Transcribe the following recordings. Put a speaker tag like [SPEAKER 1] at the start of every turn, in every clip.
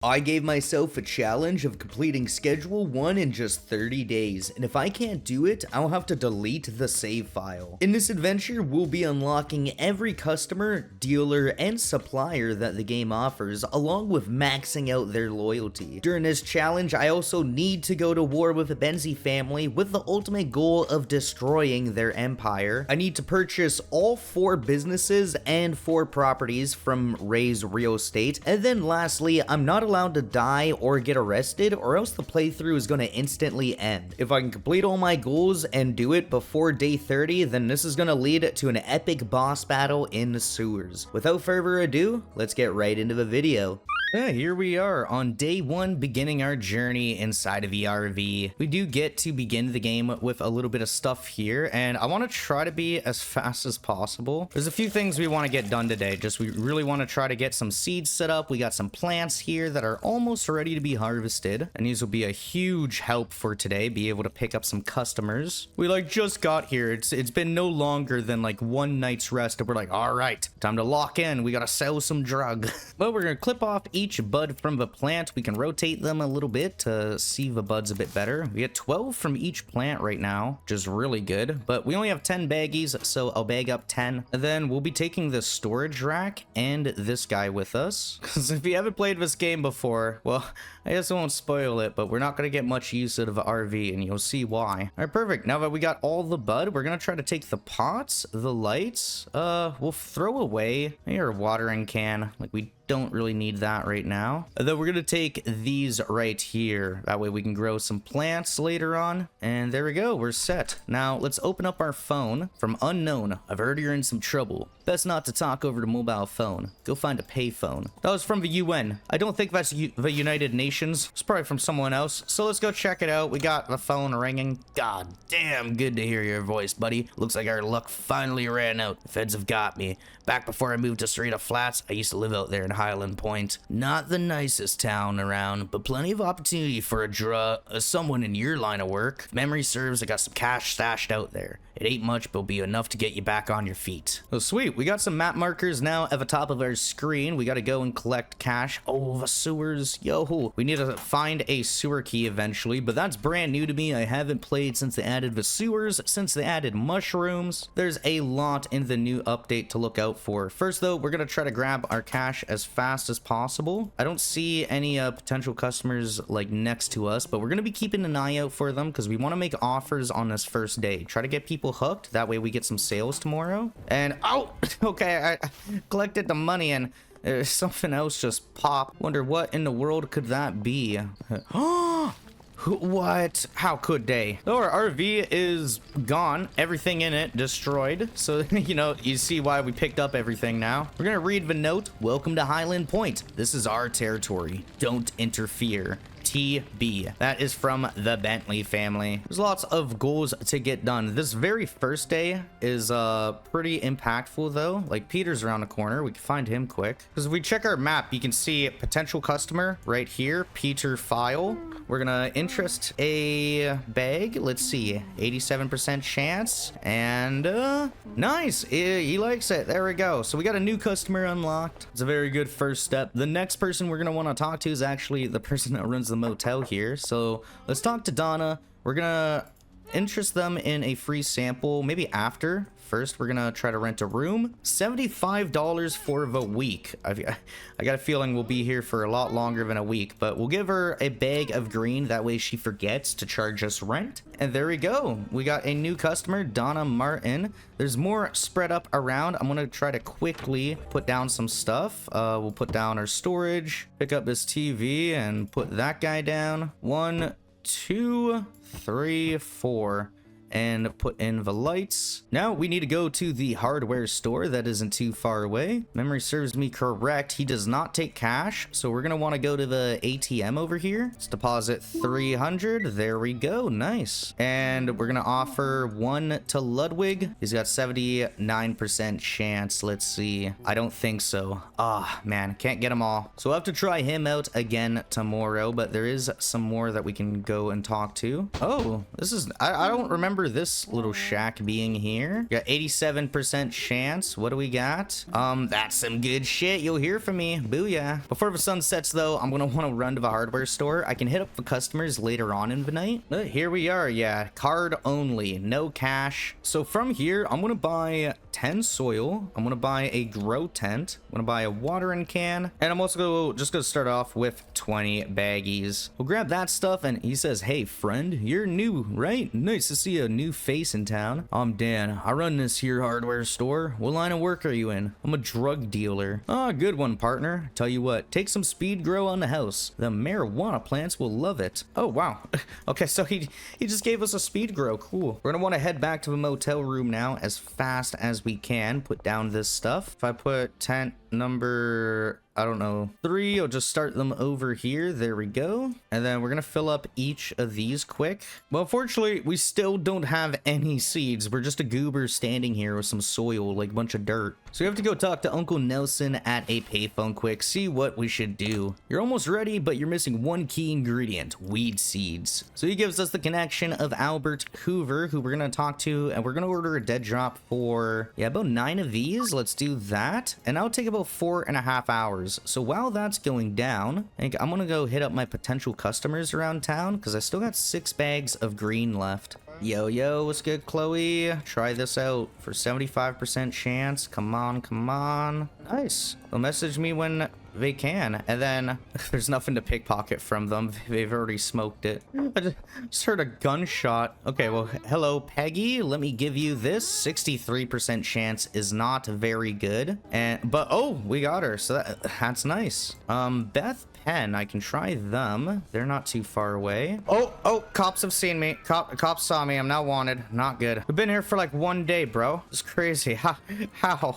[SPEAKER 1] I gave myself a challenge of completing Schedule 1 in just 30 days, and if I can't do it, I'll have to delete the save file. In this adventure, we'll be unlocking every customer, dealer, and supplier that the game offers, along with maxing out their loyalty. During this challenge, I also need to go to war with the Benzie family with the ultimate goal of destroying their empire. I need to purchase all 4 businesses and 4 properties from Ray's real estate, and then lastly, I'm not allowed to die or get arrested, or else the playthrough is going to instantly end. If I can complete all my goals and do it before day 30, then this is going to lead to an epic boss battle in the sewers. Without further ado, let's get right into the video. Yeah, here we are on day 1, beginning our journey inside of the RV. We do get to begin the game with a little bit of stuff here, and I want to try to be as fast as possible. There's a few things we want to get done today. We really want to try to get some seeds set up. We got some plants here that are almost ready to be harvested, and these will be a huge help for today, be able to pick up some customers. We just got here. It's been no longer than one night's rest, and we're like, all right, time to lock in. We got to sell some drug. Well, we're going to clip off each bud from the plant. We can rotate them a little bit to see the buds a bit better. We get 12 from each plant right now, which is really good, but we only have 10 baggies, so I'll bag up 10. And then we'll be taking the storage rack and this guy with us, because if you haven't played this game before, well, I guess I won't spoil it, but we're not going to get much use out of the RV, and you'll see why. All right, perfect. Now that we got all the bud, we're going to try to take the pots, the lights, we'll throw away your watering can. We don't really need that right now. Then we're gonna take these right here. That way we can grow some plants later on. And there we go, we're set. Now let's open up our phone from unknown. I've heard you're in some trouble. Best not to talk over the mobile phone. Go find a payphone. That was from the UN. I don't think that's the United Nations. It's probably from someone else. So let's go check it out. We got the phone ringing. God damn, good to hear your voice, buddy. Looks like our luck finally ran out. The feds have got me. Back before I moved to Serena Flats, I used to live out there in Highland Point. Not the nicest town around, but plenty of opportunity for someone in your line of work. If memory serves, I got some cash stashed out there. It ain't much, but it'll be enough to get you back on your feet. Oh, sweet. We got some map markers now at the top of our screen. We got to go and collect cash. Oh, the sewers. Yo, we need to find a sewer key eventually, but that's brand new to me. I haven't played since they added the sewers, since they added mushrooms. There's a lot in the new update to look out for. First, though, we're going to try to grab our cash as fast as possible. I don't see any potential customers next to us, but we're going to be keeping an eye out for them because we want to make offers on this first day. Try to get people hooked. That way we get some sales tomorrow. And oh, okay, I collected the money and something else just popped. Wonder what in the world could that be? What? How could they? Oh, our RV is gone. Everything in it destroyed. So, you see why we picked up everything now. We're gonna read the note. Welcome to Highland Point. This is our territory. Don't interfere. TB. That is from the Bentley family. There's lots of goals to get done. This very first day is pretty impactful though. Peter's around the corner. We can find him quick. Because if we check our map, you can see potential customer right here, Peter File. We're gonna interest a bag. Let's see, 87% chance, and nice. He likes it. There we go. So we got a new customer unlocked. It's a very good first step. The next person we're gonna want to talk to is actually the person that runs the motel here. So let's talk to Donna. We're gonna interest them in a free sample, maybe after. First, we're gonna try to rent a room. $75 for the week. I got a feeling we'll be here for a lot longer than a week, but we'll give her a bag of green. That way she forgets to charge us rent. And there we go. We got a new customer, Donna Martin. There's more spread up around. I'm gonna try to quickly put down some stuff. We'll put down our storage, pick up this TV, and put that guy down. 1, 2, 3, 4. And put in the lights. Now we need to go to the hardware store that isn't too far away. Memory serves me correct, he does not take cash, so we're gonna want to go to the ATM over here. Let's deposit 300. There we go. Nice. And we're gonna offer 1 to Ludwig. He's got 79% chance. Let's see. I don't think so. Ah, man, can't get them all, so we'll have to try him out again tomorrow, but there is some more that we can go and talk to. Oh, this is I don't remember remember this little shack being here. Got 87% chance. What do we got? That's some good shit. You'll hear from me. Booyah. Before the sun sets, though, I'm gonna want to run to the hardware store. I can hit up the customers later on in the night. But here we are. Yeah, card only, no cash. So from here, I'm gonna buy 10 soil. I'm gonna buy a grow tent. I'm gonna buy a watering can, and I'm also just gonna start off with 20 baggies. We'll grab that stuff, and he says, "Hey friend, you're new, right? Nice to see a new face in town. I'm Dan. I run this here hardware store. What line of work are you in?" "I'm a drug dealer." "Ah, good one, partner. Tell you what, take some speed grow on the house. The marijuana plants will love it." Oh wow. Okay, so he just gave us a speed grow. Cool. We're gonna want to head back to the motel room now as fast as we can. Put down this stuff. If I put tent number, I don't know, 3, I'll just start them over here. There we go. And then we're gonna fill up each of these quick. Well, unfortunately, we still don't have any seeds. We're just a goober standing here with some soil, like a bunch of dirt. So we have to go talk to Uncle Nelson at a payphone quick, see what we should do. "You're almost ready, but you're missing one key ingredient, weed seeds." So he gives us the connection of Albert Hoover, who we're gonna talk to, and we're gonna order a dead drop for, yeah, about 9 of these. Let's do that. And that'll take about 4.5 hours. So while that's going down, I think I'm gonna go hit up my potential customers around town, because I still got 6 bags of green left. Yo, what's good, Chloe? Try this out for 75% chance. Come on, come on. Nice. They'll message me when they can, and then there's nothing to pickpocket from them. They've already smoked it. I just heard a gunshot. Okay, well, hello, Peggy. Let me give you this. 63% chance is not very good. But oh, we got her. So that's nice. Beth Penn, I can try them. They're not too far away. Oh, cops have seen me. Cops saw me. I'm now wanted. Not good. We've been here for like 1 day, bro. It's crazy. How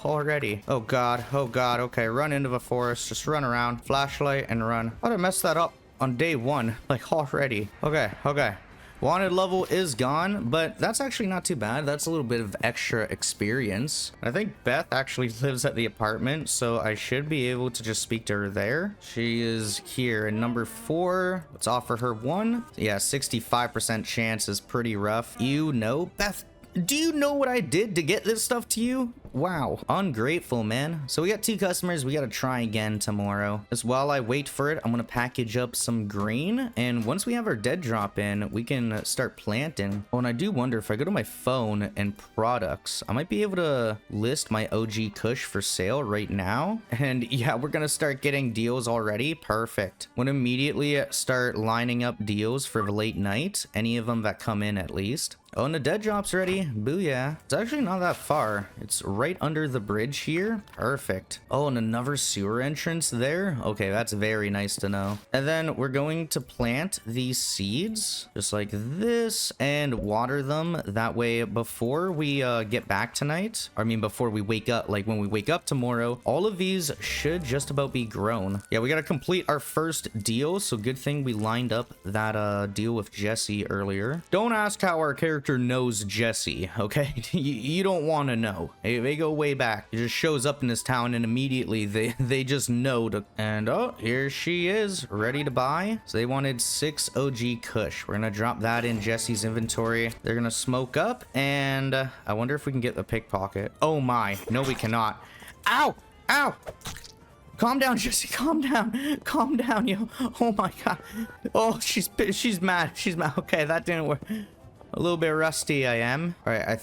[SPEAKER 1] already? Oh god. Okay, run into the forest. Just run around. Flashlight and run. How'd I mess that up on day 1? Like already. Okay. Wanted level is gone, but that's actually not too bad. That's a little bit of extra experience. I think Beth actually lives at the apartment, so I should be able to just speak to her there. She is here in number 4. Let's offer her 1. Yeah, 65% chance is pretty rough. You know, Beth, do you know what I did to get this stuff to you? Wow, ungrateful, man. So we got 2 customers. We got to try again tomorrow. As while I wait for it, I'm gonna package up some green, and once we have our dead drop in, we can start planting. Oh, and I do wonder if I go to my phone and products, I might be able to list my OG Kush for sale right now. And yeah, we're gonna start getting deals already. Perfect. I'm gonna immediately start lining up deals for the late night, any of them that come in at least. Oh, and the dead drop's ready. Booyah. It's actually not that far. It's right under the bridge here. Perfect. Oh, and another sewer entrance there. Okay, that's very nice to know. And then we're going to plant these seeds just like this and water them. That way, before we get back tonight, I mean, before we wake up, like when we wake up tomorrow, all of these should just about be grown. Yeah, we got to complete our first deal. So good thing we lined up that deal with Jesse earlier. Don't ask how our character knows Jesse, okay? You don't want to know. They go way back. He just shows up in this town and immediately they just know to. And oh, here she is, ready to buy. So they wanted 6 OG Kush. We're gonna drop that in Jesse's inventory. They're gonna smoke up, and I wonder if we can get the pickpocket. Oh my, no we cannot. Ow! Calm down, Jesse. Calm down, yo. Oh my god. Oh, she's mad. Okay, that didn't work. A little bit rusty I am. All right, I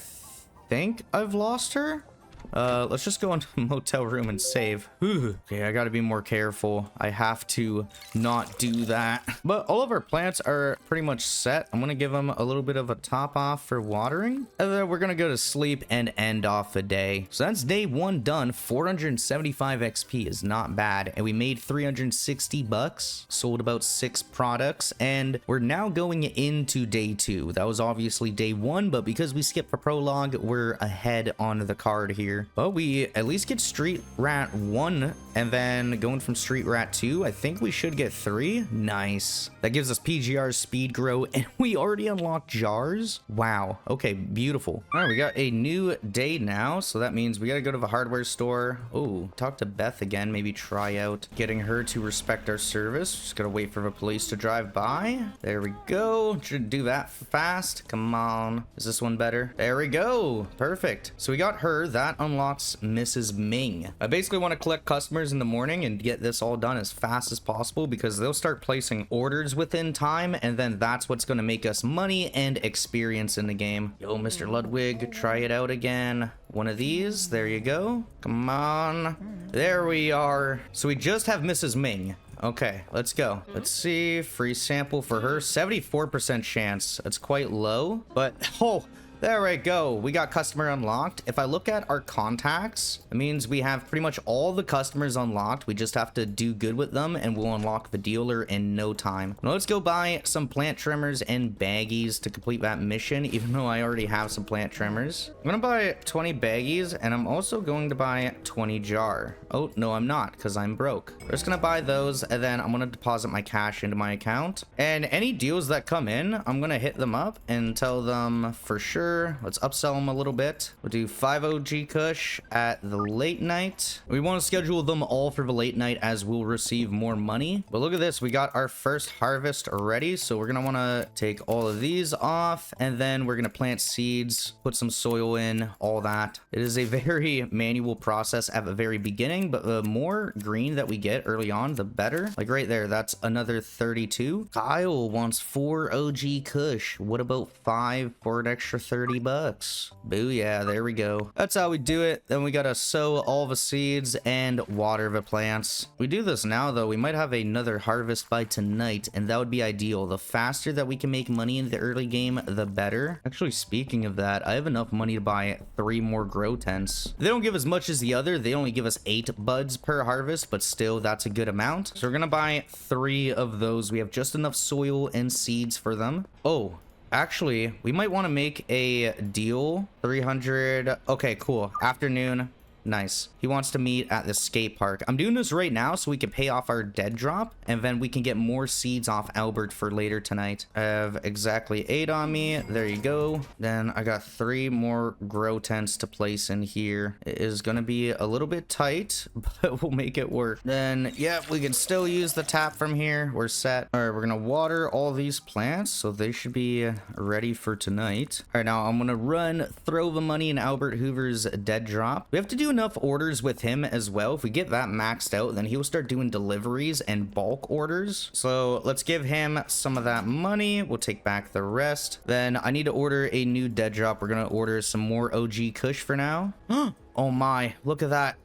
[SPEAKER 1] think I've lost her. Let's just go into the motel room and save. Okay, I gotta be more careful. I have to not do that. But all of our plants are pretty much set. I'm gonna give them a little bit of a top off for watering, and then we're gonna go to sleep and end off the day. So that's day 1 done. 475 XP is not bad, and we made 360 bucks. Sold about 6 products, and we're now going into day 2. That was obviously day 1, but because we skipped the prologue, we're ahead on the card here. here. But we at least get Street Rat 1, and then going from Street Rat 2, I think we should get 3. Nice. That gives us PGR speed grow, and we already unlocked jars. Wow. Okay, beautiful. All right, we got a new day now, so that means we gotta go to the hardware store. Oh, talk to Beth again, maybe try out getting her to respect our service. Just gotta wait for the police to drive by. There we go. Should do that fast. Come on. Is this one better? There we go. Perfect. So we got her. That unlocks Mrs. Ming. I basically want to collect customers in the morning and get this all done as fast as possible because they'll start placing orders within time, and then that's what's going to make us money and experience in the game. Yo, Mr. Ludwig, try it out again. One of these. There you go. Come on. There we are. So we just have Mrs. Ming. Okay, let's go. Let's see. Free sample for her. 74% chance. That's quite low, but oh, there we go. We got customer unlocked. If I look at our contacts, it means we have pretty much all the customers unlocked. We just have to do good with them and we'll unlock the dealer in no time. Now let's go buy some plant trimmers and baggies to complete that mission, even though I already have some plant trimmers. I'm gonna buy 20 baggies and I'm also going to buy 20 jar. Oh, no, I'm not because I'm broke. We're just gonna buy those and then I'm gonna deposit my cash into my account. And any deals that come in, I'm gonna hit them up and tell them for sure. Let's upsell them a little bit. We'll do 5 OG Kush at the late night. We want to schedule them all for the late night as we'll receive more money. But look at this. We got our first harvest already. So we're going to want to take all of these off and then we're going to plant seeds, put some soil in, all that. It is a very manual process at the very beginning, but the more green that we get early on, the better. Like right there, that's another 32. Kyle wants 4 OG Kush. What about 5 for an extra 30 bucks? Booyah, there we go. That's how we do it. Then we gotta sow all the seeds and water the plants. We do this now though, we might have another harvest by tonight, and that would be ideal. The faster that we can make money in the early game, the better. Actually, speaking of that, I have enough money to buy 3 more grow tents. They don't give as much as the other. They only give us 8 buds per harvest, but still that's a good amount. So we're gonna buy 3 of those. We have just enough soil and seeds for them. Oh, actually, we might want to make a deal. 300. Okay, cool. Afternoon. Nice. He wants to meet at the skate park. I'm doing this right now so we can pay off our dead drop and then we can get more seeds off Albert for later tonight. I have exactly 8 on me. There you go. Then I got 3 more grow tents to place in here. It is going to be a little bit tight, but we'll make it work. Then, yeah, we can still use the tap from here. We're set. All right, we're going to water all these plants so they should be ready for tonight. All right, now I'm going to run, throw the money in Albert Hoover's dead drop. We have to do enough orders with him as well. If we get that maxed out, then he'll start doing deliveries and bulk orders. So let's give him some of that money. We'll take back the rest. Then I need to order a new dead drop. We're gonna order some more OG Kush for now. Oh my, look at that.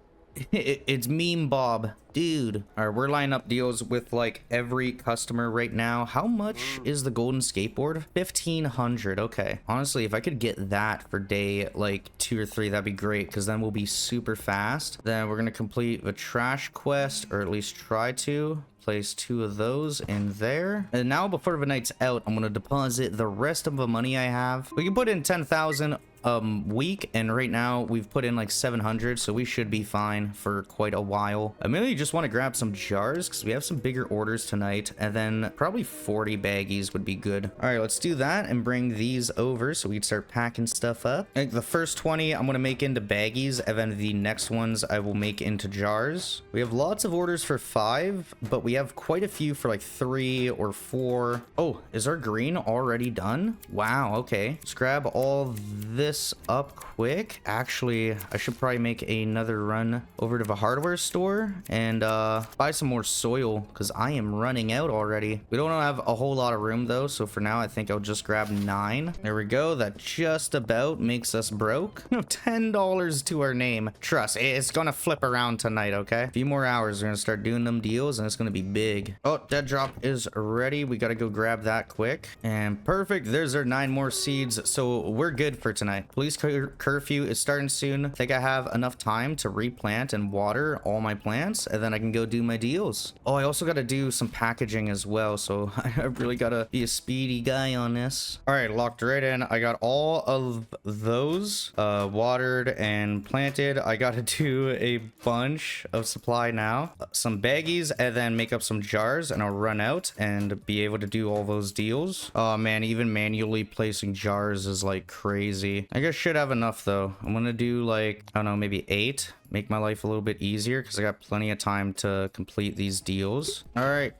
[SPEAKER 1] It's Meme Bob. Dude. All right, we're lining up deals with like every customer right now. How much is the golden skateboard? 1,500. Okay. Honestly, if I could get that for day like 2 or 3, that'd be great because then we'll be super fast. Then we're going to complete the trash quest, or at least try to. Place 2 of those in there. And now before the night's out, I'm going to deposit the rest of the money I have. We can put in 10,000 week, and right now we've put in like 700, so we should be fine for quite a while. I mainly just want to grab some jars because we have some bigger orders tonight, and then probably 40 baggies would be good. All right, let's do that and bring these over so we can start packing stuff up. I think the first 20 I'm going to make into baggies, and then the next ones I will make into jars. We have lots of orders for 5, but we have quite a few for like 3 or 4. Oh, is our green already done? Wow, okay. Let's grab all this up quick. Actually, I should probably make another run over to the hardware store and buy some more soil because I am running out already. We don't have a whole lot of room though, so for now I think I'll just grab 9. There we go. That just about makes us broke. $10 to our name. Trust, it's gonna flip around tonight, okay? A few more hours, we're gonna start doing them deals and it's gonna be big. Oh, dead drop is ready. We gotta go grab that quick. And perfect, there's our 9 more seeds, so we're good for tonight. right, police curfew is starting soon. I think I have enough time to replant and water all my plants, and then I can go do my deals. Oh, I also got to do some packaging as well, so I really got to be a speedy guy on this. All right, locked right in. I got all of those watered and planted. I got to do a bunch of supply now. Some baggies, and then make up some jars, and I'll run out and be able to do all those deals. Oh man, even manually placing jars is like crazy. I guess should have enough though. I'm gonna do like, I don't know, maybe 8. Make my life a little bit easier because I got plenty of time to complete these deals. All right,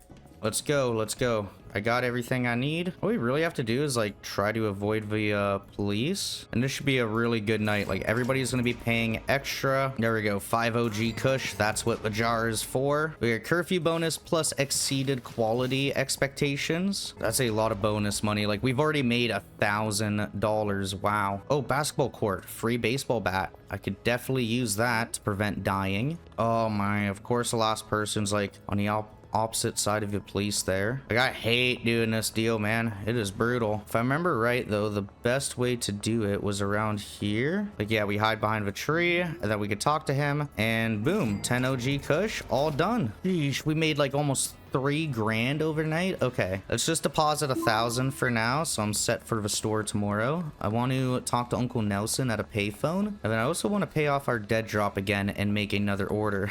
[SPEAKER 1] let's go. Let's go. I got everything I need. What we really have to do is like try to avoid the police, and this should be a really good night. Like everybody's gonna be paying extra. There we go, 5 OG kush. That's what the jar is for. We got curfew bonus plus exceeded quality expectations. That's a lot of bonus money. Like we've already made $1,000. Wow. Oh, basketball court, free baseball bat. I could definitely use that to prevent dying. Oh my, of course the last person's like on the opposite side of the police there. Like I hate doing this deal, man. It is brutal. If I remember right though, the best way to do it was around here. Like yeah, we hide behind the tree and then we could talk to him and boom, 10 OG kush, all done. Yeesh, we made like almost 3 grand overnight. Okay, let's just deposit 1,000 for now, so I'm set for the store tomorrow. I want to talk to Uncle Nelson at a payphone, and then I also want to pay off our dead drop again and make another order.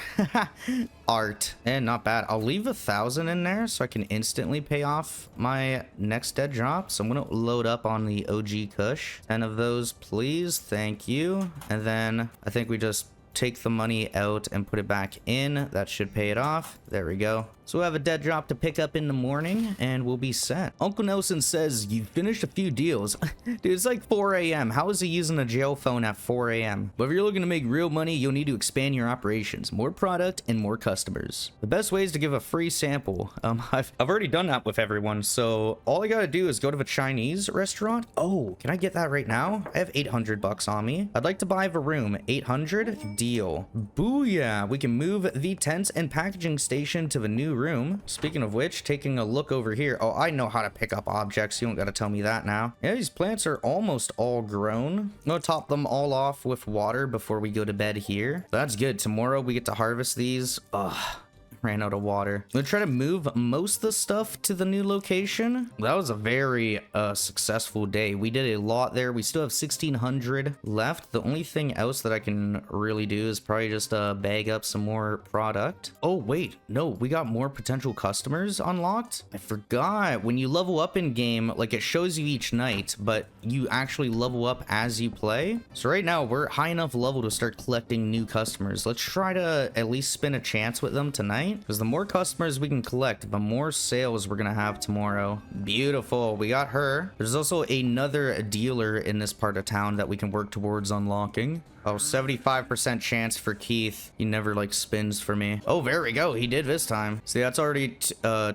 [SPEAKER 1] Art, and not bad. I'll leave 1,000 in there so I can instantly pay off my next dead drop. So I'm gonna load up on the OG kush. 10 of those please, thank you. And then I think we just take the money out and put it back in. That should pay it off. There we go. So we'll have a dead drop to pick up in the morning and we'll be set. Uncle Nelson says you finished a few deals. Dude, it's like 4 a.m. How is he using a jail phone at 4 a.m? But if you're looking to make real money, you'll need to expand your operations, more product and more customers. The best way is to give a free sample. I've already done that with everyone. So all I gotta do is go to the Chinese restaurant. Oh, can I get that right now? I have 800 bucks on me. I'd like to buy the room. 800 deal. Booyah. We can move the tents and packaging station to the new room. Speaking of which, taking a look over here. Oh, I know how to pick up objects. You don't got to tell me that now. Yeah, these plants are almost all grown. I'm gonna top them all off with water before we go to bed here. That's good. Tomorrow we get to harvest these. Ugh. Ran out of water. I'm gonna try to move most of the stuff to the new location. That was a very successful day. We did a lot there. We still have 1,600 left. The only thing else that I can really do is probably just bag up some more product. Oh wait, no, we got more potential customers unlocked. I forgot, when you level up in game, like it shows you each night, but you actually level up as you play. So right now we're high enough level to start collecting new customers. Let's try to at least spin a chance with them tonight, because the more customers we can collect, the more sales we're gonna have tomorrow. Beautiful, we got her. There's also another dealer in this part of town that we can work towards unlocking. Oh, 75% chance for Keith. He never like spins for me. Oh, there we go. He did this time. See, that's already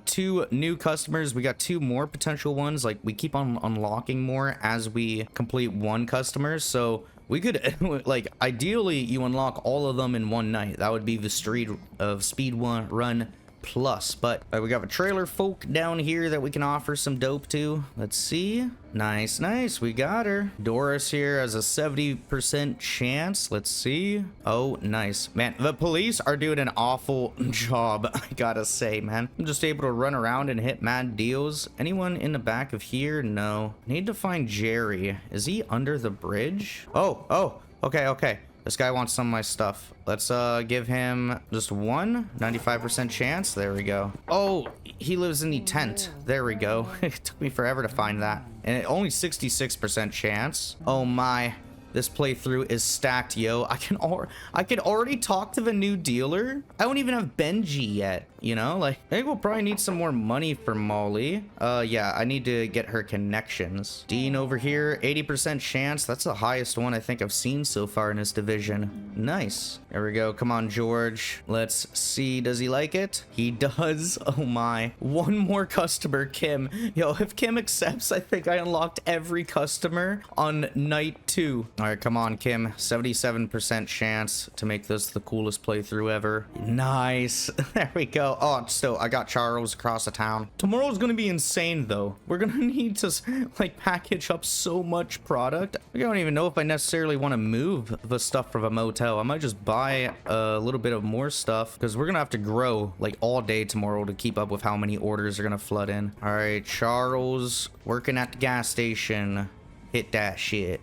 [SPEAKER 1] 2 new customers. We got 2 more potential ones. Like we keep on unlocking more as we complete 1 customer. So we could like ideally you unlock all of them in one night. That would be the street of speed run plus. But we got a trailer folk down here that we can offer some dope to. Let's see. Nice, nice. We got her. Doris here has a 70% chance. Let's see. Oh, nice. Man, the police are doing an awful job, I gotta say, man. I'm just able to run around and hit mad deals. Anyone in the back of here? No. Need to find Jerry. Is he under the bridge? Oh, okay, okay. This guy wants some of my stuff. Let's give him just 95% chance. There we go. Oh, he lives in the tent. There we go. It took me forever to find that. And only 66% chance. Oh my. This playthrough is stacked, yo. I can already talk to the new dealer. I don't even have Benji yet, you know? Like, I think we'll probably need some more money for Molly. Yeah, I need to get her connections. Dean over here, 80% chance. That's the highest one I think I've seen so far in this division. Nice. There we go. Come on, George. Let's see. Does he like it? He does. Oh my. One more customer, Kim. Yo, if Kim accepts, I think I unlocked every customer on night 2. All right, come on, Kim. 77% chance to make this the coolest playthrough ever. Nice. There we go. motel. Oh, still, I got Charles across the town. Tomorrow's gonna be insane, though. We're gonna need to, like, package up so much product. I don't even know if I necessarily want to move the stuff from a motel. I might just buy a little bit of more stuff, because we're gonna have to grow, like, all day tomorrow to keep up with how many orders are gonna flood in. All right, Charles, working at the gas station. Hit that shit.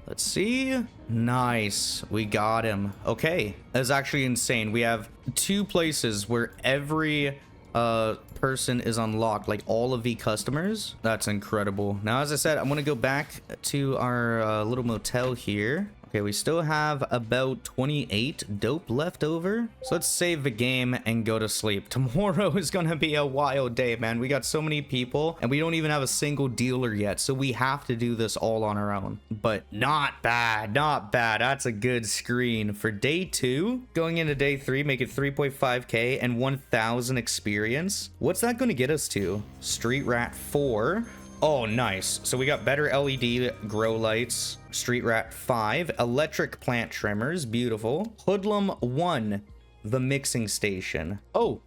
[SPEAKER 1] Let's see. Nice. We got him. Okay. That's actually insane. We have 2 places where every person is unlocked, like all of the customers. That's incredible. Now, as I said, I'm going to go back to our little motel here. Okay, we still have about 28 dope left over. So let's save the game and go to sleep. Tomorrow is gonna be a wild day, man. We got so many people and we don't even have a single dealer yet. So we have to do this all on our own. But not bad, not bad. That's a good screen. For day 2, going into day 3, make it 3.5k and 1,000 experience. What's that gonna get us to? Street Rat 4. Oh, nice. So we got better LED grow lights. Street Rat 5. Electric plant trimmers. Beautiful. Hoodlum 1. The mixing station. Oh,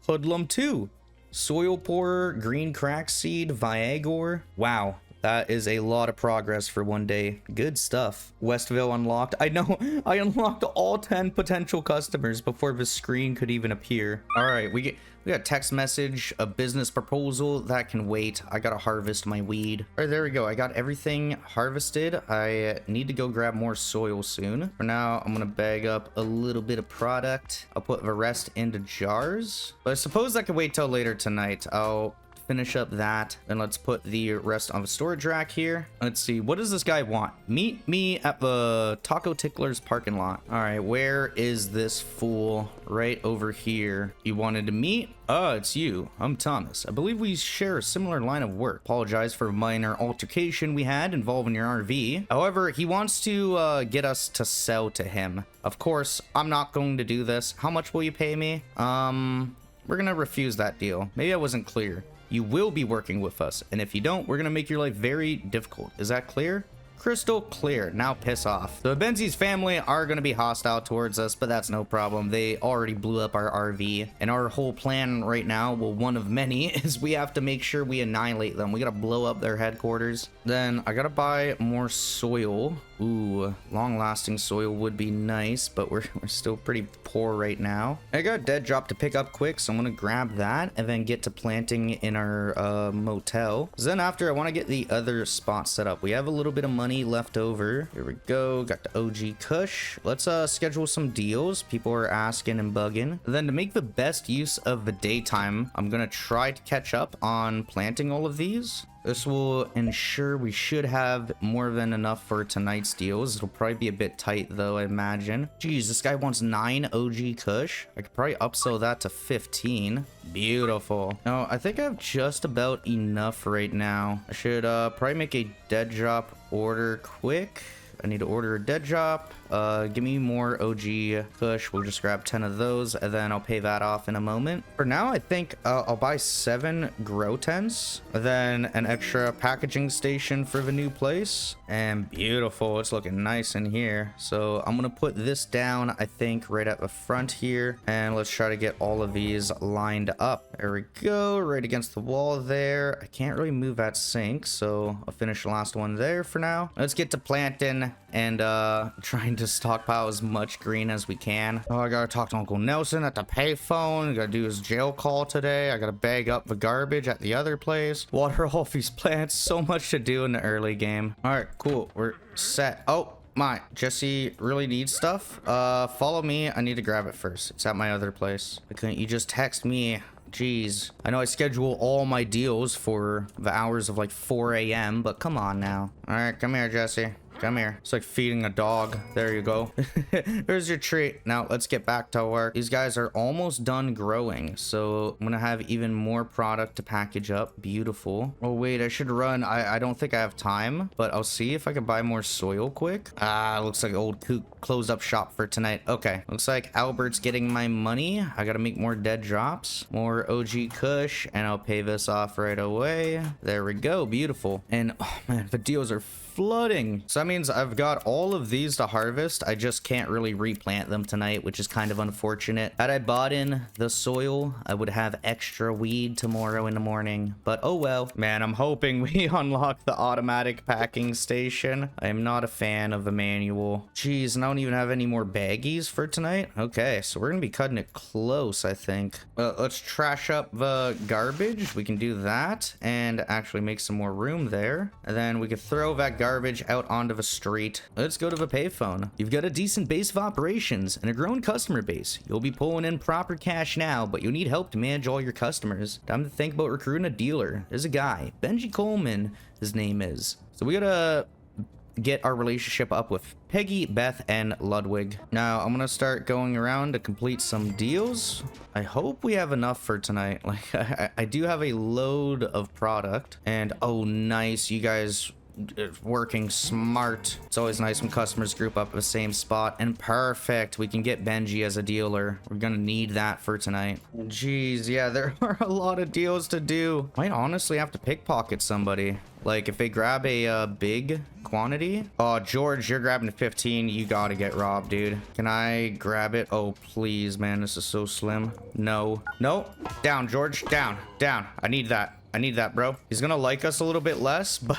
[SPEAKER 1] Hoodlum 2. Soil pourer, green crack seed, Viagor. Wow. That is a lot of progress for one day. Good stuff. Westville unlocked. I know. I unlocked all 10 potential customers before the screen could even appear. All right. We got a text message, a business proposal. That can wait. I gotta harvest my weed. All right, there we go. I got everything harvested. I need to go grab more soil soon. For now, I'm gonna bag up a little bit of product. I'll put the rest into jars. But I suppose that can wait till later tonight. I'll finish up that, and let's put the rest on the storage rack here. Let's see, what does this guy want? Meet me at the Taco Tickler's parking lot. All right, where is this fool? Right over here. You wanted to meet? Oh, it's you. I'm Thomas. I believe we share a similar line of work. Apologize for a minor altercation we had involving your RV. However, he wants to get us to sell to him. Of course, I'm not going to do this. How much will you pay me? We're gonna refuse that deal. Maybe I wasn't clear. You will be working with us, and if you don't, we're gonna make your life very difficult. Is that clear? Crystal clear. Now piss off. The Benzi's family are going to be hostile towards us, but that's no problem. They already blew up our RV, and our whole plan right now, well, one of many, is we have to make sure we annihilate them. We got to blow up their headquarters. Then I got to buy more soil. Ooh, long-lasting soil would be nice, but we're still pretty poor right now. I got a dead drop to pick up quick, so I'm gonna grab that and then get to planting in our motel. Then after, I want to get the other spot set up. We have a little bit of money left over. Here we go. Got the OG Kush. Let's schedule some deals. People are asking and bugging. Then to make the best use of the daytime, I'm gonna try to catch up on planting all of these. This will ensure we should have more than enough for tonight's deals. It'll probably be a bit tight though, I imagine. Geez, this guy wants 9 OG Kush. I could probably upsell that to 15. Beautiful. Now, I think I have just about enough right now. I should probably make a dead drop order quick. I need to order a dead drop. Give me more OG Kush. We'll just grab 10 of those, and then I'll pay that off in a moment. For now, I think I'll buy 7 grow tents, then an extra packaging station for the new place. And beautiful. It's looking nice in here. So I'm gonna put this down, I think, right at the front here. And let's try to get all of these lined up. There we go. Right against the wall there. I can't really move that sink, so I'll finish the last one there for now. Let's get to planting and trying to stockpile as much green as we can. Oh, I gotta talk to Uncle Nelson at the payphone. I gotta do his jail call today. I gotta bag up the garbage at the other place. Water all these plants. So much to do in the early game. All right, cool. We're set. Oh my, Jesse really needs stuff. Follow me. I need to grab it first. It's at my other place. Why couldn't you just text me? Jeez. I know I schedule all my deals for the hours of like 4 a.m., but come on now. All right, come here, Jesse. Come here. It's like feeding a dog. There you go. There's your treat. Now let's get back to work. These guys are almost done growing, so I'm gonna have even more product to package up. Beautiful. Oh wait, I should run. I don't think I have time, but I'll see if I can buy more soil quick. Looks like old Coop closed up shop for tonight. Okay, looks like Albert's getting my money. I gotta make more dead drops, more OG Kush, and I'll pay this off right away. There we go. Beautiful. And oh man, the deals are flooding. So that means means I've got all of these to harvest. I just can't really replant them tonight, which is kind of unfortunate. Had I bought in the soil, I would have extra weed tomorrow in the morning. But oh well. Man, I'm hoping we unlock the automatic packing station. I am not a fan of the manual. Jeez, and I don't even have any more baggies for tonight. Okay, so we're gonna be cutting it close, I think. Let's trash up the garbage. We can do that and actually make some more room there. And then we could throw that garbage out onto the street. Let's go to the payphone. You've got a decent base of operations and a growing customer base. You'll be pulling in proper cash now, but you'll need help to manage all your customers. Time to think about recruiting a dealer. There's a guy, Benji Coleman, his name is. So we gotta get our relationship up with Peggy, Beth, and Ludwig. Now I'm gonna start going around to complete some deals. I hope we have enough for tonight. Like I do have a load of product, and oh nice, you guys working smart. It's always nice when customers group up at the same spot. And perfect, we can get Benji as a dealer. We're gonna need that for tonight. Jeez, yeah, there are a lot of deals to do. Might honestly have to pickpocket somebody. Like if they grab a big quantity. Oh, George, you're grabbing 15. You gotta get robbed, dude. Can I grab it? Oh, please, man, this is so slim. No. Down, George, down. I need that, bro. He's gonna like us a little bit less, but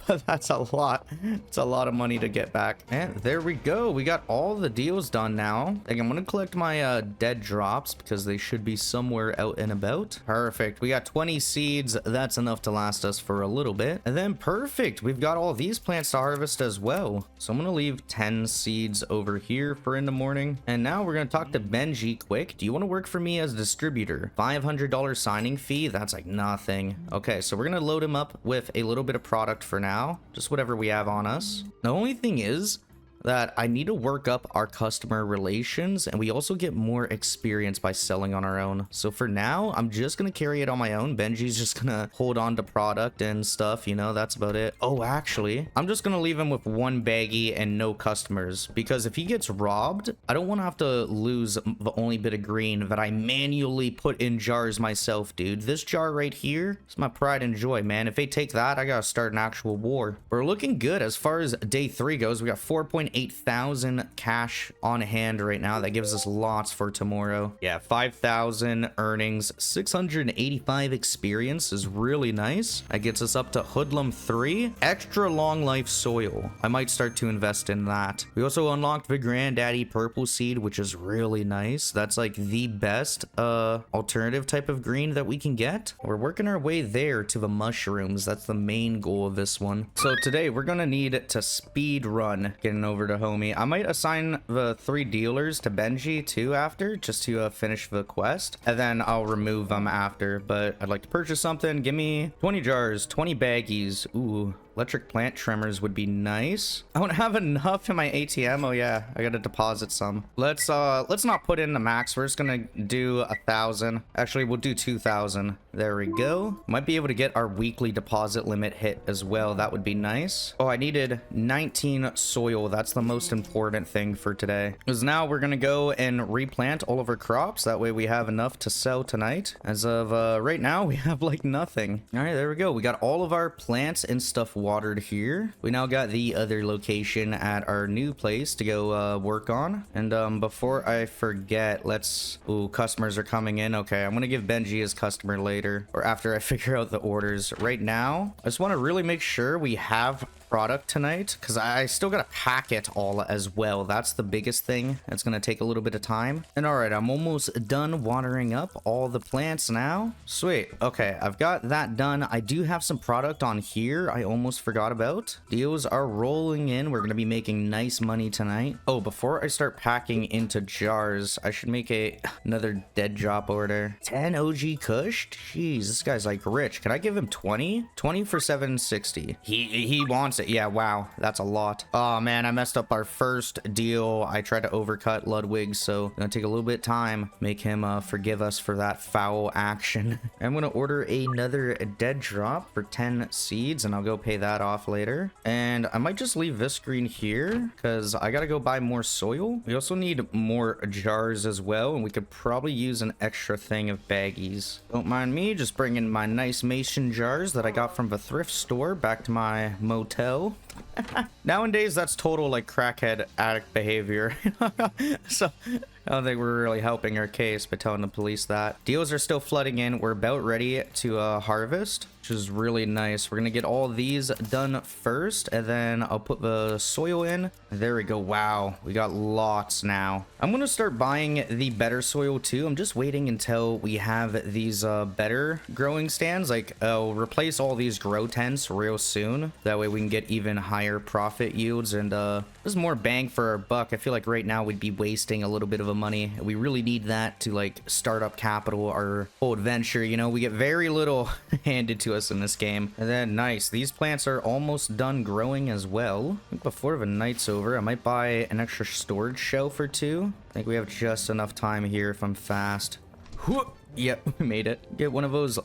[SPEAKER 1] but that's a lot. It's a lot of money to get back. And there we go. We got all the deals done now. Like, I'm gonna collect my dead drops because they should be somewhere out and about. Perfect. We got 20 seeds. That's enough to last us for a little bit. And then perfect, we've got all these plants to harvest as well. So I'm gonna leave 10 seeds over here for in the morning. And now we're gonna talk to Benji quick. Do you want to work for me as a distributor? $500 signing fee. That's like nothing. Okay, so we're gonna load him up with a little bit of product for now, just whatever we have on us. The only thing is that I need to work up our customer relations, and we also get more experience by selling on our own. So for now, I'm just gonna carry it on my own. Benji's just gonna hold on to product and stuff, you know, that's about it. Oh, actually, I'm just gonna leave him with one baggie and no customers, because if he gets robbed, I don't want to have to lose the only bit of green that I manually put in jars myself, dude. This jar right here is my pride and joy, man. If they take that, I gotta start an actual war. We're looking good as far as day 3 goes. We got 4.8 thousand cash on hand right now. That gives us lots for tomorrow. Yeah, 5,000 earnings, 685 experience is really nice. That gets us up to Hoodlum 3. Extra long life soil. I might start to invest in that. We also unlocked the Granddaddy Purple Seed, which is really nice. That's like the best alternative type of green that we can get. We're working our way there to the mushrooms. That's the main goal of this one. So today we're gonna need to speed run getting over to homie. I might assign the 3 dealers to Benji too after, just to finish the quest, and then I'll remove them after. But I'd like to purchase something. Give me 20 jars, 20 baggies. Ooh, electric plant trimmers would be nice. I don't have enough in my ATM. Oh yeah, I gotta deposit some. Let's not put in the max. We're just gonna do 1,000. Actually, we'll do 2,000. There we go. Might be able to get our weekly deposit limit hit as well. That would be nice. Oh, I needed 19 soil. That's the most important thing for today, because now we're gonna go and replant all of our crops. That way we have enough to sell tonight. As of right now, we have like nothing. All right, there we go. We got all of our plants and stuff watered here. We now got the other location at our new place to go work on. And before I forget, let's... Ooh, customers are coming in. Okay, I'm gonna give Benji his customer later, or after I figure out the orders. Right now, I just want to really make sure we have product tonight, because I still gotta pack it all as well. That's the biggest thing. It's gonna take a little bit of time. And all right, I'm almost done watering up all the plants now. Sweet. Okay, I've got that done. I do have some product on here I almost forgot about. Deals are rolling in. We're gonna be making nice money tonight. Oh, before I start packing into jars, I should make another dead drop order. 10 OG Kush. Jeez, this guy's like rich. Can I give him 20? 20 for 760. He wants it. Yeah, wow, that's a lot. Oh man, I messed up our first deal. I tried to overcut Ludwig, so gonna take a little bit of time. Make him forgive us for that foul action. I'm gonna order another dead drop for 10 seeds, and I'll go pay that off later. And I might just leave this green here, because I gotta go buy more soil. We also need more jars as well, and we could probably use an extra thing of baggies. Don't mind me just bringing my nice mason jars that I got from the thrift store back to my motel. Nowadays, that's total like crackhead addict behavior. So I don't think we're really helping our case by telling the police that. Deals are still flooding in. We're about ready to harvest, which is really nice. We're gonna get all these done first, and then I'll put the soil in. There we go. Wow, we got lots now. I'm gonna start buying the better soil too. I'm just waiting until we have these better growing stands. Like, I'll replace all these grow tents real soon. That way we can get even higher profit yields, and there's more bang for our buck. I feel like right now we'd be wasting a little bit of money. We really need that to like start up capital, our whole adventure. You know, we get very little handed to us in this game. And then nice, these plants are almost done growing as well. I think before the night's over, I might buy an extra storage shelf or two. I think we have just enough time here if I'm fast. Yep, we made it. Get one of those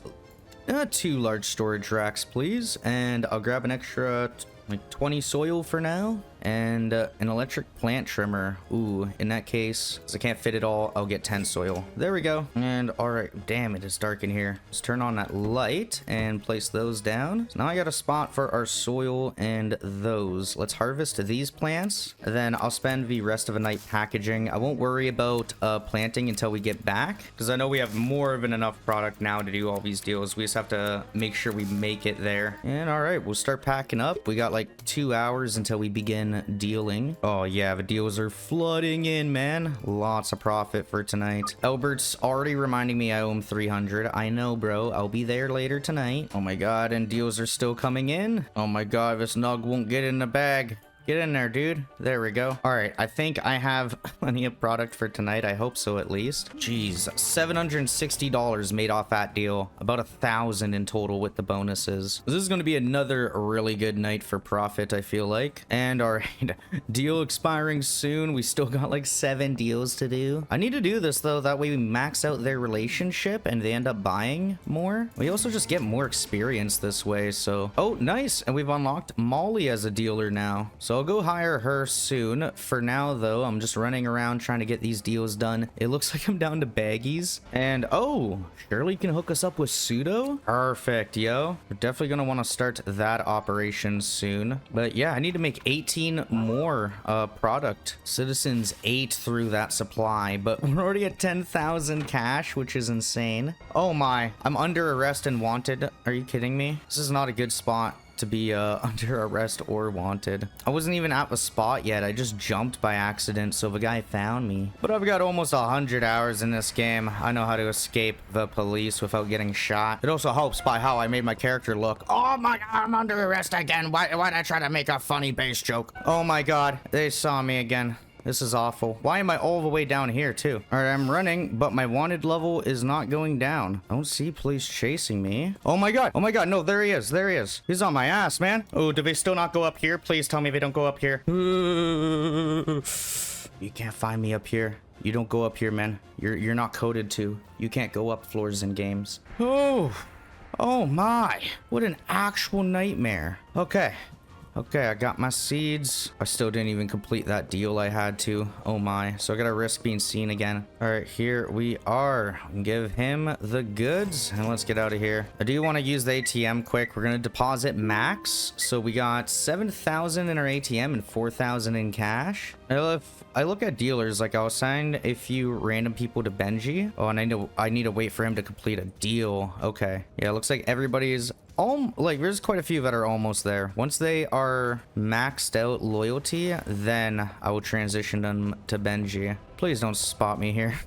[SPEAKER 1] 2 large storage racks, please, and I'll grab an extra like 20 soil for now, and an electric plant trimmer. Ooh, in that case, because I can't fit it all, I'll get 10 soil. There we go. And all right, damn, it is dark in here. Let's turn on that light and place those down. So now I got a spot for our soil and those. Let's harvest these plants, and then I'll spend the rest of the night packaging. I won't worry about planting until we get back, because I know we have more than enough product now to do all these deals. We just have to make sure we make it there. And all right, we'll start packing up. We got like 2 hours until we begin dealing. Oh yeah, the deals are flooding in, man. Lots of profit for tonight. Albert's already reminding me I owe him 300. I know, bro. I'll be there later tonight. Oh my god, and deals are still coming in. Oh my god, this nug won't get in the bag. Get in there, dude. There we go. All right, I think I have plenty of product for tonight. I hope so, at least. Jeez, $760 made off that deal. About 1,000 in total with the bonuses. This is going to be another really good night for profit, I feel like. And all right, deal expiring soon. We still got like 7 deals to do. I need to do this, though. That way we max out their relationship and they end up buying more. We also just get more experience this way, so... Oh, nice. And we've unlocked Molly as a dealer now. So I'll go hire her soon. For now, though, I'm just running around trying to get these deals done. It looks like I'm down to baggies. And, oh, Shirley can hook us up with pseudo? Perfect, yo. We're definitely going to want to start that operation soon. But yeah, I need to make 18 more product. Citizens ate through that supply, but we're already at 10,000 cash, which is insane. Oh my, I'm under arrest and wanted. Are you kidding me? This is not a good spot to be under arrest or wanted. I wasn't even at the spot yet. I just jumped by accident, so the guy found me. But I've got almost 100 hours in this game. I know how to escape the police without getting shot. It also helps by how I made my character look. Oh my god, I'm under arrest again. Why'd I try to make a funny base joke? Oh my god, they saw me again. This is awful. Why am I all the way down here, too? All right, I'm running, but my wanted level is not going down. I don't see police chasing me. Oh my god. Oh my god. No, there he is. There he is. He's on my ass, man. Oh, do they still not go up here? Please tell me they don't go up here. You can't find me up here. You don't go up here, man. You're not coded to. You can't go up floors in games. Oh my. What an actual nightmare. Okay. Okay, I got my seeds. I still didn't even complete that deal I had to. Oh my. So I gotta risk being seen again. All right, here we are. Give him the goods and let's get out of here. I do want to use the ATM quick. We're gonna deposit max. So we got 7,000 in our ATM and 4,000 in cash. If I look at dealers, like I'll assign a few random people to Benji. Oh, and I need to wait for him to complete a deal. Okay. Yeah, it looks like everybody's like there's quite a few that are almost there. Once they are maxed out loyalty, then I will transition them to Benji. Please don't spot me here.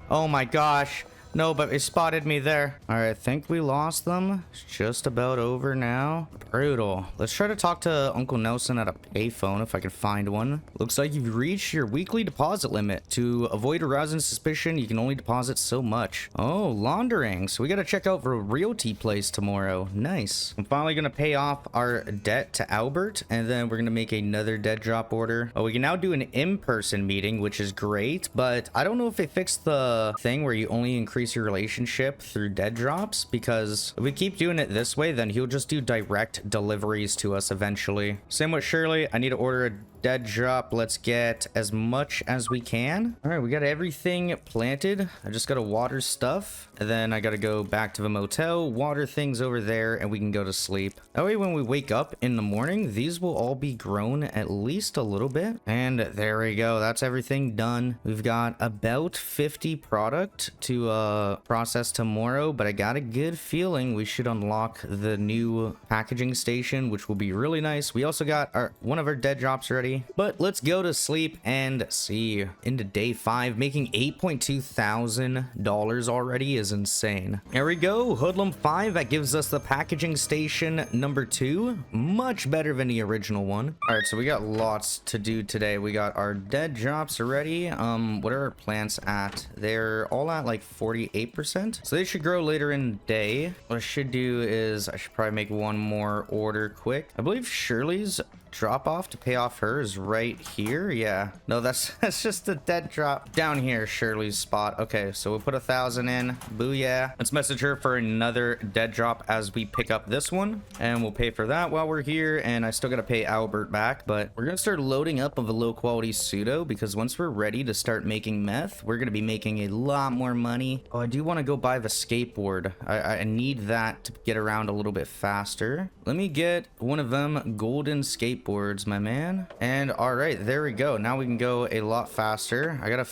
[SPEAKER 1] Oh my gosh. No, but they spotted me there. All right, I think we lost them. It's just about over now. Brutal. Let's try to talk to Uncle Nelson at a payphone if I can find one. Looks like you've reached your weekly deposit limit. To avoid arousing suspicion, you can only deposit so much. Oh, laundering. So we got to check out for a realty place tomorrow. Nice. I'm finally going to pay off our debt to Albert, and then we're going to make another debt drop order. Oh, we can now do an in-person meeting, which is great, but I don't know if they fixed the thing where you only increase increase your relationship through dead drops, because if we keep doing it this way, then he'll just do direct deliveries to us eventually. Same with Shirley. I need to order a dead drop. Let's get as much as we can. All right, we got everything planted. I just gotta water stuff, and then I gotta go back to the motel, water things over there, and we can go to sleep. That way when we wake up in the morning, these will all be grown at least a little bit. And there we go. That's everything done. We've got about 50 product to process tomorrow, but I got a good feeling we should unlock the new packaging station, which will be really nice. We also got one of our dead drops ready. But let's go to sleep and see. Into day 5, making $8.2 thousand already is insane. There we go, Hoodlum 5. That gives us the packaging station number 2. Much better than the original one. All right, so we got lots to do today. We got our dead drops already. What are our plants at? They're all at like 48%, so they should grow later in the day. What I should do is I should probably make one more order quick. I believe Shirley's drop off to pay off hers right here. Yeah, no, that's just a dead drop down here, Shirley's spot. Okay, so we'll put 1,000 in. Booyah. Let's message her for another dead drop as we pick up this one, and we'll pay for that while we're here. And I still gotta pay Albert back, but we're gonna start loading up of a low quality pseudo, because once we're ready to start making meth, we're gonna be making a lot more money. Oh, I do want to go buy the skateboard. I need that to get around a little bit faster. Let me get one of them golden skateboards, my man. And all right, there we go. Now we can go a lot faster. I gotta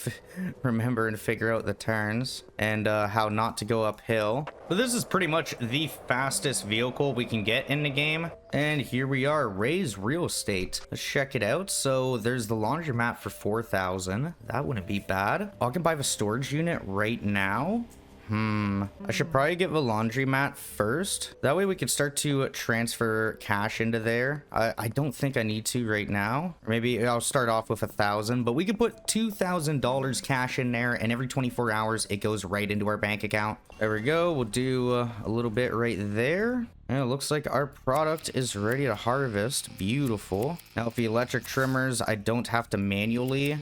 [SPEAKER 1] remember and figure out the turns and how not to go uphill. But this is pretty much the fastest vehicle we can get in the game. And here we are, Ray's Real Estate. Let's check it out. So there's the laundromat for 4,000. That wouldn't be bad. I can buy the storage unit right now. I should probably get the laundromat first. That way we can start to transfer cash into there. I don't think I need to right now. Or maybe I'll start off with 1,000, but we can put $2,000 cash in there, and every 24 hours it goes right into our bank account. There we go. We'll do a little bit right there. And it looks like our product is ready to harvest. Beautiful. Now with the electric trimmers, I don't have to manually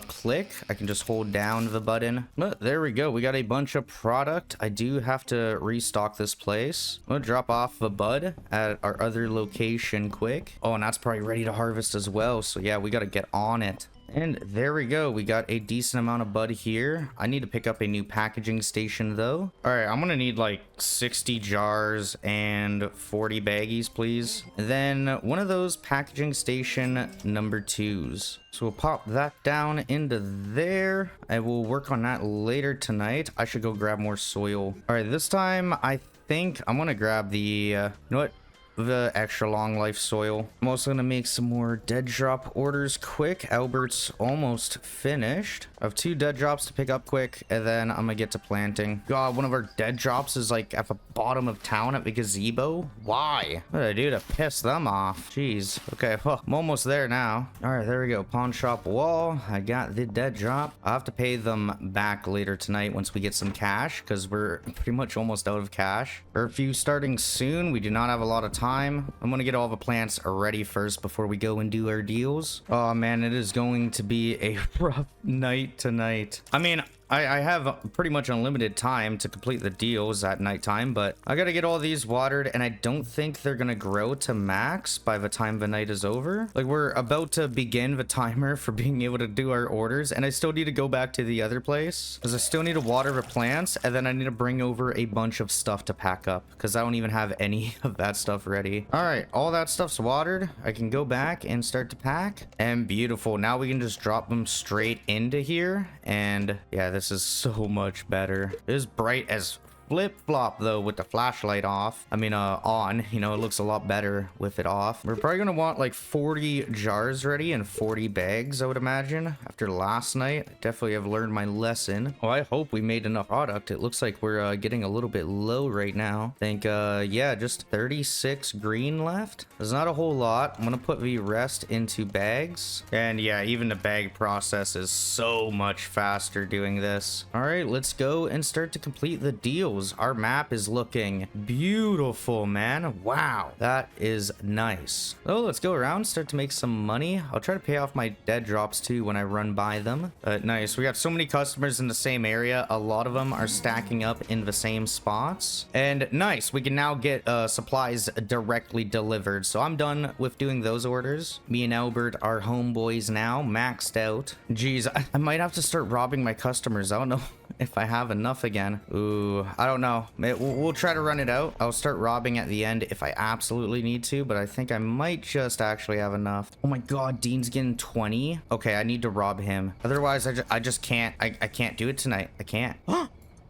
[SPEAKER 1] click. I can just hold down the button. But there we go. We got a bunch of product. I do have to restock this place. I'm gonna drop off the bud at our other location quick. Oh, and that's probably ready to harvest as well. So yeah, we got to get on it. And there we go. We got a decent amount of bud here. I need to pick up a new packaging station though. All right, I'm gonna need like 60 jars and 40 baggies, please. And then one of those packaging station number 2s. So we'll pop that down into there. I will work on that later tonight. I should go grab more soil. All right, this time I think I'm gonna grab the, you know what? The extra long life soil. I'm also gonna make some more dead drop orders quick. Albert's almost finished. I have 2 dead drops to pick up quick, and then I'm gonna get to planting. God, one of our dead drops is like at the bottom of town at the gazebo. Why? What did I do to piss them off? Jeez. Okay, well, I'm almost there now. All right, there we go. Pawn shop wall. I got the dead drop. I'll have to pay them back later tonight once we get some cash, because we're pretty much almost out of cash. Curfew starting soon. We do not have a lot of time. I'm gonna get all the plants ready first before we go and do our deals. Oh man, it is going to be a rough night tonight. I mean, I have pretty much unlimited time to complete the deals at nighttime, but I gotta get all these watered, and I don't think they're gonna grow to max by the time the night is over. Like, we're about to begin the timer for being able to do our orders, and I still need to go back to the other place because I still need to water the plants, and then I need to bring over a bunch of stuff to pack up because I don't even have any of that stuff ready. All right, all that stuff's watered. I can go back and start to pack, and beautiful. Now we can just drop them straight into here, and yeah, this is so much better. It is bright as flip-flop though with the flashlight off. I mean on, you know, it looks a lot better with it off. We're probably gonna want like 40 jars ready and 40 bags, I would imagine. After last night, I definitely have learned my lesson. Well, I hope we made enough product. It looks like we're getting a little bit low right now. I think yeah, just 36 green left. There's not a whole lot. I'm gonna put the rest into bags, and yeah, even the bag process is so much faster doing this. All right, let's go and start to complete the deals. deals. Our map is looking beautiful, man. Wow, that is nice. Oh, let's go around, start to make some money. I'll try to pay off my dead drops too when I run by them. Nice. We got so many customers in the same area. A lot of them are stacking up in the same spots. And nice, we can now get supplies directly delivered. So I'm done with doing those orders. Me and Albert are homeboys now, maxed out. Jeez, I might have to start robbing my customers. I don't know if I have enough again. Ooh, I don't know. We'll try to run it out. I'll start robbing at the end if I absolutely need to, but I think I might just actually have enough. Oh my god, Dean's getting 20. Okay, I need to rob him. Otherwise, I just can't. I can't do it tonight. I can't.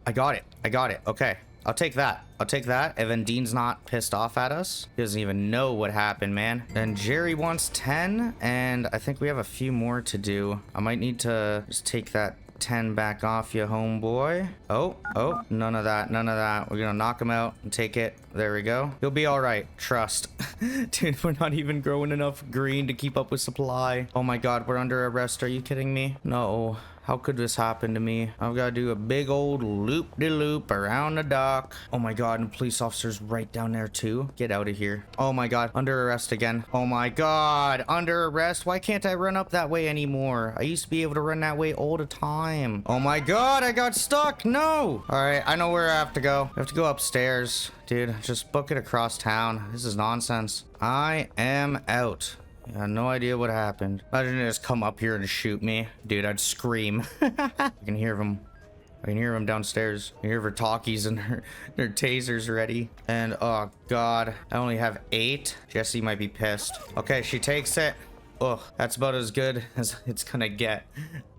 [SPEAKER 1] I got it. I got it. Okay. I'll take that. I'll take that. And then Dean's not pissed off at us. He doesn't even know what happened, man. And Jerry wants 10. And I think we have a few more to do. I might need to just take that 10 back off you, homeboy. Oh, none of that. None of that. We're gonna knock him out and take it. There we go. He'll be all right. Trust. Dude, we're not even growing enough green to keep up with supply. Oh my god, we're under arrest. Are you kidding me? No. How could this happen to me? I've got to do a big old loop-de-loop around the dock. Oh my god, and police officers right down there too. Get out of here. Oh my god, under arrest again. Oh my god, under arrest. Why can't I run up that way anymore? I used to be able to run that way all the time. Oh my god, I got stuck. No. All right, I know where I have to go. I have to go upstairs. Dude, just book it across town. This is nonsense. I am out. I have no idea what happened. Imagine they just come up here and shoot me. Dude, I'd scream. I can hear them. I can hear them downstairs. I can hear her talkies and their tasers ready. And oh god, I only have 8. Jessie might be pissed. Okay, she takes it. Ugh, that's about as good as it's gonna get.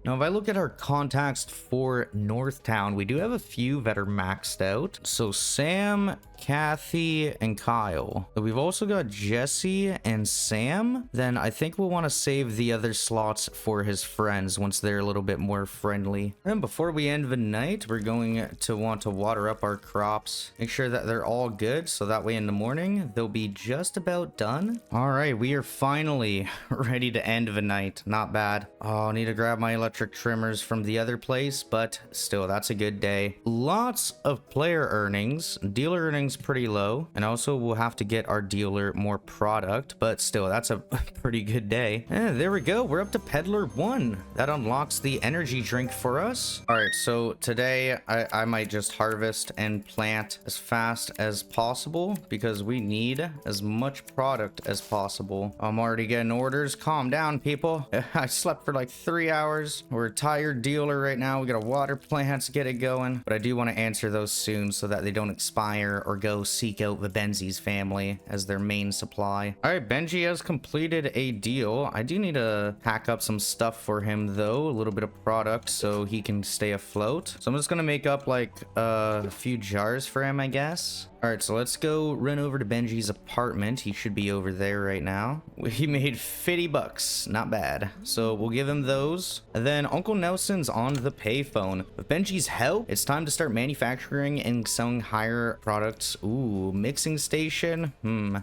[SPEAKER 1] Now, if I look at our contacts for Northtown, we do have a few that are maxed out. So Sam, Kathy, and Kyle. But we've also got Jesse and Sam. Then I think we'll want to save the other slots for his friends once they're a little bit more friendly. And before we end the night, we're going to want to water up our crops. Make sure that they're all good, so that way in the morning, they'll be just about done. All right, we are finally ready to end the night. Not bad. Oh, I need to grab my electric trimmers from the other place, but still, that's a good day. Lots of player earnings. Dealer earnings pretty low, and also we'll have to get our dealer more product, but still, that's a pretty good day. And there we go, we're up to Peddler 1. That unlocks the energy drink for us. All right, so today I might just harvest and plant as fast as possible because we need as much product as possible. I'm already getting orders. Calm down, people. I slept for like 3 hours. We're a tired dealer right now. We got a water plant to get it going, but I do want to answer those soon so that they don't expire or go seek out the Benzi's family as their main supply. All right, Benji has completed a deal. I do need to pack up some stuff for him though, a little bit of product so he can stay afloat. So I'm just gonna make up like a few jars for him, I guess. All right, so let's go run over to Benji's apartment. He should be over there right now. He made 50 bucks, not bad. So we'll give him those. And then Uncle Nelson's on the payphone. With Benji's help, it's time to start manufacturing and selling higher products. Ooh, mixing station.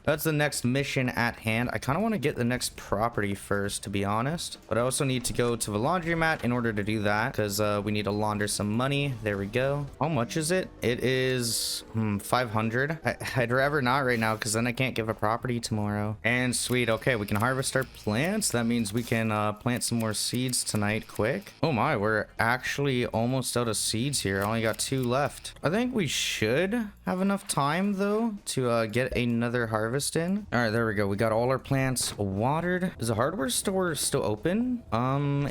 [SPEAKER 1] That's the next mission at hand. I kind of want to get the next property first, to be honest. But I also need to go to the laundromat in order to do that because we need to launder some money. There we go. How much is it? It is 500. I'd rather not right now because then I can't give a property tomorrow. And sweet, okay, we can harvest our plants. That means we can plant some more seeds tonight quick. Oh my, we're actually almost out of seeds here. I only got 2 left. I think we should have enough time though to get another harvest in. All right, there we go. We got all our plants watered. Is the hardware store still open?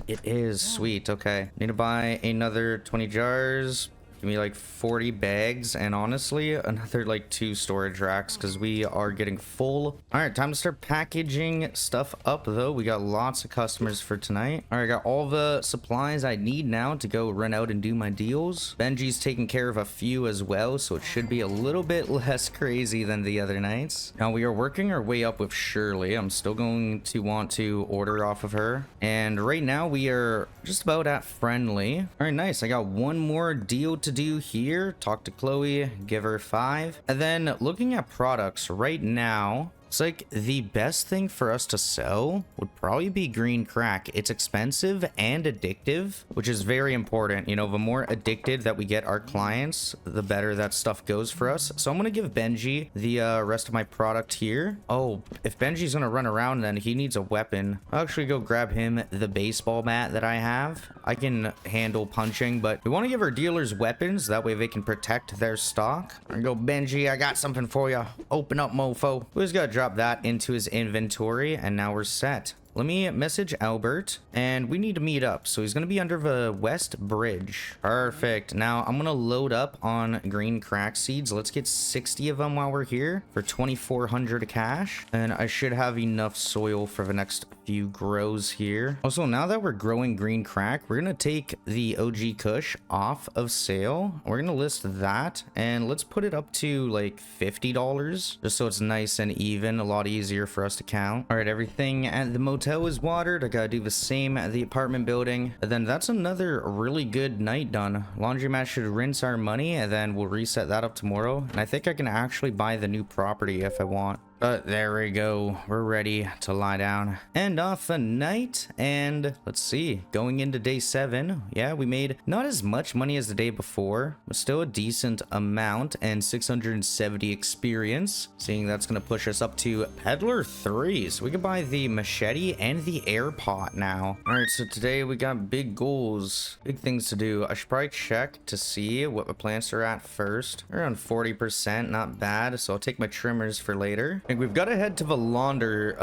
[SPEAKER 1] It is. Sweet. Okay, need to buy another 20 jars. Give me like 40 bags and honestly another like 2 storage racks because we are getting full. All right, time to start packaging stuff up though. We got lots of customers for tonight. All right, I got all the supplies I need now to go run out and do my deals. Benji's taking care of a few as well, so it should be a little bit less crazy than the other nights. Now we are working our way up with Shirley. I'm still going to want to order off of her, and right now we are just about at friendly. All right, nice. I got one more deal to do here. Talk to Chloe, give her 5. And then looking at products right now, It's like the best thing for us to sell would probably be green crack. It's expensive and addictive, which is very important. You know, the more addicted that we get our clients, the better that stuff goes for us. So I'm going to give Benji the rest of my product here. Oh, if Benji's going to run around, then he needs a weapon. I'll actually go grab him the baseball bat that I have. I can handle punching, but we want to give our dealers weapons. That way they can protect their stock. There you go, Benji. I got something for you. Open up, mofo. We just got to drop that into his inventory, and now we're set. Let me message Albert, and we need to meet up. So he's going to be under the West Bridge. Perfect. Now I'm going to load up on green crack seeds. Let's get 60 of them while we're here for 2,400 cash. And I should have enough soil for the next few grows here. Also, now that we're growing green crack, we're going to take the OG Kush off of sale. We're going to list that, and let's put it up to like $50, just so it's nice and even, a lot easier for us to count. All right, everything at the motel is watered. I gotta do the same at the apartment building. And then that's another really good night done. Laundromat should rinse our money, and then we'll reset that up tomorrow. And I think I can actually buy the new property if I want. But there we go. We're ready to lie down. End off the night. And let's see. Going into day 7. Yeah, we made not as much money as the day before, but still a decent amount, and 670 experience. Seeing that's going to push us up to Peddler 3. So we can buy the machete and the air pot now. All right, so today we got big goals. Big things to do. I should probably check to see what the plants are at first. Around 40%. Not bad. So I'll take my trimmers for later. And we've got to head to the laundromat.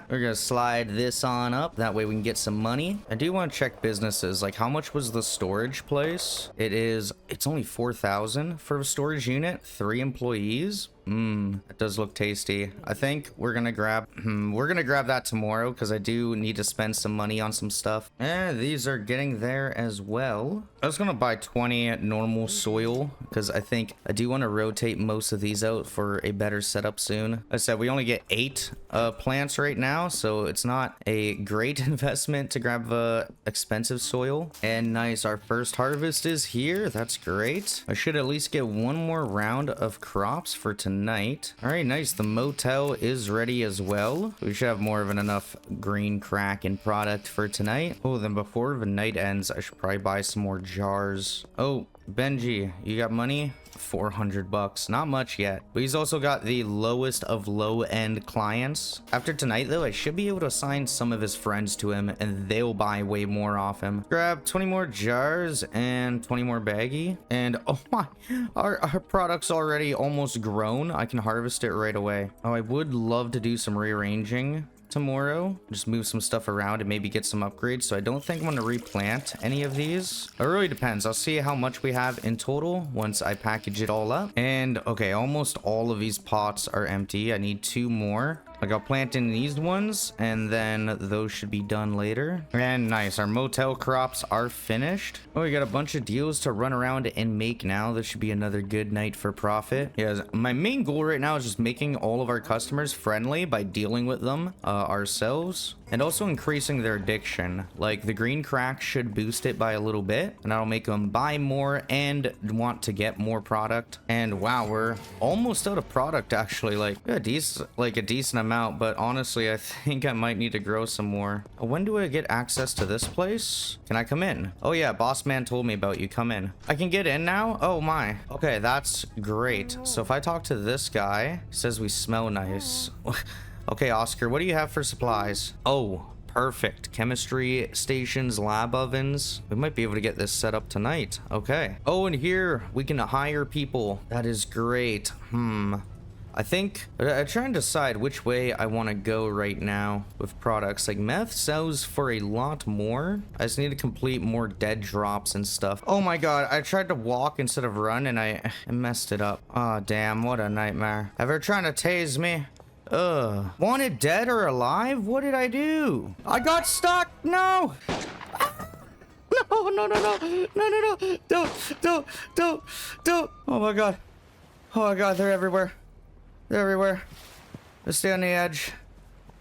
[SPEAKER 1] We're gonna slide this on up, that way we can get some money. I do want to check businesses, like how much was the storage place? It's only 4,000 for a storage unit, 3 employees. That does look tasty. I think we're gonna grab that tomorrow, because I do need to spend some money on some stuff. These are getting there as well. I was gonna buy 20 normal soil, because I think I do want to rotate most of these out for a better setup soon. Like I said, we only get 8 plants right now, so it's not a great investment to grab the expensive soil. And nice, our first harvest is here. That's great. I should at least get one more round of crops for tonight. All right, nice. The motel is ready as well. We should have more than enough green crack and product for tonight. Oh, then before the night ends, I should probably buy some more jars. Oh, Benji, you got money? 400 bucks. Not much yet, but he's also got the lowest of low-end clients. After tonight, though, I should be able to assign some of his friends to him, and they'll buy way more off him. Grab 20 more jars and 20 more baggie. And oh my, our product's already almost grown. I can harvest it right away. Oh, I would love to do some rearranging tomorrow, just move some stuff around and maybe get some upgrades. So I don't think I'm going to replant any of these. It really depends. I'll see how much we have in total once I package it all up. And okay, almost all of these pots are empty. I need 2 more. Like, I'll plant in these ones, and then those should be done later. And nice, our motel crops are finished. Oh, we got a bunch of deals to run around and make now. This should be another good night for profit. Yeah, my main goal right now is just making all of our customers friendly by dealing with them ourselves, and also increasing their addiction. Like, the green crack should boost it by a little bit, and that'll make them buy more and want to get more product. And wow, we're almost out of product, actually. Like a decent amount, but honestly, I think I might need to grow some more. When do I get access to this place? Can I come in? Oh yeah, boss man told me about you. Come in. I can get in now? Oh my. Okay, that's great. So if I talk to this guy, he says we smell nice. Okay, Oscar, what do you have for supplies? Oh, perfect. Chemistry stations, lab ovens. We might be able to get this set up tonight. Okay. Oh, and here we can hire people. That is great. I think I'm trying to decide which way I want to go right now with products. Like, meth sells for a lot more. I just need to complete more dead drops and stuff. Oh my god, I tried to walk instead of run, and I messed it up. Oh damn, what a nightmare. Ever trying to tase me? Ugh. Wanted dead or alive? What did I do? I got stuck. No. No. Don't. Oh my god. Oh my god, they're everywhere. They're everywhere. Just stay on the edge.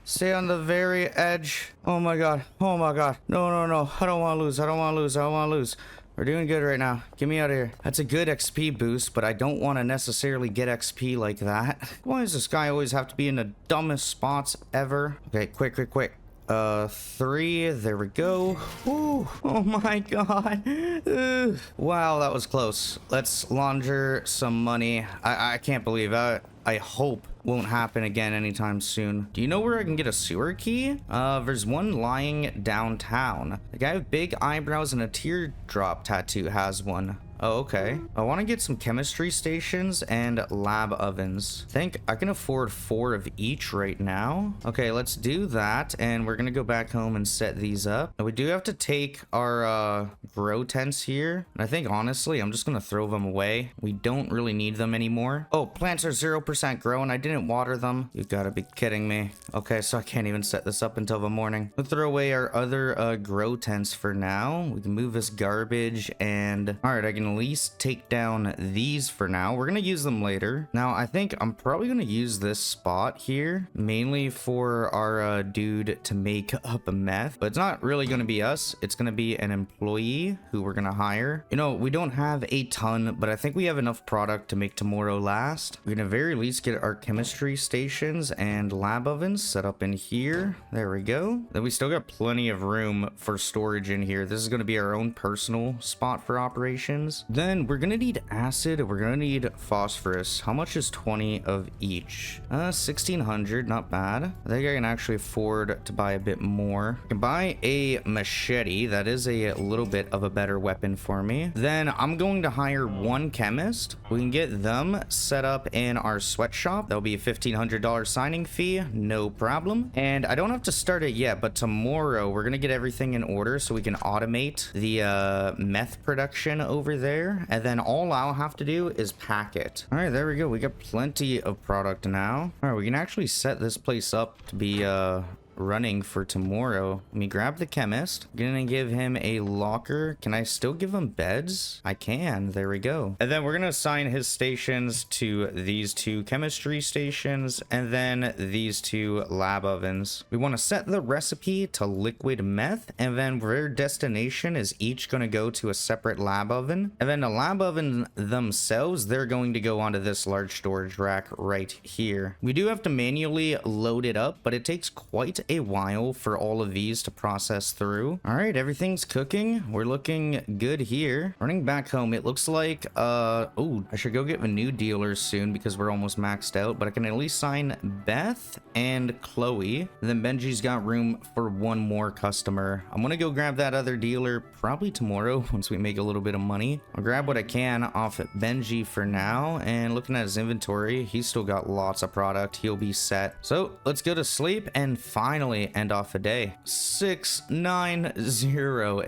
[SPEAKER 1] Stay on the very edge. Oh my god. Oh my god. No. I don't want to lose. I don't want to lose. We're doing good right now. Get me out of here. That's a good XP boost, but I don't want to necessarily get XP like that. Why does this guy always have to be in the dumbest spots ever? Okay, quick. 3, there we go. Whew. Oh my god. Ugh. Wow, that was close. Let's launder some money. I can't believe that. I hope won't happen again anytime soon. Do you know where I can get a sewer key? There's one lying downtown. The guy with big eyebrows and a teardrop tattoo has one. Oh, okay. I want to get some chemistry stations and lab ovens. I think I can afford 4 of each right now. Okay, let's do that. And we're going to go back home and set these up. Now, we do have to take our grow tents here. And I think, honestly, I'm just going to throw them away. We don't really need them anymore. Oh, plants are 0% grow and I didn't water them. You gotta be kidding me. Okay, so I can't even set this up until the morning. We'll throw away our other grow tents for now. We can move this garbage and... All right, I can at least take down these for now. We're gonna use them later. Now, I think I'm probably gonna use this spot here mainly for our dude to make up a meth, but it's not really gonna be us. It's gonna be an employee who we're gonna hire. You know, we don't have a ton, but I think we have enough product to make tomorrow last. We're gonna very least get our chemistry stations and lab ovens set up in here. There we go. Then we still got plenty of room for storage in here. This is gonna be our own personal spot for operations. Then we're gonna need acid. We're gonna need phosphorus. How much is 20 of each? 1600, not bad. I think I can actually afford to buy a bit more. I can buy a machete. That is a little bit of a better weapon for me. Then I'm going to hire 1 chemist. We can get them set up in our sweatshop. That'll be a $1,500 signing fee, no problem. And I don't have to start it yet, but tomorrow we're gonna get everything in order so we can automate the meth production over there. And then all I'll have to do is pack it. All right, there we go. We got plenty of product now. All right, we can actually set this place up to be running for tomorrow. Let me grab the chemist. I'm gonna give him a locker. Can I still give him beds? I can. There we go. And then we're gonna assign his stations to these 2 chemistry stations and then these 2 lab ovens. We want to set the recipe to liquid meth, and then their destination is each gonna go to a separate lab oven. And then the lab oven themselves, they're going to go onto this large storage rack right here. We do have to manually load it up, but it takes quite a while for all of these to process through. All right, everything's cooking. We're looking good here. Running back home, it looks like oh, I should go get a new dealer soon because we're almost maxed out, but I can at least sign Beth and Chloe. And then Benji's got room for 1 more customer. I'm gonna go grab that other dealer probably tomorrow once we make a little bit of money. I'll grab what I can off Benji for now, and looking at his inventory, he's still got lots of product. He'll be set. So let's go to sleep and finally end off a day. 690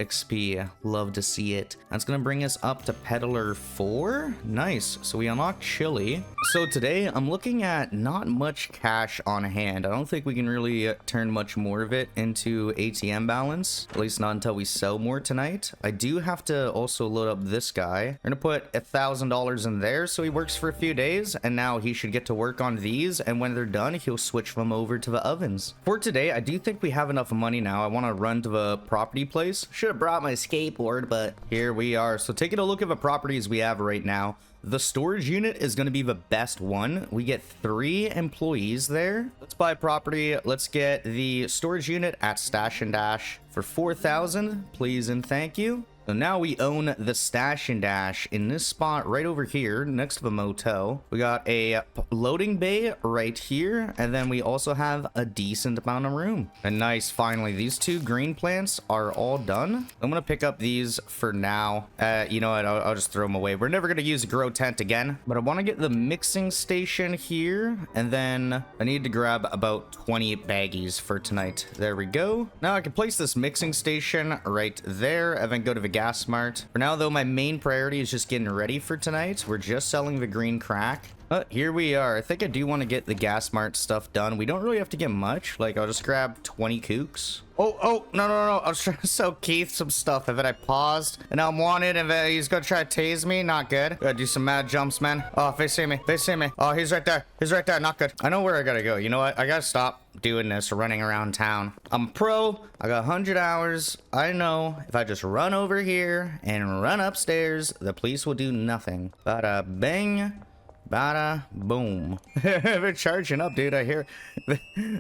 [SPEAKER 1] XP. Love to see it. That's gonna bring us up to peddler 4. Nice. So we unlocked chili. So today I'm looking at not much cash on hand. I don't think we can really turn much more of it into ATM balance, at least not until we sell more tonight. I do have to also load up this guy. We're gonna put $1,000 in there so he works for a few days, and now he should get to work on these, and when they're done he'll switch them over to the ovens. For today, I do think we have enough money now. I want to run to the property place. Should have brought my skateboard, but here we are. So taking a look at the properties we have right now, the storage unit is going to be the best one. We get 3 employees there. Let's buy property. Let's get the storage unit at Stash and Dash for 4,000, please and thank you. So now we own the Stash and Dash in this spot right over here next to the motel. We got a loading bay right here, and then we also have a decent amount of room. And nice, finally, these 2 green plants are all done. I'm gonna pick up these for now. You know what, I'll just throw them away. We're never gonna use a grow tent again, but I want to get the mixing station here, and then I need to grab about 20 baggies for tonight. There we go. Now I can place this mixing station right there, and then go to the gas mart. For now though, my main priority is just getting ready for tonight. We're just selling the green crack. Here we are. I think I do want to get the gas mart stuff done. We don't really have to get much. Like, I'll just grab 20 kooks. Oh, no. I was trying to sell Keith some stuff, and then I paused, and now I'm wanted, and then he's gonna try to tase me. Not good. Gotta do some mad jumps, man. Oh, if they see me. Oh, he's right there. Not good. I know where I gotta go. You know what? I gotta stop doing this, running around town. I'm a pro. I got 100 hours. I know if I just run over here and run upstairs, the police will do nothing. Bada bang. Bada boom. They're charging up, dude. I hear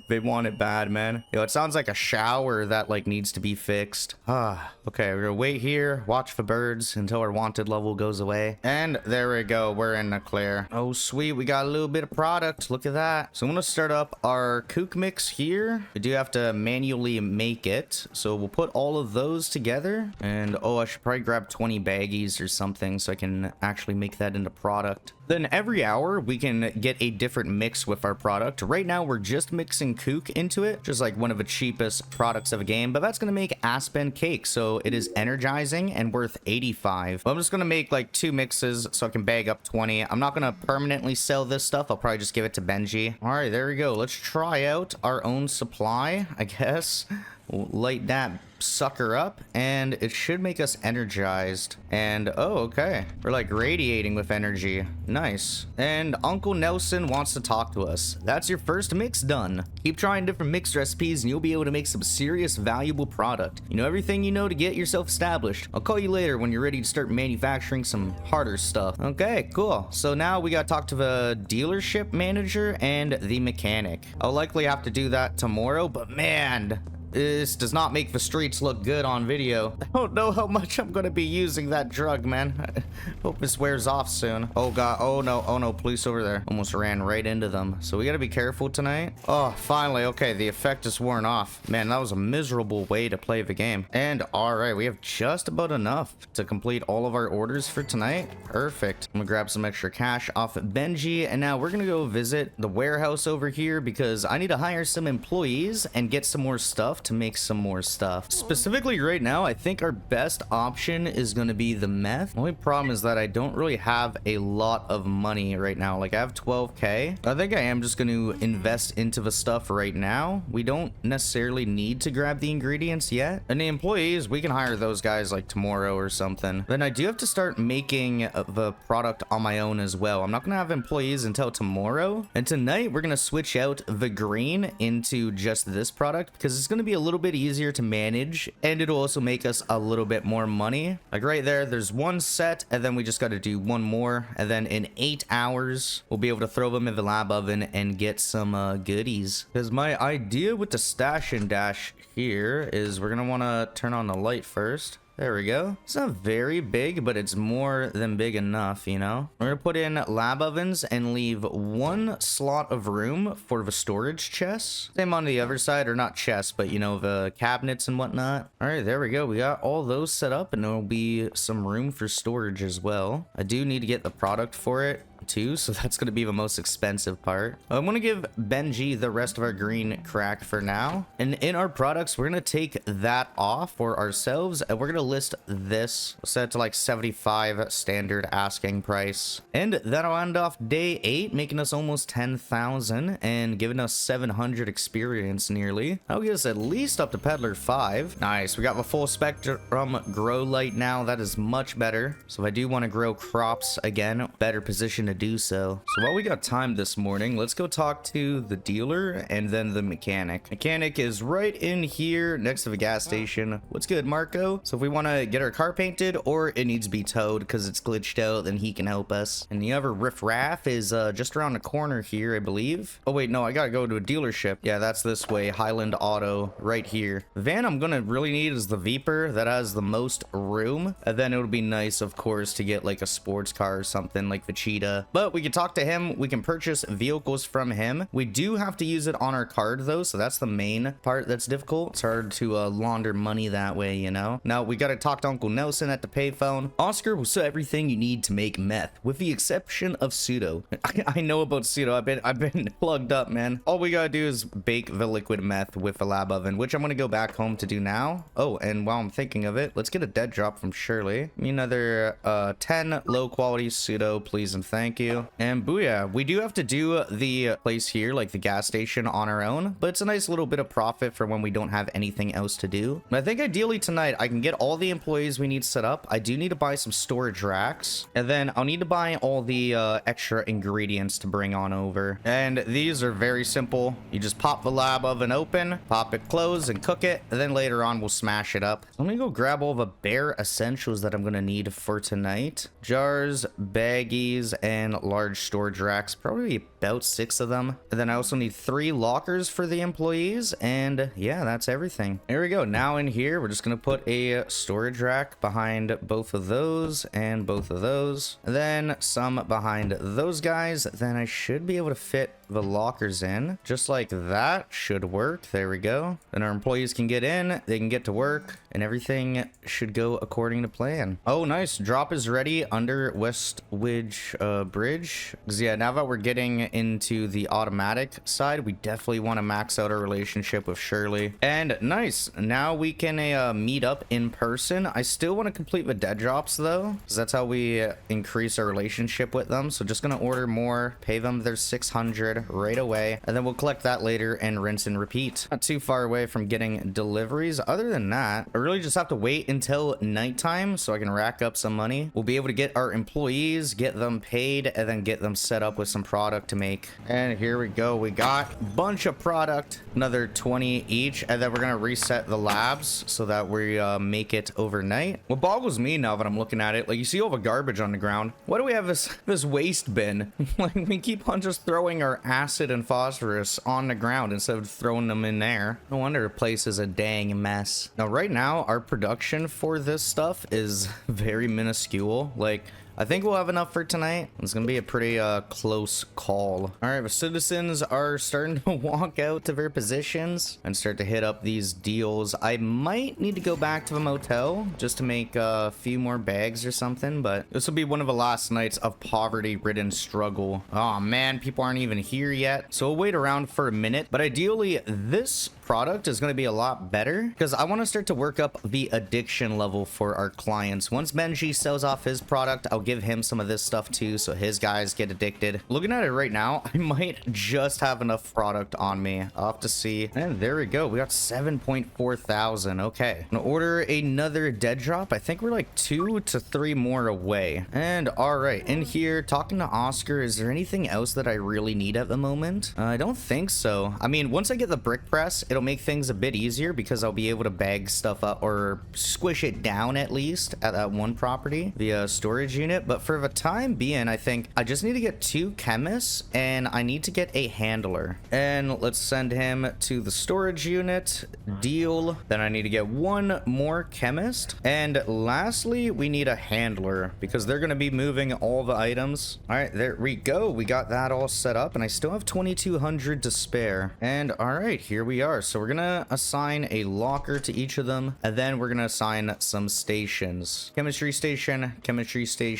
[SPEAKER 1] they want it bad, man. Yo, it sounds like a shower that like needs to be fixed. Okay, we're gonna wait here, watch for birds until our wanted level goes away, and there we go. We're in the clear. Oh sweet, we got a little bit of product. Look at that. So I'm gonna start up our kook mix here. We do have to manually make it, so we'll put all of those together. And oh, I should probably grab 20 baggies or something so I can actually make that into product. Then every hour we can get a different mix with our product. Right now we're just mixing kook into it, just like one of the cheapest products of a game, but that's gonna make Aspen cake, so it is energizing and worth 85. I'm just gonna make like 2 mixes so I can bag up 20. I'm not gonna permanently sell this stuff. I'll probably just give it to Benji. All right, there we go. Let's try out our own supply, I guess. We'll light that sucker up, and it should make us energized. And oh, okay, we're like radiating with energy. Nice. And Uncle Nelson wants to talk to us. That's your first mix done. Keep trying different mixed recipes and you'll be able to make some serious valuable product. You know everything you know to get yourself established. I'll call you later when you're ready to start manufacturing some harder stuff. Okay, cool. So now we gotta talk to the dealership manager and the mechanic. I'll likely have to do that tomorrow, but man, this does not make the streets look good on video. I don't know how much I'm gonna be using that drug, man. I hope this wears off soon. Oh god, oh no, police over there. Almost ran right into them. So we gotta be careful tonight. Oh, finally, okay, the effect is worn off. Man, that was a miserable way to play the game. And all right, we have just about enough to complete all of our orders for tonight. Perfect. I'm gonna grab some extra cash off of Benji, and now we're gonna go visit the warehouse over here because I need to hire some employees and get some more stuff to make some more stuff. Specifically right now, I think our best option is going to be the meth. Only problem is that I don't really have a lot of money right now. Like I have 12k. I think I am just going to invest into the stuff right now. We don't necessarily need to grab the ingredients yet. And the employees, we can hire those guys like tomorrow or something. Then I do have to start making the product on my own as well. I'm not going to have employees until tomorrow. And tonight we're going to switch out the green into just this product because it's going to be a little bit easier to manage, and it'll also make us a little bit more money. Like right there's one set, and then we just got to do one more, and then in 8 hours we'll be able to throw them in the lab oven and get some goodies. Because my idea with the stash and dash here is we're gonna want to turn on the light first. There we go. It's not very big, but it's more than big enough, you know? We're gonna put in lab ovens and leave 1 slot of room for the storage chests. Same on the other side, or not chests, but you know, the cabinets and whatnot. All right, there we go. We got all those set up, and there'll be some room for storage as well. I do need to get the product for it too, so that's going to be the most expensive part. I'm going to give Benji the rest of our green crack for now, and in our products we're going to take that off for ourselves, and we're going to list this set to like 75 standard asking price, and that'll end off day 8, making us almost 10,000 and giving us 700 experience nearly. That'll get us at least up to peddler 5. Nice. We got the full spectrum grow light now. That is much better. So if I do want to grow crops again, better position to do so. So while we got time this morning, let's go talk to the dealer and then the mechanic. Mechanic is right in here next to the gas station. What's good, Marco? So if we want to get our car painted or it needs to be towed because it's glitched out, then he can help us. And the other riffraff is just around the corner here, I believe. Oh wait, no, I gotta go to a dealership. Yeah, that's this way. Highland Auto right here. The van I'm gonna really need is the Viper that has the most room, and then it would be nice, of course, to get like a sports car or something like the Cheetah. But we can talk to him. We can purchase vehicles from him. We do have to use it on our card though, so that's the main part that's difficult. It's hard to launder money that way, you know. Now we gotta talk to Uncle Nelson at the payphone. Oscar will sell everything you need to make meth, with the exception of pseudo. I know about pseudo. I've been plugged up, man. All we gotta do is bake the liquid meth with a lab oven, which I'm gonna go back home to do now. Oh, and while I'm thinking of it, let's get a dead drop from Shirley. Another 10 low quality pseudo, please and thank thank you. And booyah, we do have to do the place here, like the gas station, on our own, but it's a nice little bit of profit for when we don't have anything else to do. But I think ideally tonight I can get all the employees we need set up. I do need to buy some storage racks, and then I'll need to buy all the extra ingredients to bring on over. And these are very simple. You just pop the lab oven open, pop it closed, and cook it, and then later on we'll smash it up. Let me go grab all the bare essentials that I'm gonna need for tonight. Jars, baggies, and large storage racks, probably about 6 of them. And then I also need 3 lockers for the employees, and yeah, that's everything. There we go. Now in here we're just gonna put a storage rack behind both of those and both of those, and then some behind those guys. Then I should be able to fit the lockers in just like that. Should work. There we go. Then our employees can get in, they can get to work, and everything should go according to plan. Oh nice, drop is ready under Westwidge Bridge. Because yeah, now that we're getting into the automatic side, we definitely want to max out our relationship with Shirley. And nice, now we can meet up in person. I still want to complete the dead drops though, because that's how we increase our relationship with them. So just gonna order more, pay them their 600 right away, and then we'll collect that later and rinse and repeat. Not too far away from getting deliveries. Other than that, I really just have to wait until nighttime so I can rack up some money. We'll be able to get our employees, get them paid, and then get them set up with some product to make. And here we go, we got a bunch of product, another 20 each, and then we're gonna reset the labs so that we make it overnight. What boggles me now that I'm looking at it, like, you see all the garbage on the ground. Why do we have this waste bin? Like, we keep on just throwing our acid and phosphorus on the ground instead of throwing them in there. No wonder the place is a dang mess. Now right now our production for this stuff is very minuscule. Like, I think we'll have enough for tonight. It's gonna be a pretty close call. All right, the citizens are starting to walk out to their positions and start to hit up these deals. I might need to go back to the motel just to make a few more bags or something, but this will be one of the last nights of poverty-ridden struggle. Oh man, people aren't even here yet, so we'll wait around for a minute. But ideally, this product is going to be a lot better because I want to start to work up the addiction level for our clients. Once Benji sells off his product, I'll give him some of this stuff too, so his guys get addicted. Looking at it right now, I might just have enough product on me. I'll have to see. And there we go, we got 7.4 thousand. Okay, I'm gonna order another dead drop. I think we're like 2 to 3 more away. And all right, in here talking to Oscar, is there anything else that I really need at the moment? I don't think so. I mean, once I get the brick press, it'll make things a bit easier because I'll be able to bag stuff up or squish it down at least at that one property, the storage unit. But for the time being, I think I just need to get 2 chemists and I need to get a handler. And let's send him to the storage unit. Deal. Then I need to get 1 more chemist. And lastly, we need a handler because they're going to be moving all the items. All right, there we go. We got that all set up and I still have 2,200 to spare. And all right, here we are. So we're going to assign a locker to each of them. And then we're going to assign some stations. Chemistry station,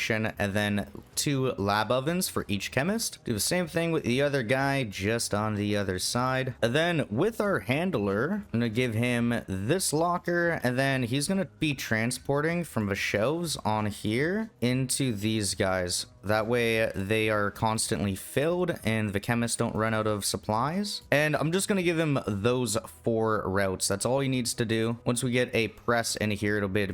[SPEAKER 1] and then 2 lab ovens for each chemist. Do the same thing with the other guy, just on the other side. And then with our handler, I'm gonna give him this locker, and then he's gonna be transporting from the shelves on here into these guys. That way they are constantly filled and the chemists don't run out of supplies. And I'm just going to give him those 4 routes. That's all he needs to do. Once we get a press in here, it'll be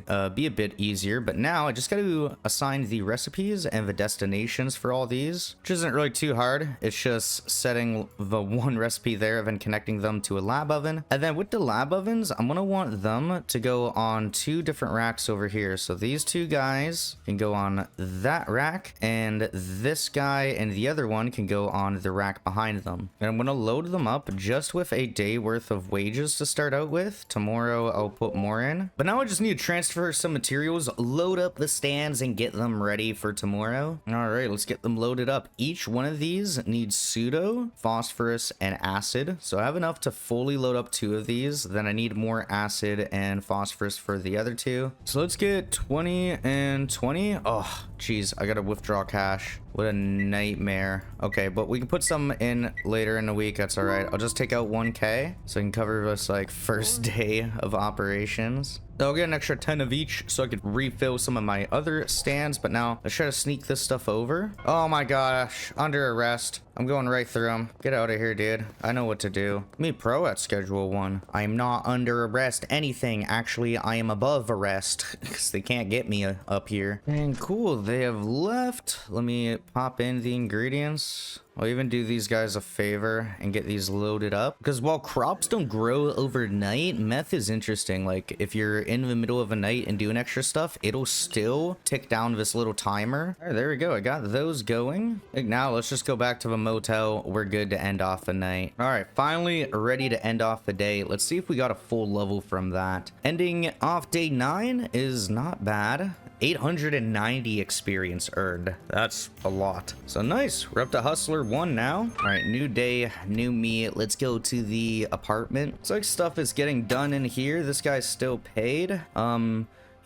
[SPEAKER 1] a bit easier. But now I just got to assign the recipes and the destinations for all these, which isn't really too hard. It's just setting the 1 recipe there, then connecting them to a lab oven. And then with the lab ovens, I'm going to want them to go on 2 different racks over here. So these 2 guys can go on that rack, and this guy and the other one can go on the rack behind them. And I'm going to load them up just with a day worth of wages to start out with. Tomorrow I'll put more in. But now I just need to transfer some materials, load up the stands, and get them ready for tomorrow. All right, let's get them loaded up. Each one of these needs pseudo, phosphorus, and acid. So I have enough to fully load up 2 of these. Then I need more acid and phosphorus for the other 2. So let's get 20 and 20. Oh, geez, I got to withdraw cash. What a nightmare. Okay, but we can put some in later in the week. That's all right. I'll just take out 1K so I can cover this like first day of operations. I'll get an extra 10 of each so I could refill some of my other stands, but now let's try to sneak this stuff over. Oh my gosh, under arrest. I'm going right through them. Get out of here, dude. I know what to do. Me pro at schedule 1. I am not under arrest anything. Actually, I am above arrest because they can't get me up here. And cool, they have left. Let me pop in the ingredients. I'll even do these guys a favor and get these loaded up, because while crops don't grow overnight, meth is interesting. Like if you're in the middle of a night and doing extra stuff, it'll still tick down this little timer. All right, there we go. I got those going. Now let's just go back to the motel. We're good to end off the night. All right, finally ready to end off the day. Let's see if we got a full level from that. Ending off day 9 is not bad. 890 experience earned. That's a lot. So nice. We're up to Hustler 1 now. All right, new day, new me. Let's go to the apartment. Looks like stuff is getting done in here. This guy's still paid.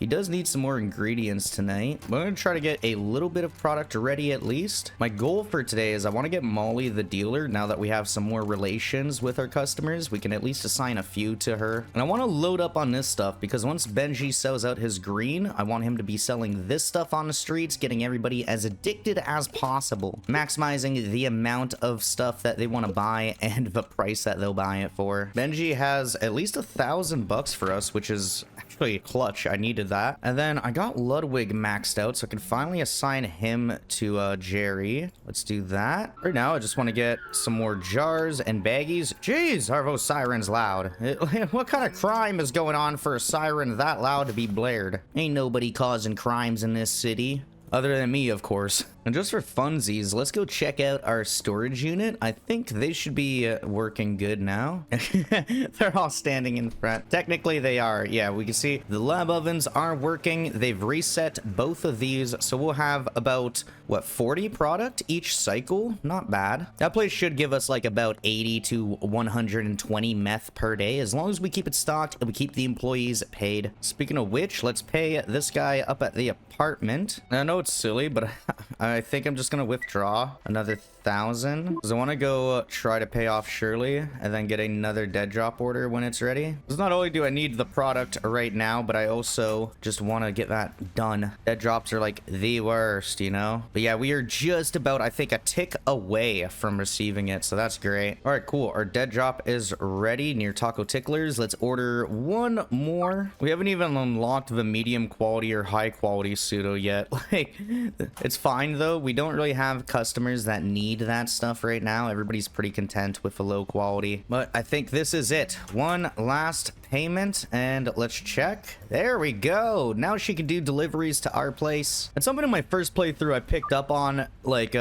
[SPEAKER 1] He does need some more ingredients tonight. We're going to try to get a little bit of product ready at least. My goal for today is I want to get Molly the dealer. Now that we have some more relations with our customers, we can at least assign a few to her. And I want to load up on this stuff because once Benji sells out his green, I want him to be selling this stuff on the streets, getting everybody as addicted as possible, maximizing the amount of stuff that they want to buy and the price that they'll buy it for. Benji has at least $1,000 for us, which is actually clutch. I needed that. And then I got Ludwig maxed out, so I can finally assign him to Jerry. Let's do that. Right now, I just want to get some more jars and baggies. Jeez, are those sirens loud? What kind of crime is going on for a siren that loud to be blared? Ain't nobody causing crimes in this city. Other than me, of course. And just for funsies, let's go check out our storage unit. I think they should be working good now. They're all standing in front. Technically, they are. Yeah, we can see the lab ovens are working. They've reset both of these. So we'll have about, what, 40 product each cycle? Not bad. That place should give us like about 80 to 120 meth per day, as long as we keep it stocked and we keep the employees paid. Speaking of which, let's pay this guy up at the apartment. I know it's silly, but I think I'm just gonna withdraw another 1,000 because I want to go try to pay off Shirley and then get another dead drop order when it's ready. Because not only do I need the product right now, but I also just want to get that done. Dead drops are like the worst, you know? But yeah, we are just about, I think, a tick away from receiving it, so that's great. All right, cool. Our dead drop is ready near Taco Ticklers. Let's order one more. We haven't even unlocked the medium quality or high quality pseudo yet. Like, it's fine though. We don't really have customers that need that stuff right now. Everybody's pretty content with the low quality, but I think this is it. One last payment and let's check. There we go. Now she can do deliveries to our place. It's something in my first playthrough I picked up on, like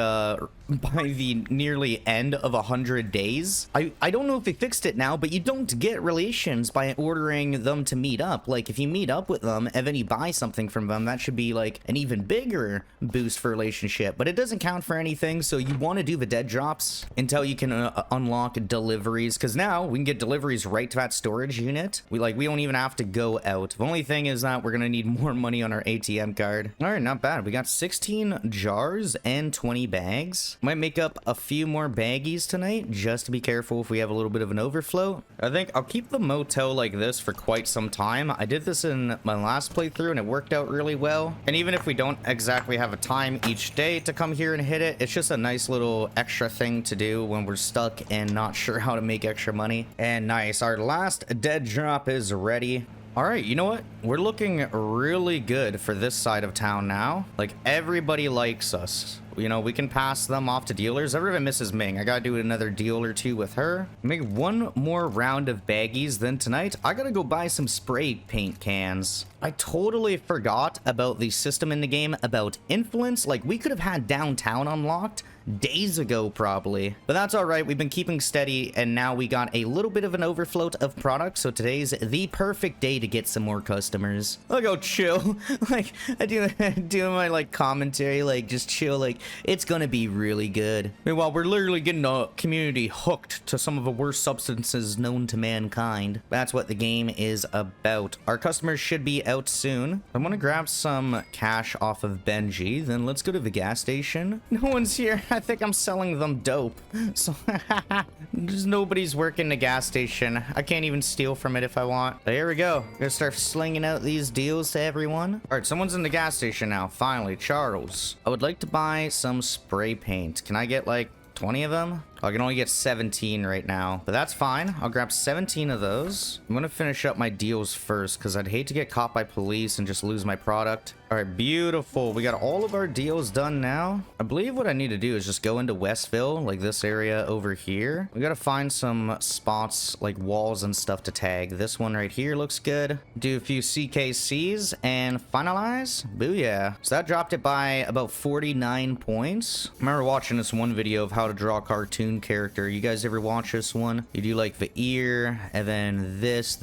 [SPEAKER 1] by the nearly end of 100 days. I don't know if they fixed it now, but you don't get relations by ordering them to meet up. Like if you meet up with them and then you buy something from them, that should be like an even bigger boost for relationship, but it doesn't count for anything. So you want to do the dead drops until you can unlock deliveries, because now we can get deliveries right to that storage unit. We don't even have to go out. The only thing is that we're gonna need more money on our ATM card. All right, not bad. We got 16 jars and 20 bags. Might make up a few more baggies tonight just to be careful if we have a little bit of an overflow. I think I'll keep the motel like this for quite some time. I did this in my last playthrough and it worked out really well. And even if we don't exactly have a time each day to come here and hit it, it's just a nice little extra thing to do when we're stuck and not sure how to make extra money. And nice, our last dead drop is ready. All right, you know what? We're looking really good for this side of town now. Like, everybody likes us. You know, we can pass them off to dealers. Everyone misses Ming. I gotta do another deal or two with her. Make one more round of baggies. Then tonight, I gotta go buy some spray paint cans. I totally forgot about the system in the game about influence. Like, we could have had downtown unlocked days ago probably, but that's all right. We've been keeping steady and now we got a little bit of an overflow of products, so today's the perfect day to get some more customers. I'll go chill. Like I do my like commentary, like just chill, like It's gonna be really good. Meanwhile, we're literally getting the community hooked to some of the worst substances known to mankind. That's what the game is about. Our customers should be out soon. I want to grab some cash off of Benji. Then let's go to the gas station. No one's here. I think I'm selling them dope. So just nobody's working the gas station. I can't even steal from it if I want. There we go. Gonna start slinging out these deals to everyone. All right, someone's in the gas station now. Finally, Charles. I would like to buy some spray paint. Can I get like 20 of them? I can only get 17 right now, but that's fine. I'll grab 17 of those. I'm gonna finish up my deals first because I'd hate to get caught by police and just lose my product. All right, beautiful. We got all of our deals done now. I believe what I need to do is just go into Westville, like this area over here. We gotta find some spots like walls and stuff to tag. This one right here looks good. Do a few CKCs and finalize. Booyah. So that dropped it by about 49 points. I remember watching this one video of how to draw a cartoon character. You guys ever watch this one? You do like the ear and then this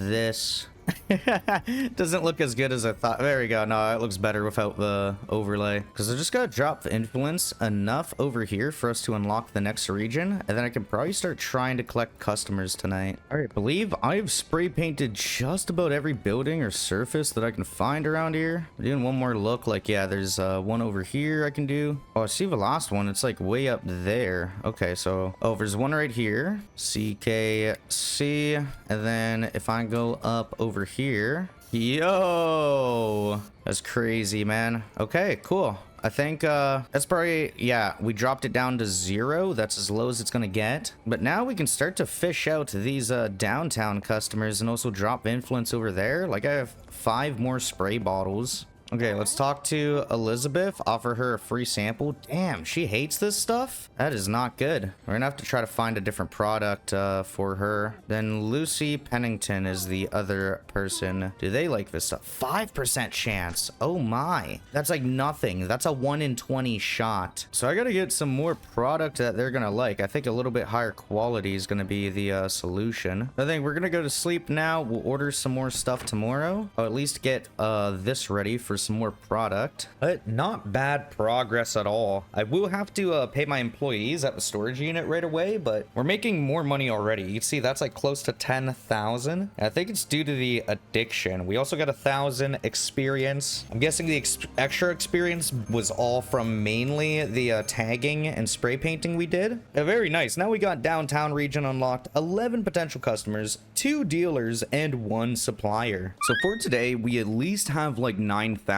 [SPEAKER 1] doesn't look as good as I thought. There we go. No, it looks better without the overlay because I just gotta drop the influence enough over here for us to unlock the next region, and then I can probably start trying to collect customers tonight. All right, I believe I've spray painted just about every building or surface that I can find around here. I'm doing one more look. Like, yeah, there's one over here I can do. Oh, I see the last one. It's like way up there. Okay, so there's one right here. CKC, and then if I go up over here, yo, that's crazy, man. Okay, cool. I think that's probably, yeah, we dropped it down to 0. That's as low as it's gonna get. But now we can start to fish out these downtown customers and also drop influence over there. Like, I have 5 more spray bottles. Okay, let's talk to Elizabeth, offer her a free sample. Damn, she hates this stuff? That is not good. We're gonna have to try to find a different product for her. Then Lucy Pennington is the other person. Do they like this stuff? 5% chance. Oh my. That's like nothing. That's a 1 in 20 shot. So I gotta get some more product that they're gonna like. I think a little bit higher quality is gonna be the solution. I think we're gonna go to sleep now. We'll order some more stuff tomorrow. I'll at least get this ready for some more product. But not bad progress at all. I will have to pay my employees at the storage unit right away, but we're making more money already. You can see that's like close to 10,000. I think it's due to the addiction. We also got 1,000 experience. I'm guessing the extra experience was all from mainly the tagging and spray painting we did. Very nice. Now we got downtown region unlocked, 11 potential customers, 2 dealers, and 1 supplier. So for today, we at least have like 9,000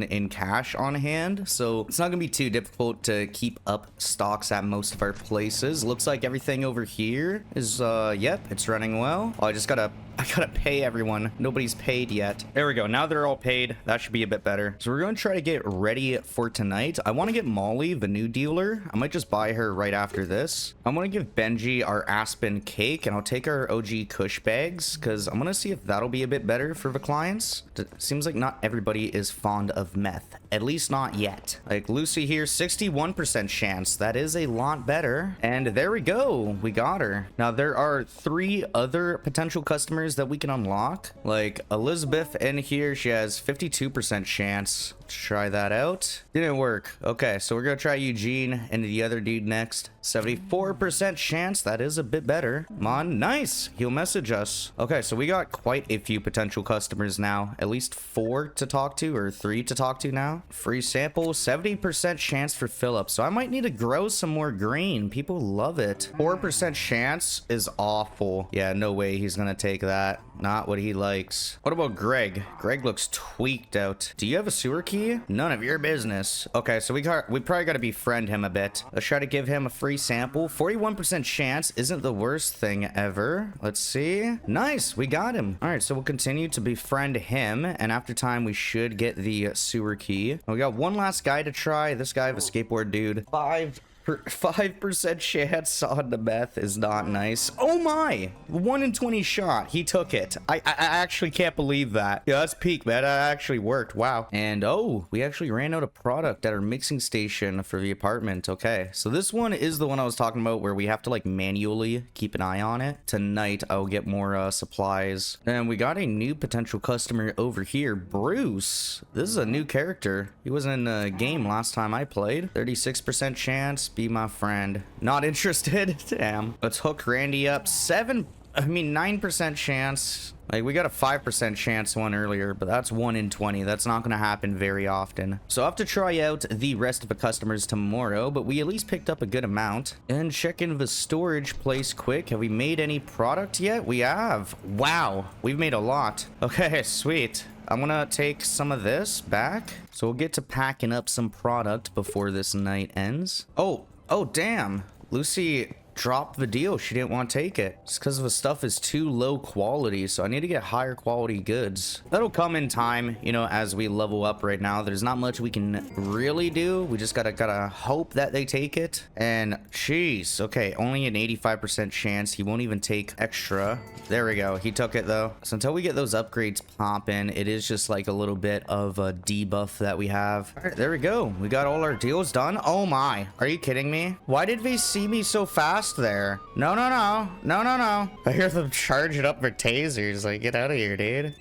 [SPEAKER 1] in cash on hand, so it's not gonna be too difficult to keep up stocks at most of our places. Looks like everything over here is yep, it's running well. Oh, I gotta pay everyone. Nobody's paid yet. There we go. Now they're all paid. That should be a bit better. So we're going to try to get ready for tonight. I want to get Molly, the new dealer. I might just buy her right after this. I'm going to give Benji our Aspen cake, and I'll take our OG Kush bags because I'm going to see if that'll be a bit better for the clients. It seems like not everybody is fond of meth. At least not yet. Like Lucy here, 61% chance. That is a lot better. And there we go. We got her. Now there are 3 other potential customers that we can unlock. Like Elizabeth in here, she has 52% chance. Let's try that out. Didn't work. Okay, so we're gonna try Eugene and the other dude next. 74% chance. That is a bit better. Come on, nice. He'll message us. Okay, so we got quite a few potential customers now. At least 4 to talk to, or 3 to talk to now. Free sample, 70% chance for Philip. So I might need to grow some more green. People love it. 4% chance is awful. Yeah, no way he's gonna take that. Not what he likes. What about Greg? Greg looks tweaked out. Do you have a sewer key? None of your business. Okay, so we probably gotta befriend him a bit. Let's try to give him a free sample. 41% chance isn't the worst thing ever. Let's see. Nice, we got him. All right, so we'll continue to befriend him, and after time we should get the sewer key. We got one last guy to try. This guy, the skateboard dude. 5 5% chance on the meth is not nice. Oh my! 1 in 20 shot. He took it. I actually can't believe that. Yeah, that's peak, man. That actually worked. Wow. And oh, we actually ran out of product at our mixing station for the apartment. Okay, so this one is the one I was talking about where we have to like manually keep an eye on it. Tonight, I'll get more supplies. And we got a new potential customer over here. Bruce. This is a new character. He wasn't in the game last time I played. 36% chance. Be my friend. Not interested. Damn. Let's hook Randy up. 9% chance. Like, we got a 5% chance one earlier, but that's 1 in 20. That's not going to happen very often. So I'll have to try out the rest of the customers tomorrow, but we at least picked up a good amount. And check in the storage place quick. Have we made any product yet? We have. Wow. We've made a lot. Okay, sweet. I'm gonna take some of this back. So we'll get to packing up some product before this night ends. Oh, damn. Lucy dropped the deal. She didn't want to take it. It's because the stuff is too low quality, so I need to get higher quality goods. That'll come in time, you know, as we level up. Right now there's not much we can really do. We just gotta hope that they take it. And jeez, okay, only an 85% chance. He won't even take extra. There we go. He took it though. So until we get those upgrades popping, it is just like a little bit of a debuff that we have. All right, there we go. We got all our deals done. Oh my, are you kidding me? Why did they see me so fast there? No. I hear them charging up their tasers. Like, get out of here, dude.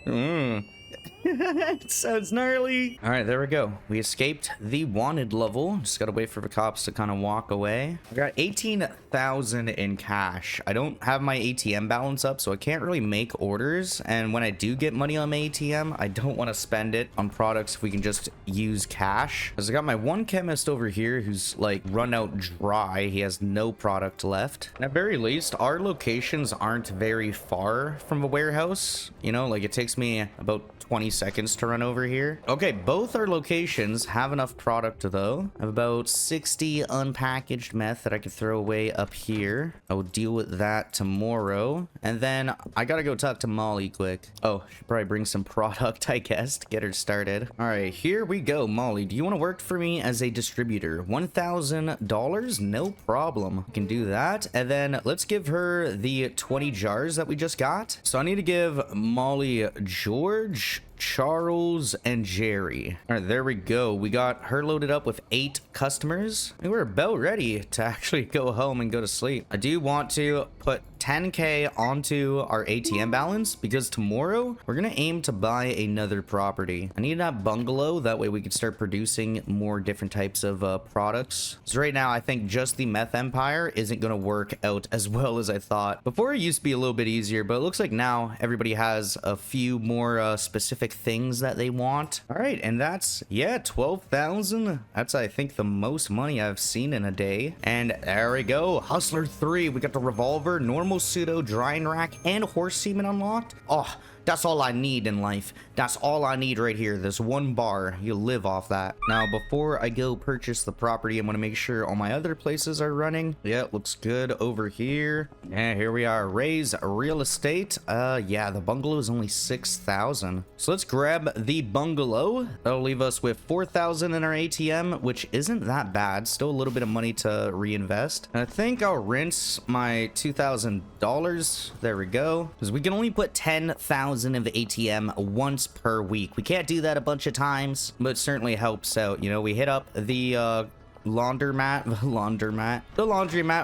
[SPEAKER 1] It sounds gnarly. All right, there we go. We escaped the wanted level. Just gotta wait for the cops to kind of walk away. I got 18,000 in cash. I don't have my ATM balance up, so I can't really make orders. And when I do get money on my ATM, I don't want to spend it on products if we can just use cash. Because I got my one chemist over here who's like run out dry. He has no product left. And at very least, our locations aren't very far from a warehouse. You know, like it takes me about 20 seconds to run over here. Okay, both our locations have enough product though. I have about 60 unpackaged meth that I could throw away up here. I will deal with that tomorrow. And then I gotta go talk to Molly quick. Oh, should probably bring some product, I guess, to get her started. All right, here we go. Molly, do you want to work for me as a distributor? $1,000? No problem. We can do that. And then let's give her the 20 jars that we just got. So I need to give Molly George, Charles, and Jerry. All right, there we go. We got her loaded up with 8 customers. And we're about ready to actually go home and go to sleep. I do want to put 10K onto our ATM balance because tomorrow we're gonna aim to buy another property. I need that bungalow, that way we can start producing more different types of products. So right now I think just the meth empire isn't gonna work out as well as I thought. Before it used to be a little bit easier, but it looks like now everybody has a few more specific things that they want. All right, and that's, yeah, 12,000. That's, I think, the most money I've seen in a day. And there we go, Hustler 3. We got the revolver, normal pseudo, drying rack, and horse semen unlocked. Oh, that's all I need in life. That's all I need right here. This one bar. You live off that. Now, before I go purchase the property, I'm going to make sure all my other places are running. Yeah, looks good over here. Yeah, here we are. Raise real estate. Yeah, the bungalow is only 6,000. So let's grab the bungalow. That'll leave us with 4,000 in our ATM, which isn't that bad. Still a little bit of money to reinvest. And I think I'll rinse my $2,000. There we go. Because we can only put 10,000 of ATM once per week. We can't do that a bunch of times, but it certainly helps out. You know, we hit up the laundromat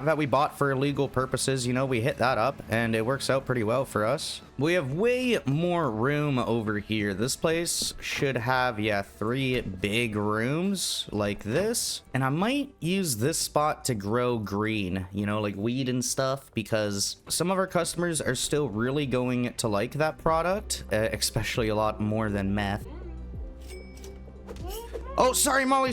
[SPEAKER 1] that we bought for illegal purposes. You know, we hit that up and it works out pretty well for us. We have way more room over here. This place should have, yeah, 3 big rooms like this. And I might use this spot to grow green, you know, like weed and stuff, because some of our customers are still really going to like that product, especially a lot more than meth. Oh, sorry, Molly.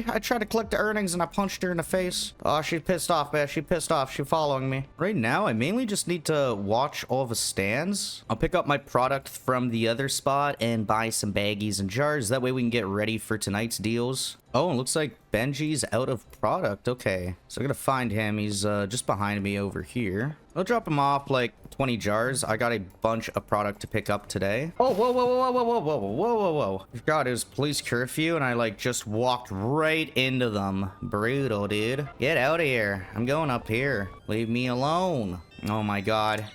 [SPEAKER 1] I tried to collect the earnings and I punched her in the face. Oh, she's pissed off, man. She's pissed off. She's following me. Right now, I mainly just need to watch all the stands. I'll pick up my product from the other spot and buy some baggies and jars. That way we can get ready for tonight's deals. Oh, it looks like Benji's out of product. Okay, so I'm gonna find him. He's just behind me over here. I'll drop him off like 20 jars. I got a bunch of product to pick up today. Oh, whoa, whoa, whoa, whoa, whoa, whoa, whoa, whoa, whoa, whoa. I forgot it was police curfew and I like just walked right into them. Brutal, dude. Get out of here. I'm going up here. Leave me alone. Oh my God.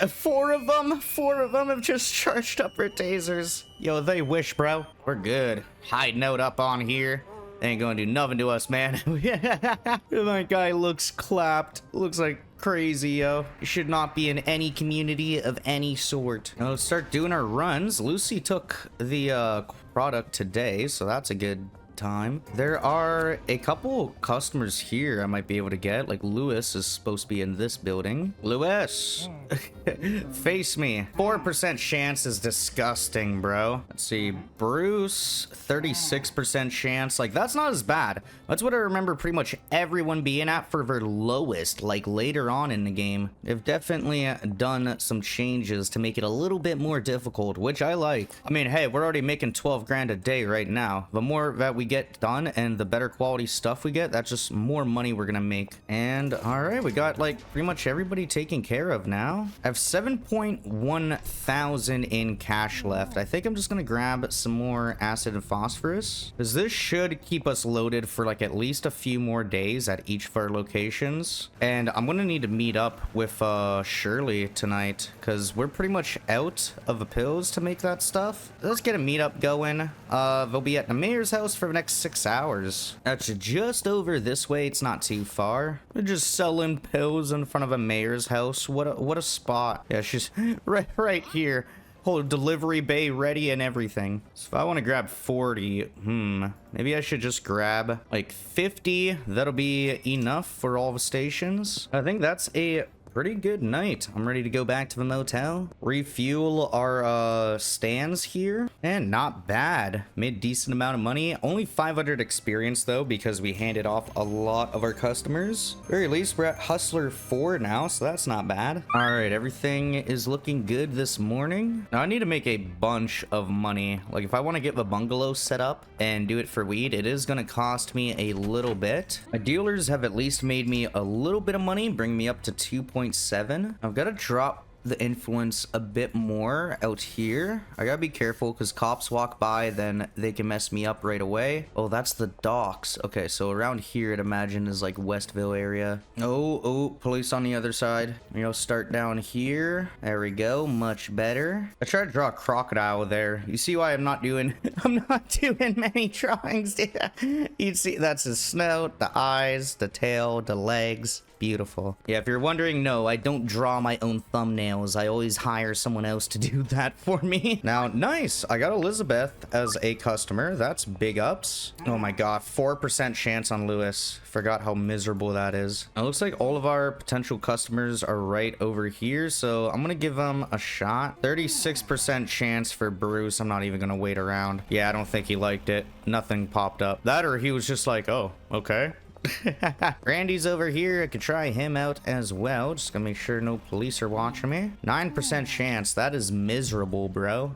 [SPEAKER 1] Four of them have just charged up for tasers. Yo, they wish, bro. We're good. Hiding out up on here. They ain't gonna do nothing to us, man. That guy looks clapped. Looks like crazy, yo. You should not be in any community of any sort. Now let's start doing our runs. Lucy took the product today, so that's a good time. There are a couple customers here I might be able to get. Like Lewis is supposed to be in this building. Lewis, face me. 4% chance is disgusting, bro. Let's see. Bruce, 36% chance. Like, that's not as bad. That's what I remember pretty much everyone being at for their lowest, like later on in the game. They've definitely done some changes to make it a little bit more difficult, which I like. I mean, hey, we're already making 12 grand a day right now. The more that we get done and the better quality stuff we get, that's just more money we're gonna make. And all right, we got like pretty much everybody taken care of now. I have 7.1 thousand in cash left. I think I'm just gonna grab some more acid and phosphorus, because this should keep us loaded for like at least a few more days at each of our locations. And I'm gonna need to meet up with Shirley tonight, because we're pretty much out of the pills to make that stuff. Let's get a meetup going. They'll be at the mayor's house for the next 6 hours. That's just over this way. It's not too far. They're just selling pills in front of a mayor's house. What a spot. Yeah, she's right here. Whole delivery bay ready and everything. So if I want to grab 40, maybe I should just grab like 50. That'll be enough for all the stations. I think that's a pretty good night. I'm ready to go back to the motel, refuel our stands here, and not bad. Made decent amount of money. Only 500 experience though, because we handed off a lot of our customers. Very least we're at Hustler 4 now, so that's not bad. All right, everything is looking good this morning. Now I need to make a bunch of money. Like if I want to get the bungalow set up and do it for weed, it is going to cost me a little bit. My dealers have at least made me a little bit of money, bring me up to 2.7. I've got to drop the influence a bit more out here. I gotta be careful because cops walk by, then they can mess me up right away. Oh, that's the docks. Okay, so around here I'd imagine is like Westville area. Oh, police on the other side. You know, start down here. There we go, much better. I tried to draw a crocodile there. You see why I'm not doing many drawings. You'd see that's his snout, the eyes, the tail, the legs. Beautiful. Yeah, if you're wondering, no, I don't draw my own thumbnails. I always hire someone else to do that for me. Now, nice. I got Elizabeth as a customer. That's big ups. Oh my God, 4% chance on Lewis. Forgot how miserable that is. It looks like all of our potential customers are right over here, so I'm gonna give them a shot. 36% chance for Bruce. I'm not even gonna wait around. Yeah, I don't think he liked it. Nothing popped up. That or he was just like, oh, okay. Randy's over here. I could try him out as well. Just gonna make sure no police are watching me. 9% chance. That is miserable, bro.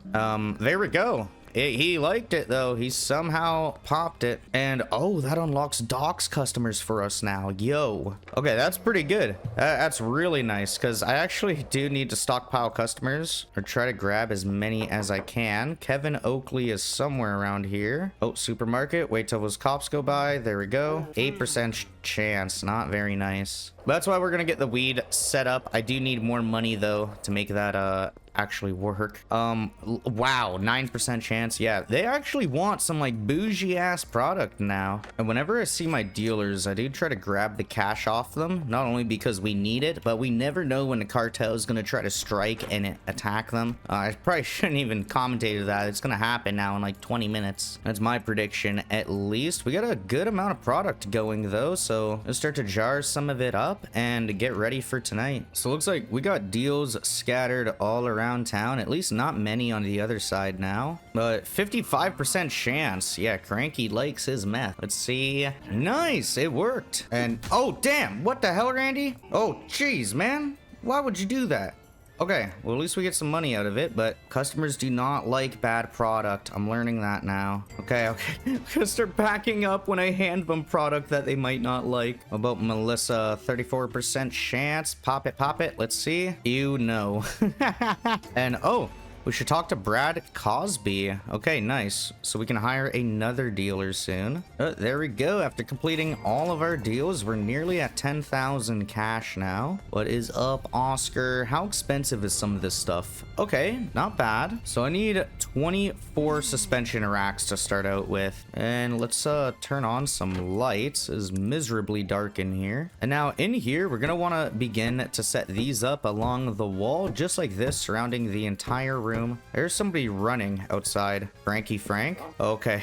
[SPEAKER 1] There we go. He liked it though. He somehow popped it. And oh, that unlocks docks customers for us now. Yo. Okay, that's pretty good. That's really nice, because I actually do need to stockpile customers or try to grab as many as I can. Kevin Oakley is somewhere around here. Oh, supermarket. Wait till those cops go by. There we go. 8% chance. Not very nice. That's why we're gonna get the weed set up. I do need more money though to make that actually work. Wow, 9% chance. Yeah, they actually want some like bougie ass product now. And whenever I see my dealers, I do try to grab the cash off them, not only because we need it, but we never know when the cartel is gonna try to strike and attack them. I probably shouldn't even commentate that. It's gonna happen now in like 20 minutes. That's my prediction at least. We got a good amount of product going though, so let's start to jar some of it up and get ready for tonight. So it looks like we got deals scattered all around town, at least not many on the other side now, but 55% chance. Yeah, Cranky likes his meth. Let's see. Nice, it worked. And oh damn, what the hell, Randy? Oh jeez, man, why would you do that? Okay, well, at least we get some money out of it, but customers do not like bad product. I'm learning that now. Okay. I'm gonna start packing up when I hand them product that they might not like. What about Melissa? 34% chance. Pop it. Let's see. You know. And oh, we should talk to Brad Cosby. Okay, nice. So we can hire another dealer soon. There we go. After completing all of our deals, we're nearly at 10,000 cash now. What is up, Oscar? How expensive is some of this stuff? Okay, not bad. So I need 24 suspension racks to start out with. And let's turn on some lights. It's miserably dark in here. And now in here, we're gonna want to begin to set these up along the wall, just like this, surrounding the entire room. There's somebody running outside. Frankie Frank. Okay.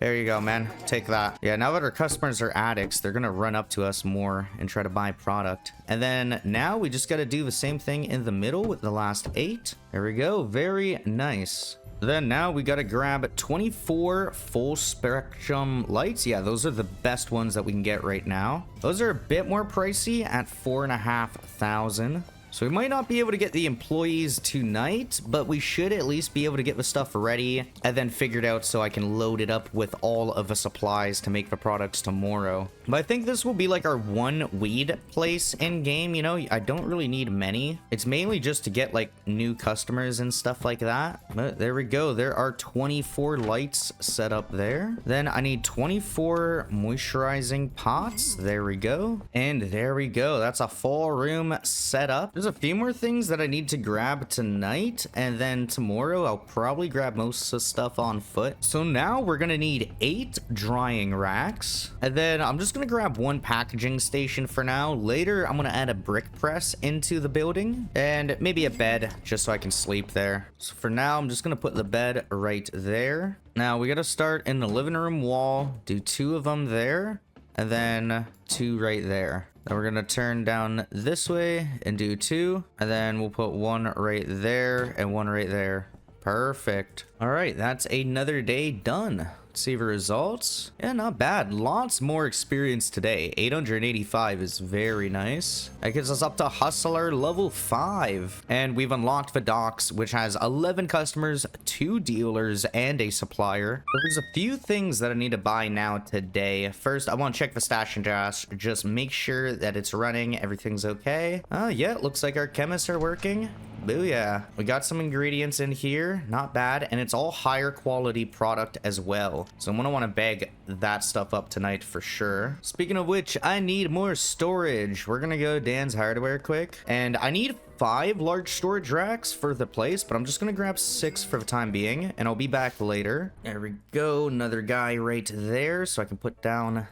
[SPEAKER 1] There you go, man. Take that. Yeah, now that our customers are addicts, they're gonna run up to us more and try to buy product. And then now we just got to do the same thing in the middle with the last 8. There we go. Very nice. Then now we got to grab 24 full spectrum lights. Yeah, those are the best ones that we can get right now. Those are a bit more pricey at 4,500. So we might not be able to get the employees tonight, but we should at least be able to get the stuff ready and then figured out so I can load it up with all of the supplies to make the products tomorrow. But I think this will be like our one weed place in game. You know, I don't really need many. It's mainly just to get like new customers and stuff like that. But there we go. There are 24 lights set up there. Then I need 24 moisturizing pots. There we go. And there we go. That's a full room set up. There's a few more things that I need to grab tonight, and then tomorrow I'll probably grab most of the stuff on foot. So now we're gonna need 8 drying racks, and then I'm just gonna grab 1 packaging station for now. Later I'm gonna add a brick press into the building and maybe a bed just so I can sleep there. So for now I'm just gonna put the bed right there. Now we gotta start in the living room wall, do 2 of them there, and then 2 right there. Then we're gonna turn down this way and do 2, and then we'll put 1 right there and 1 right there. Perfect. All right, that's another day done. Let's see the results. Yeah, not bad. Lots more experience today. 885 is very nice. That gets us up to Hustler level 5. And we've unlocked the docks, which has 11 customers, 2 dealers, and a supplier. But there's a few things that I need to buy now today. First, I want to check the stash and dash. Just make sure that it's running. Everything's okay. Yeah, it looks like our chemists are working. Booyah. We got some ingredients in here. Not bad. And it's all higher quality product as well. So I'm gonna want to bag that stuff up tonight for sure. Speaking of which, I need more storage. We're gonna go to Dan's Hardware quick. And I need 5 large storage racks for the place, but I'm just gonna grab 6 for the time being, and I'll be back later. There we go. Another guy right there, so I can put down,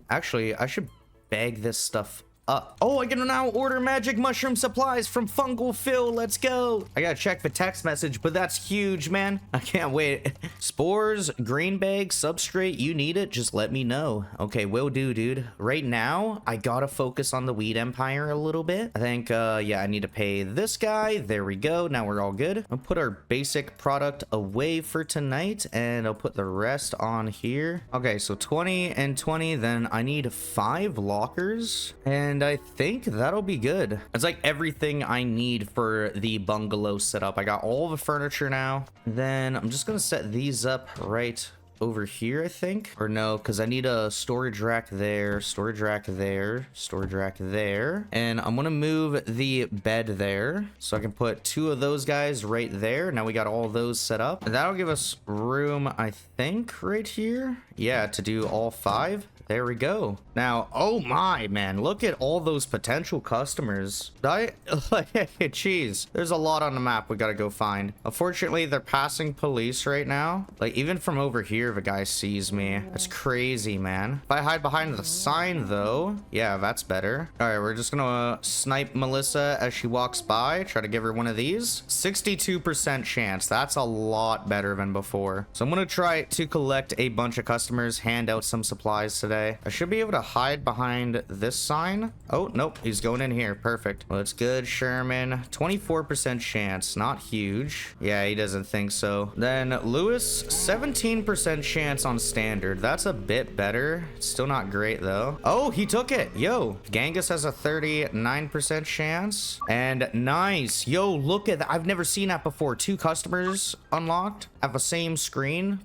[SPEAKER 1] actually, I should bag this stuff up. Oh, I can now order magic mushroom supplies from Fungal Phil. Let's go. I gotta check the text message, but that's huge, man. I can't wait. Spores, green bag, substrate, you need it, just let me know. Okay, will do, dude. Right now, I gotta focus on the weed empire a little bit. I think, yeah, I need to pay this guy. There we go. Now we're all good. I'll put our basic product away for tonight, and I'll put the rest on here. Okay, so 20 and 20. Then I need 5 lockers, and I think that'll be good. It's like everything I need for the bungalow setup. I got all the furniture now. Then I'm just gonna set these up right over here, I think. Or no, because I need a storage rack there, storage rack there, storage rack there. And I'm gonna move the bed there so I can put 2 of those guys right there. Now we got all those set up. And that'll give us room, I think, right here. Yeah, to do all 5. There we go. Now, oh my, man, look at all those potential customers. Jeez, there's a lot on the map we gotta go find. Unfortunately, they're passing police right now. Like, even from over here, the guy sees me. That's crazy, man. If I hide behind the sign, though, yeah, that's better. All right, we're just gonna snipe Melissa as she walks by. Try to give her one of these. 62% chance. That's a lot better than before. So I'm gonna try to collect a bunch of customers, hand out some supplies today. I should be able to hide behind this sign. Oh, nope. He's going in here. Perfect. Well, that's good, Sherman. 24% chance. Not huge. Yeah, he doesn't think so. Then Lewis, 17% 30% chance on standard. That's a bit better. Still not great though. Oh, he took it. Yo, Genghis has a 39% chance. And nice. Yo, look at that. I've never seen that before. 2 customers unlocked have the same screen.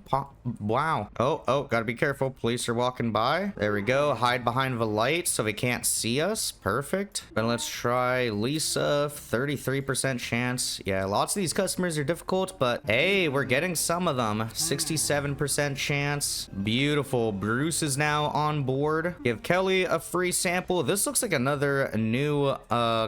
[SPEAKER 1] Wow. Oh, gotta be careful. Police are walking by. There we go. Hide behind the light so they can't see us. Perfect. Then let's try Lisa. 33% chance. Yeah, lots of these customers are difficult, but hey, we're getting some of them. 67% chance. Beautiful. Bruce is now on board. Give Kelly a free sample. This looks like another new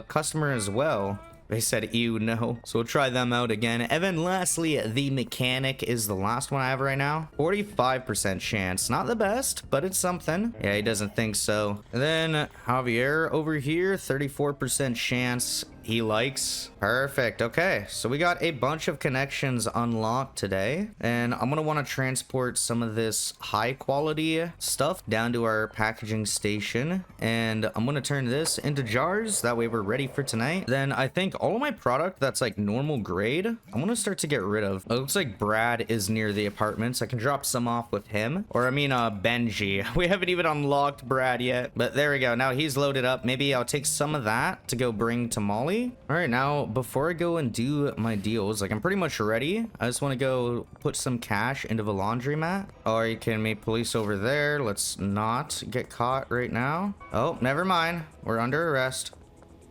[SPEAKER 1] customer as well. They said, ew, no. So we'll try them out again. And then lastly, the mechanic is the last one I have right now. 45% chance. Not the best, but it's something. Yeah, he doesn't think so. And then Javier over here, 34% chance. He likes. Perfect. Okay, so we got a bunch of connections unlocked today, and I'm gonna want to transport some of this high quality stuff down to our packaging station, and I'm gonna turn this into jars. That way we're ready for tonight. Then I think all of my product that's like normal grade, I'm gonna start to get rid of. It looks like Brad is near the apartments. I can drop some off with him, or I mean Benji. We haven't even unlocked Brad yet, but there we go. Now he's loaded up. Maybe I'll take some of that to go bring to Molly. All right, now before I go and do my deals, like I'm pretty much ready. I just want to go put some cash into the laundromat. Oh, are you kidding me? Police over there. Let's not get caught right now. Oh, never mind. We're under arrest.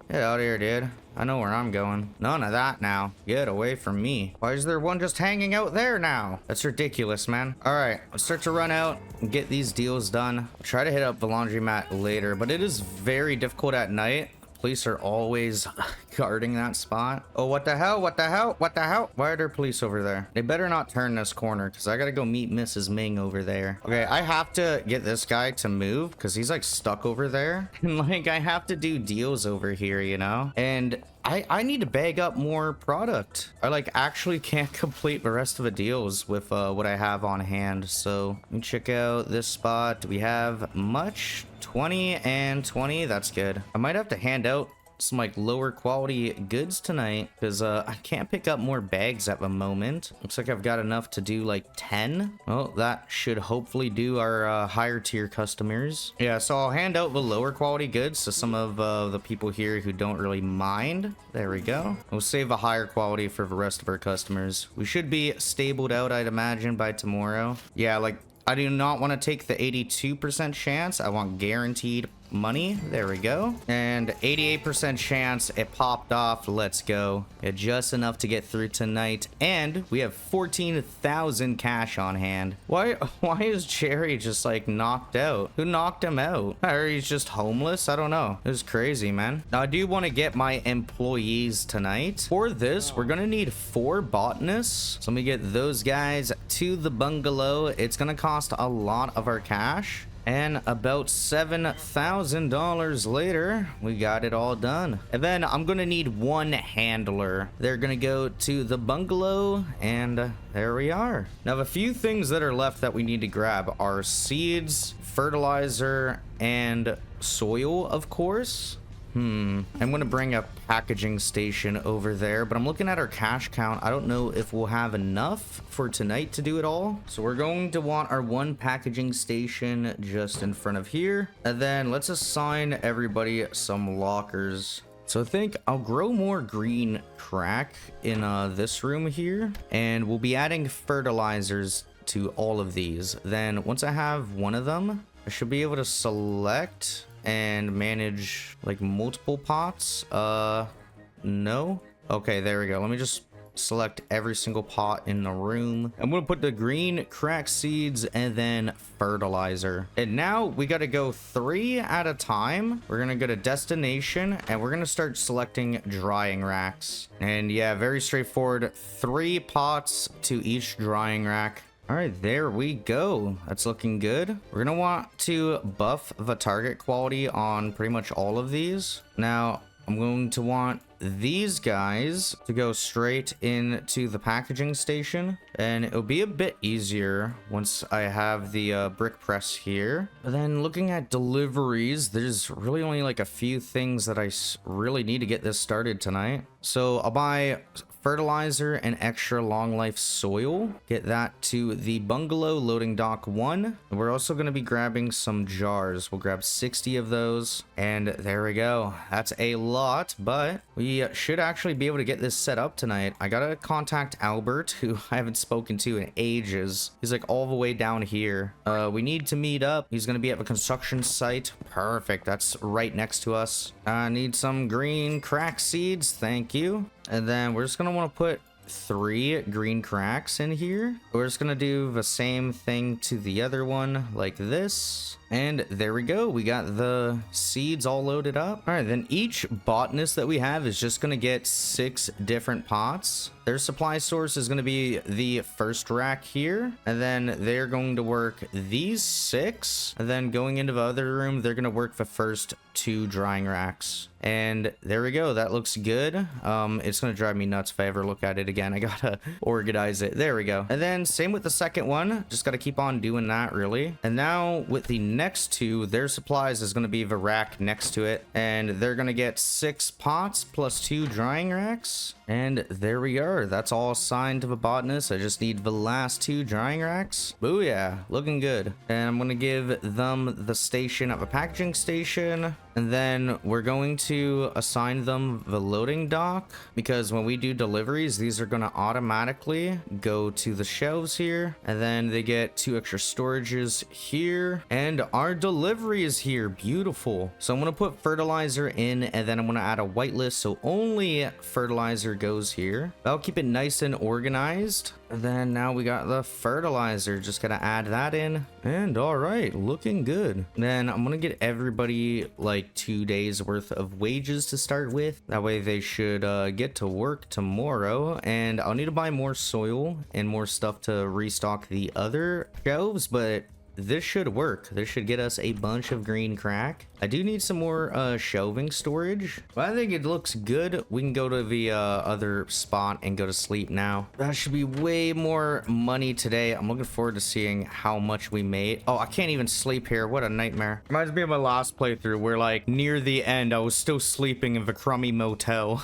[SPEAKER 1] Get out of here, dude. I know where I'm going. None of that now. Get away from me. Why is there one just hanging out there now? That's ridiculous, man. All right, let's start to run out and get these deals done. I'll try to hit up the laundromat later, but it is very difficult at night. Police are always guarding that spot. Oh, what the hell? What the hell? What the hell? Why are there police over there? They better not turn this corner because I gotta go meet Mrs. Ming over there. Okay, I have to get this guy to move because he's like stuck over there. And like I have to do deals over here, you know? And I need to bag up more product. I like actually can't complete the rest of the deals with what I have on hand. So let me check out this spot. Do we have much? 20 and 20. That's good. I might have to hand out some like lower quality goods tonight because I can't pick up more bags at the moment. Looks like I've got enough to do like 10. Well, that should hopefully do our higher tier customers. Yeah, so I'll hand out the lower quality goods to some of the people here who don't really mind. There we go. We'll save a higher quality for the rest of our customers. We should be stabled out, I'd imagine, by tomorrow. Yeah, like I do not want to take the 82% chance. I want guaranteed money. There we go. And 88% chance it popped off. Let's go. Yeah, just enough to get through tonight. And we have 14,000 cash on hand. Why is Jerry just like knocked out? Who knocked him out? Or he's just homeless? I don't know. It was crazy, man. Now I do want to get my employees tonight. For this, we're gonna need 4 botanists. So let me get those guys to the bungalow. It's gonna cost a lot of our cash. And about $7,000 later, we got it all done. And then I'm gonna need 1 handler. They're gonna go to the bungalow, and there we are. Now, the few things that are left that we need to grab are seeds, fertilizer, and soil, of course. I'm gonna bring a packaging station over there, but I'm looking at our cash count. I don't know if we'll have enough for tonight to do it all. So we're going to want our 1 packaging station just in front of here. And then let's assign everybody some lockers. So I think I'll grow more green crack in this room here, and we'll be adding fertilizers to all of these. Then once I have one of them, I should be able to select and manage like multiple pots. No. Okay, there we go. Let me just select every single pot in the room. I'm gonna put the green crack seeds and then fertilizer. And now we got to go 3 at a time. We're gonna go to destination and we're gonna start selecting drying racks. And yeah, very straightforward. 3 pots to each drying rack. All right, there we go. That's looking good. We're gonna want to buff the target quality on pretty much all of these. Now, I'm going to want these guys to go straight into the packaging station, and it'll be a bit easier once I have the brick press here. But then looking at deliveries, there's really only like a few things that I really need to get this started tonight. So I'll buy fertilizer and extra long life soil. Get that to the bungalow loading dock 1. We're also going to be grabbing some jars. We'll grab 60 of those, and there we go. That's a lot, but we should actually be able to get this set up tonight. I gotta contact Albert, who I haven't spoken to in ages. He's like all the way down here. We need to meet up. He's gonna be at the construction site. Perfect. That's right next to us. I need some green crack seeds. Thank you. And then we're just gonna want to put 3 green cracks in here. We're just gonna do the same thing to the other one like this, and there we go. We got the seeds all loaded up. All right, then each botanist that we have is just gonna get 6 different pots. Their supply source is going to be the first rack here, and then they're going to work these 6, and then going into the other room, they're going to work the first 2 drying racks. And there we go. That looks good. It's going to drive me nuts if I ever look at it again. I gotta organize it. There we go. And then same with the second one. Just got to keep on doing that, really. And now with the next 2, their supplies is going to be the rack next to it, and they're going to get 6 pots plus 2 drying racks. And there we are. That's all assigned to the botanist. I just need the last 2 drying racks. Booyah, looking good. And I'm gonna give them the station at the packaging station, and then we're going to assign them the loading dock, because when we do deliveries, these are gonna automatically go to the shelves here, and then they get 2 extra storages here, and our delivery is here. Beautiful. So I'm gonna put fertilizer in, and then I'm gonna add a whitelist so only fertilizer goes here. I'll keep it nice and organized. And then now we got the fertilizer. Just gotta add that in, and all right, looking good. Then I'm gonna get everybody like 2 days worth of wages to start with. That way they should get to work tomorrow. And I'll need to buy more soil and more stuff to restock the other shelves, but this should work. This should get us a bunch of green crack. I do need some more shelving storage, but I think it looks good. We can go to the other spot and go to sleep now. That should be way more money today. I'm looking forward to seeing how much we made. Oh, I can't even sleep here. What a nightmare. Reminds me of my last playthrough where, like, near the end, I was still sleeping in the crummy motel.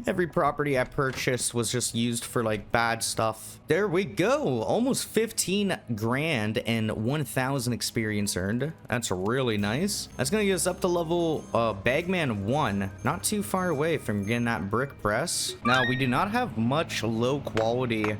[SPEAKER 1] Every property I purchased was just used for, like, bad stuff. There we go. Almost 15 grand and 1,000 experience earned. That's really nice. That's gonna get us up to level Bagman 1, not too far away from getting that brick press. Now we do not have much low quality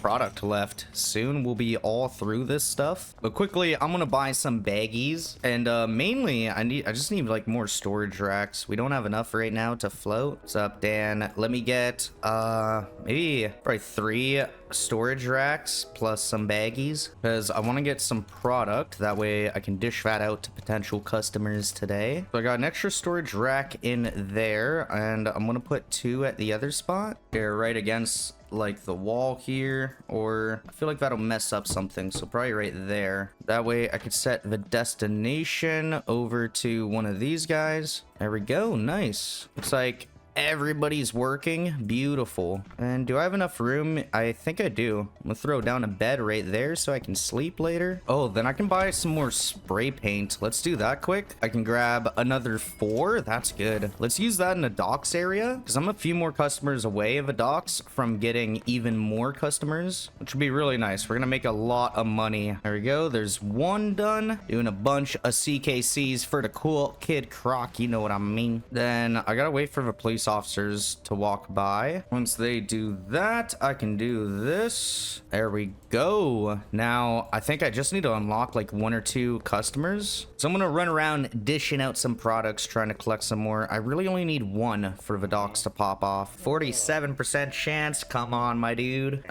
[SPEAKER 1] product left. Soon we'll be all through this stuff, but quickly I'm gonna buy some baggies, and mainly I just need like more storage racks. We don't have enough right now to float. What's up, Dan? Let me get maybe probably 3 storage racks plus some baggies, because I want to get some product. That way I can dish that out to potential customers today. So I got an extra storage rack in there, and I'm gonna put 2 at the other spot. They're right against like the wall here, or I feel like that'll mess up something, so probably right there. That way I could set the destination over to one of these guys. There we go. Nice. Looks like everybody's working. Beautiful. And do I have enough room? I think I do. I'm gonna throw down a bed right there so I can sleep later. Oh, then I can buy some more spray paint. Let's do that quick. I can grab another 4. That's good. Let's use that in the docks area, because I'm a few more customers away of the docks from getting even more customers, which would be really nice. We're gonna make a lot of money. There we go. There's 1 done. Doing a bunch of CKCs for the cool kid Croc. You know what I mean. Then I gotta wait for the police officers to walk by. Once they do that, I can do this. There we go. Now I think I just need to unlock like 1 or 2 customers, so I'm gonna run around dishing out some products, trying to collect some more. I really only need 1 for the docks to pop off. 47% chance. Come on, my dude.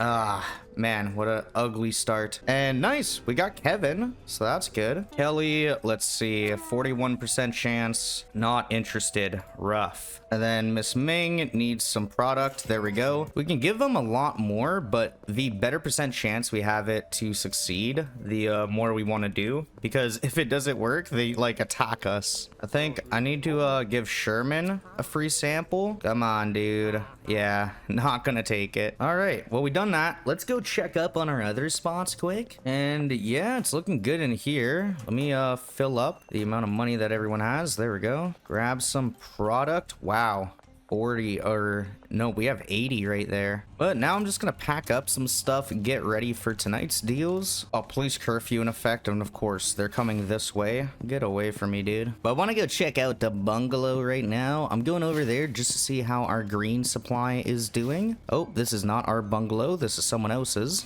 [SPEAKER 1] Man, what a ugly start. And nice, we got Kevin, so that's good. Kelly, let's see, 41% chance. Not interested. Rough. And then Miss Ming needs some product. There we go. We can give them a lot more, but the better percent chance we have it to succeed, the more we want to do, because if it doesn't work, they like attack us. I think I need to give Sherman a free sample. Come on, dude. Yeah, not gonna take it. All right, well, we done that. Let's go check up on our other spots quick. And yeah, it's looking good in here. Let me fill up the amount of money that everyone has. There we go. Grab some product. Wow. 40, or no, we have 80 right there. But now I'm just gonna pack up some stuff and get ready for tonight's deals. Oh, police curfew in effect, and of course they're coming this way. Get away from me, dude. But I want to go check out the bungalow right now. I'm going over there just to see how our green supply is doing. Oh, this is not our bungalow, this is someone else's.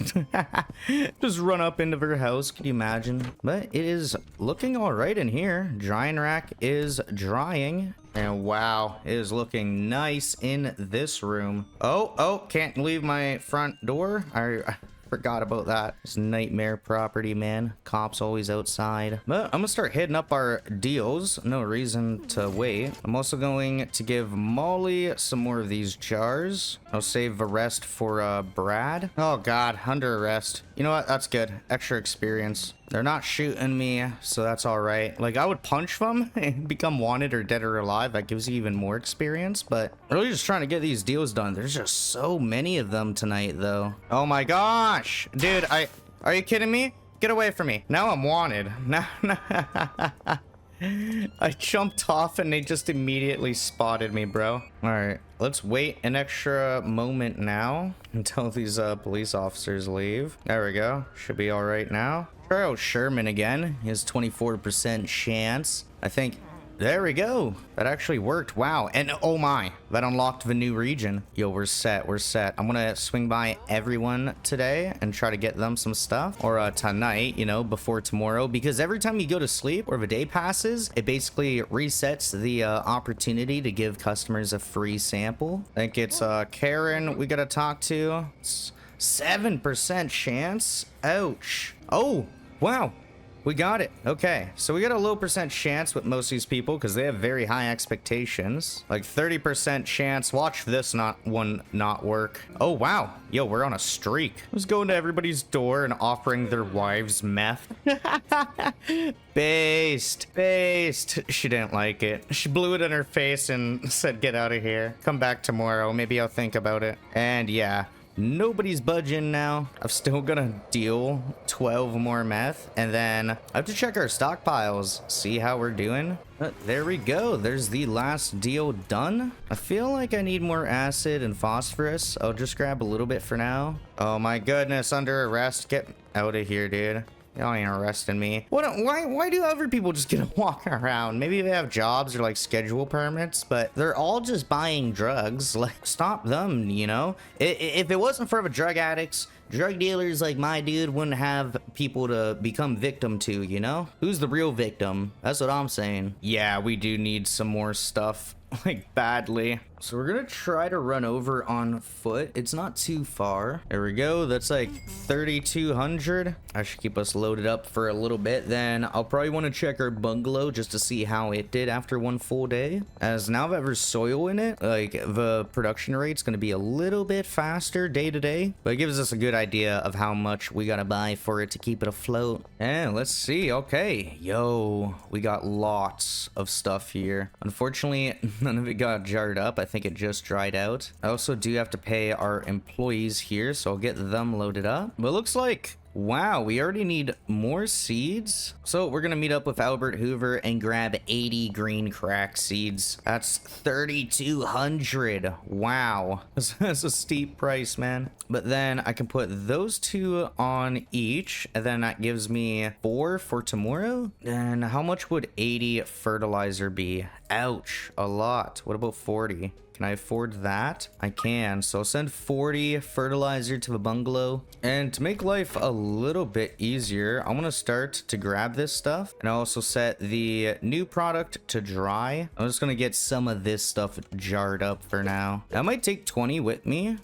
[SPEAKER 1] Just run up into her house, can you imagine? But it is looking all right in here. Drying rack is drying. And wow, it is looking nice in this room. Oh, can't leave my front door. I forgot about that. It's nightmare property, man. Cops always outside. But I'm gonna start hitting up our deals. No reason to wait. I'm also going to give Molly some more of these jars. I'll save the rest for Brad. Oh God, under arrest. You know what? That's good. Extra experience. They're not shooting me, so that's all right. Like, I would punch them and become wanted or dead or alive. That gives you even more experience, but really just trying to get these deals done. There's just so many of them tonight, though. Oh my gosh. Dude, are you kidding me? Get away from me. Now I'm wanted. I jumped off and they just immediately spotted me, bro. All right, let's wait an extra moment now until these police officers leave. There we go. Should be all right now. Try out Sherman again. His 24% chance. I think. There we go. That actually worked. Wow. And oh my, that unlocked the new region. Yo, we're set. We're set. I'm gonna swing by everyone today and try to get them some stuff. Or tonight, you know, before tomorrow. Because every time you go to sleep or the day passes, it basically resets the opportunity to give customers a free sample. I think it's Karen we gotta talk to. It's 7% chance. Ouch. Oh, wow. We got it. Okay, so we got a low percent chance with most of these people because they have very high expectations. Like 30% chance. Watch this not work. Oh wow, yo, we're on a streak. I was going to everybody's door and offering their wives meth. Based. She didn't like it. She blew it in her face and said, "Get out of here. Come back tomorrow. Maybe I'll think about it." And yeah. Nobody's budging now. I'm still gonna deal 12 more meth, and then I have to check our stockpiles, see how we're doing. But there we go. There's the last deal done. I feel like I need more acid and phosphorus. I'll just grab a little bit for now. Oh my goodness, under arrest. Get out of here, dude. Y'all ain't arresting me. Why do other people just get to walk around? Maybe they have jobs or like schedule permits, but they're all just buying drugs. Like, stop them, you know? If it wasn't for the drug addicts, drug dealers like my dude wouldn't have people to become victim to, you know? Who's the real victim? That's what I'm saying. Yeah, we do need some more stuff. Like, badly. So we're gonna try to run over on foot. It's not too far. There we go. That's like 3,200. I should keep us loaded up for a little bit. Then I'll probably want to check our bungalow just to see how it did after one full day. As now that there's soil in it, like the production rate's gonna be a little bit faster day to day. But it gives us a good idea of how much we gotta buy for it to keep it afloat. And let's see. Okay. Yo, we got lots of stuff here. Unfortunately, none of it got jarred up. I think it just dried out. I also do have to pay our employees here, so I'll get them loaded up. But it looks like, wow, we already need more seeds. So we're gonna meet up with Albert Hoover and grab 80 green crack seeds. That's 3,200. Wow. That's a steep price, man. But then I can put those two on each, and then that gives me 4 for tomorrow. And how much would 80 fertilizer be? Ouch, a lot. What about 40? Can I afford that? I can. So I'll send 40 fertilizer to the bungalow. And to make life a little bit easier, I'm gonna start to grab this stuff. And I'll also set the new product to dry. I'm just gonna get some of this stuff jarred up for now. I might take 20 with me.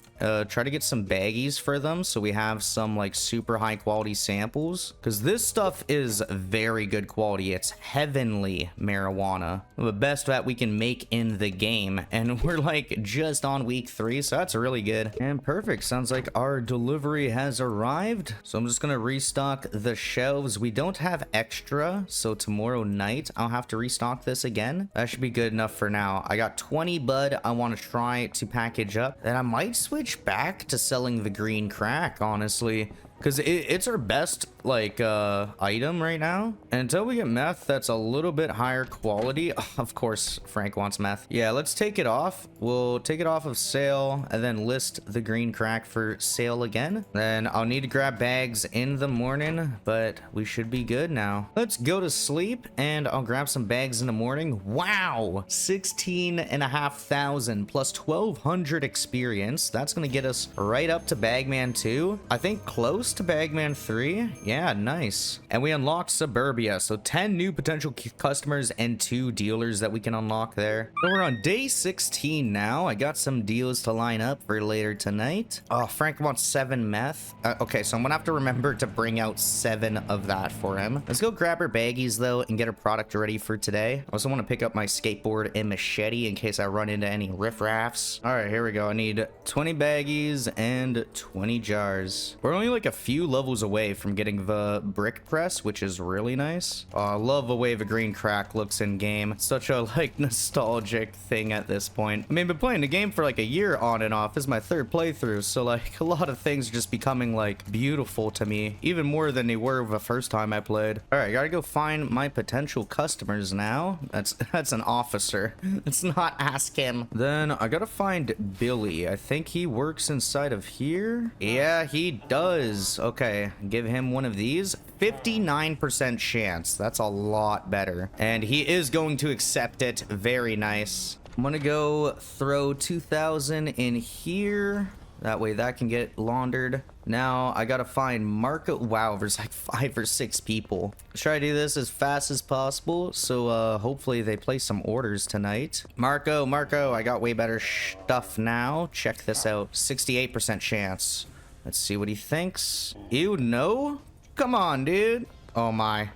[SPEAKER 1] Try to get some baggies for them so we have some like super high quality samples, because this stuff is very good quality. It's heavenly marijuana, the best that we can make in the game, and we're like just on week 3, so that's really good. And perfect, sounds like our delivery has arrived. So I'm just gonna restock the shelves. We don't have extra, so tomorrow night I'll have to restock this again. That should be good enough for now. I got 20 bud I want to try to package up, and I might switch back to selling the green crack, honestly, because it's our best like item right now. And until we get meth that's a little bit higher quality, of course Frank wants meth. Yeah, let's take it off. We'll take it off of sale and then list the green crack for sale again. Then I'll need to grab bags in the morning, but we should be good now. Let's go to sleep and I'll grab some bags in the morning. Wow, 16,500 plus 1,200 experience. That's gonna get us right up to Bagman 2. I think close to Bagman 3. Yeah, nice. And we unlocked Suburbia, so 10 new potential customers and 2 dealers that we can unlock there. So we're on day 16 now. I got some deals to line up for later tonight. Oh, Frank wants 7 meth. Okay, so I'm gonna have to remember to bring out 7 of that for him. Let's go grab our baggies though and get our product ready for today. I also want to pick up my skateboard and machete in case I run into any riffraffs. All right, here we go. I need 20 baggies and 20 jars. We're only like a few levels away from getting the brick press, which is really nice. Oh, I love the way the green crack looks in game. Such a like nostalgic thing at this point. I mean, I've been playing the game for like a year on and off. This is my 3rd playthrough, so like a lot of things are just becoming like beautiful to me, even more than they were the first time I played. All right, gotta go find my potential customers now. That's an officer. Let's not ask him. Then I gotta find Billy. I think he works inside of here. Yeah, he does. Okay, give him one of these. 59% chance. That's a lot better. And he is going to accept it. Very nice. I'm gonna go throw 2,000 in here. That way that can get laundered. Now I gotta find Marco. Wow, there's like 5 or 6 people. Let's try to do this as fast as possible. So hopefully they place some orders tonight. Marco, I got way better stuff now. Check this out. 68% chance. Let's see what he thinks. Ew, no? Come on, dude. Oh my.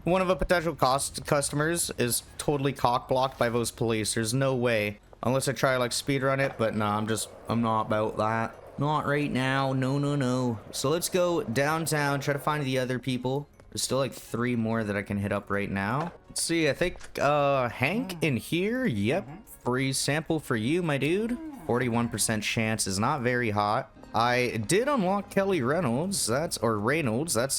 [SPEAKER 1] One of the potential customers is totally cock blocked by those police. There's no way. Unless I try to like speedrun it, but no, I'm not about that. Not right now. No. So let's go downtown, try to find the other people. There's still like 3 more that I can hit up right now. Let's see, I think Hank in here. Yep. Free sample for you, my dude. 41% chance is not very hot. I did unlock Kelly Reynolds, that's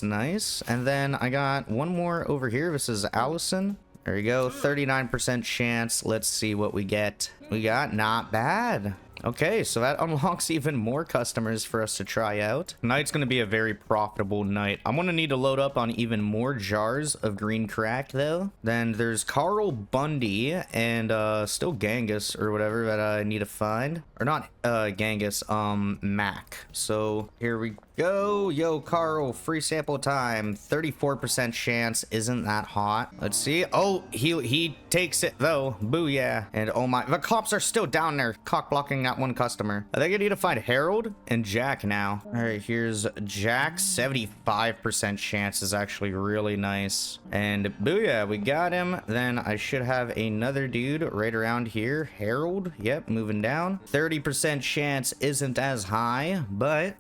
[SPEAKER 1] nice. And then I got one more over here. This is Allison. There you go, 39% chance. Let's see what we get. We got not bad. Okay, so that unlocks even more customers for us to try out. Tonight's gonna be a very profitable night. I'm gonna need to load up on even more jars of green crack though. Then there's Carl Bundy and still Genghis or whatever that I need to find. Or not Genghis, Mac. So here we go. Yo, Carl, free sample time. 34% chance. Isn't that hot? Let's see. Oh, he takes it though. Booyah. And oh my, the cops are still down there cock blocking that one customer. I think I need to find Harold and Jack now. All right, here's Jack. 75% chance is actually really nice. And booyah, we got him. Then I should have another dude right around here. Harold. Yep, moving down. 30% chance isn't as high, but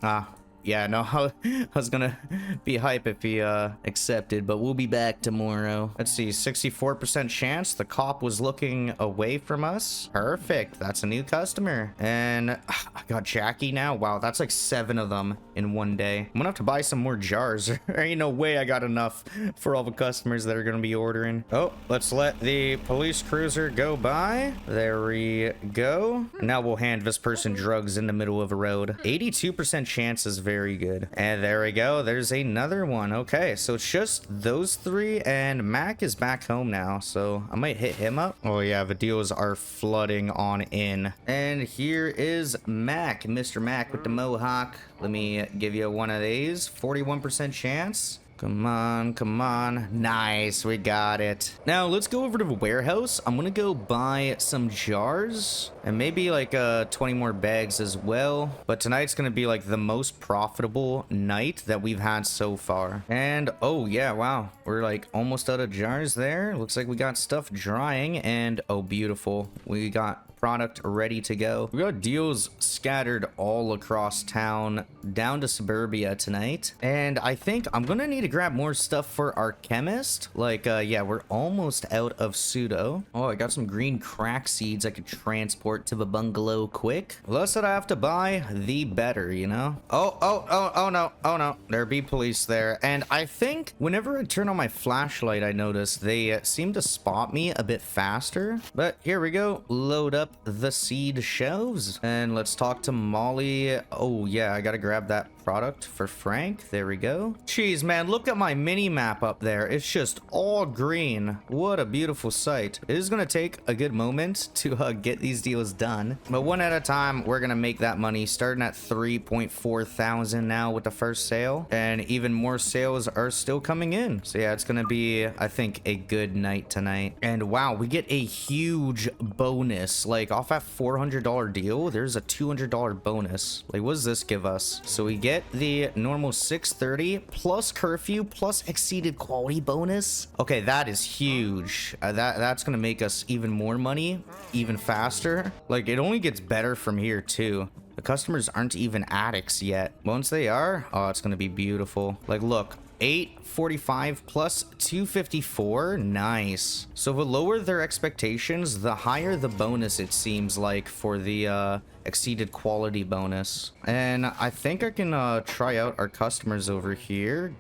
[SPEAKER 1] yeah, no, I was gonna be hype if he accepted, but we'll be back tomorrow. Let's see, 64% chance. The cop was looking away from us. Perfect. That's a new customer. And I got Jackie now. Wow, that's like 7 of them in one day. I'm gonna have to buy some more jars. There ain't no way I got enough for all the customers that are gonna be ordering. Oh, let's let the police cruiser go by. There we go. Now we'll hand this person drugs in the middle of a road. 82% chance is very good. And there we go. There's another one. Okay, so it's just those 3 and Mac is back home now, so I might hit him up. Oh yeah, the deals are flooding on in. And here is Mac, Mr. Mac with the mohawk. Let me give you one of these. 41% chance. Come on. Nice, we got it. Now let's go over to the warehouse. I'm gonna go buy some jars and maybe like 20 more bags as well. But tonight's gonna be like the most profitable night that we've had so far. And oh yeah, wow, we're like almost out of jars there. Looks like we got stuff drying, and oh beautiful, we got product ready to go. We got deals scattered all across town down to Suburbia tonight, and I think I'm gonna need to grab more stuff for our chemist. Like, yeah, we're almost out of pseudo. Oh, I got some green crack seeds I could transport to the bungalow quick. The less that I have to buy, the better, you know? Oh no. There be police there. And I think whenever I turn on my flashlight, I notice they seem to spot me a bit faster. But here we go. Load up the seed shelves. And let's talk to Molly. Oh, yeah, I gotta grab that product for Frank. There we go. Jeez, man, look at my mini map up there. It's just all green. What a beautiful sight. It is gonna take a good moment to get these deals done, but one at a time. We're gonna make that money, starting at 3.4 thousand now with the first sale, and even more sales are still coming in. So yeah, it's gonna be, I think, a good night tonight. And wow, we get a huge bonus. Like, off that $400 deal, there's a $200 bonus. Like, what does this give us? So we get the normal 630 plus curfew plus exceeded quality bonus. Okay, that is huge. That's gonna make us even more money even faster. Like, it only gets better from here too. The customers aren't even addicts yet. Once they are, oh, it's gonna be beautiful. Like, look, 845 plus 254. Nice. So the lower their expectations, the higher the bonus, it seems like, for the exceeded quality bonus. And I think I can try out our customers over here.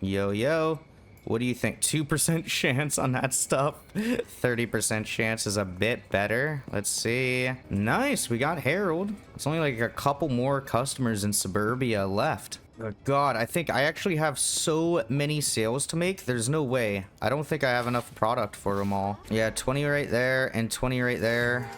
[SPEAKER 1] Yo, what do you think? 2% chance on that stuff. 30% chance is a bit better. Let's see. Nice, we got Harold. It's only like a couple more customers in Suburbia left. Oh God, I think I actually have so many sales to make. There's no way. I don't think I have enough product for them all. Yeah, 20 right there and 20 right there.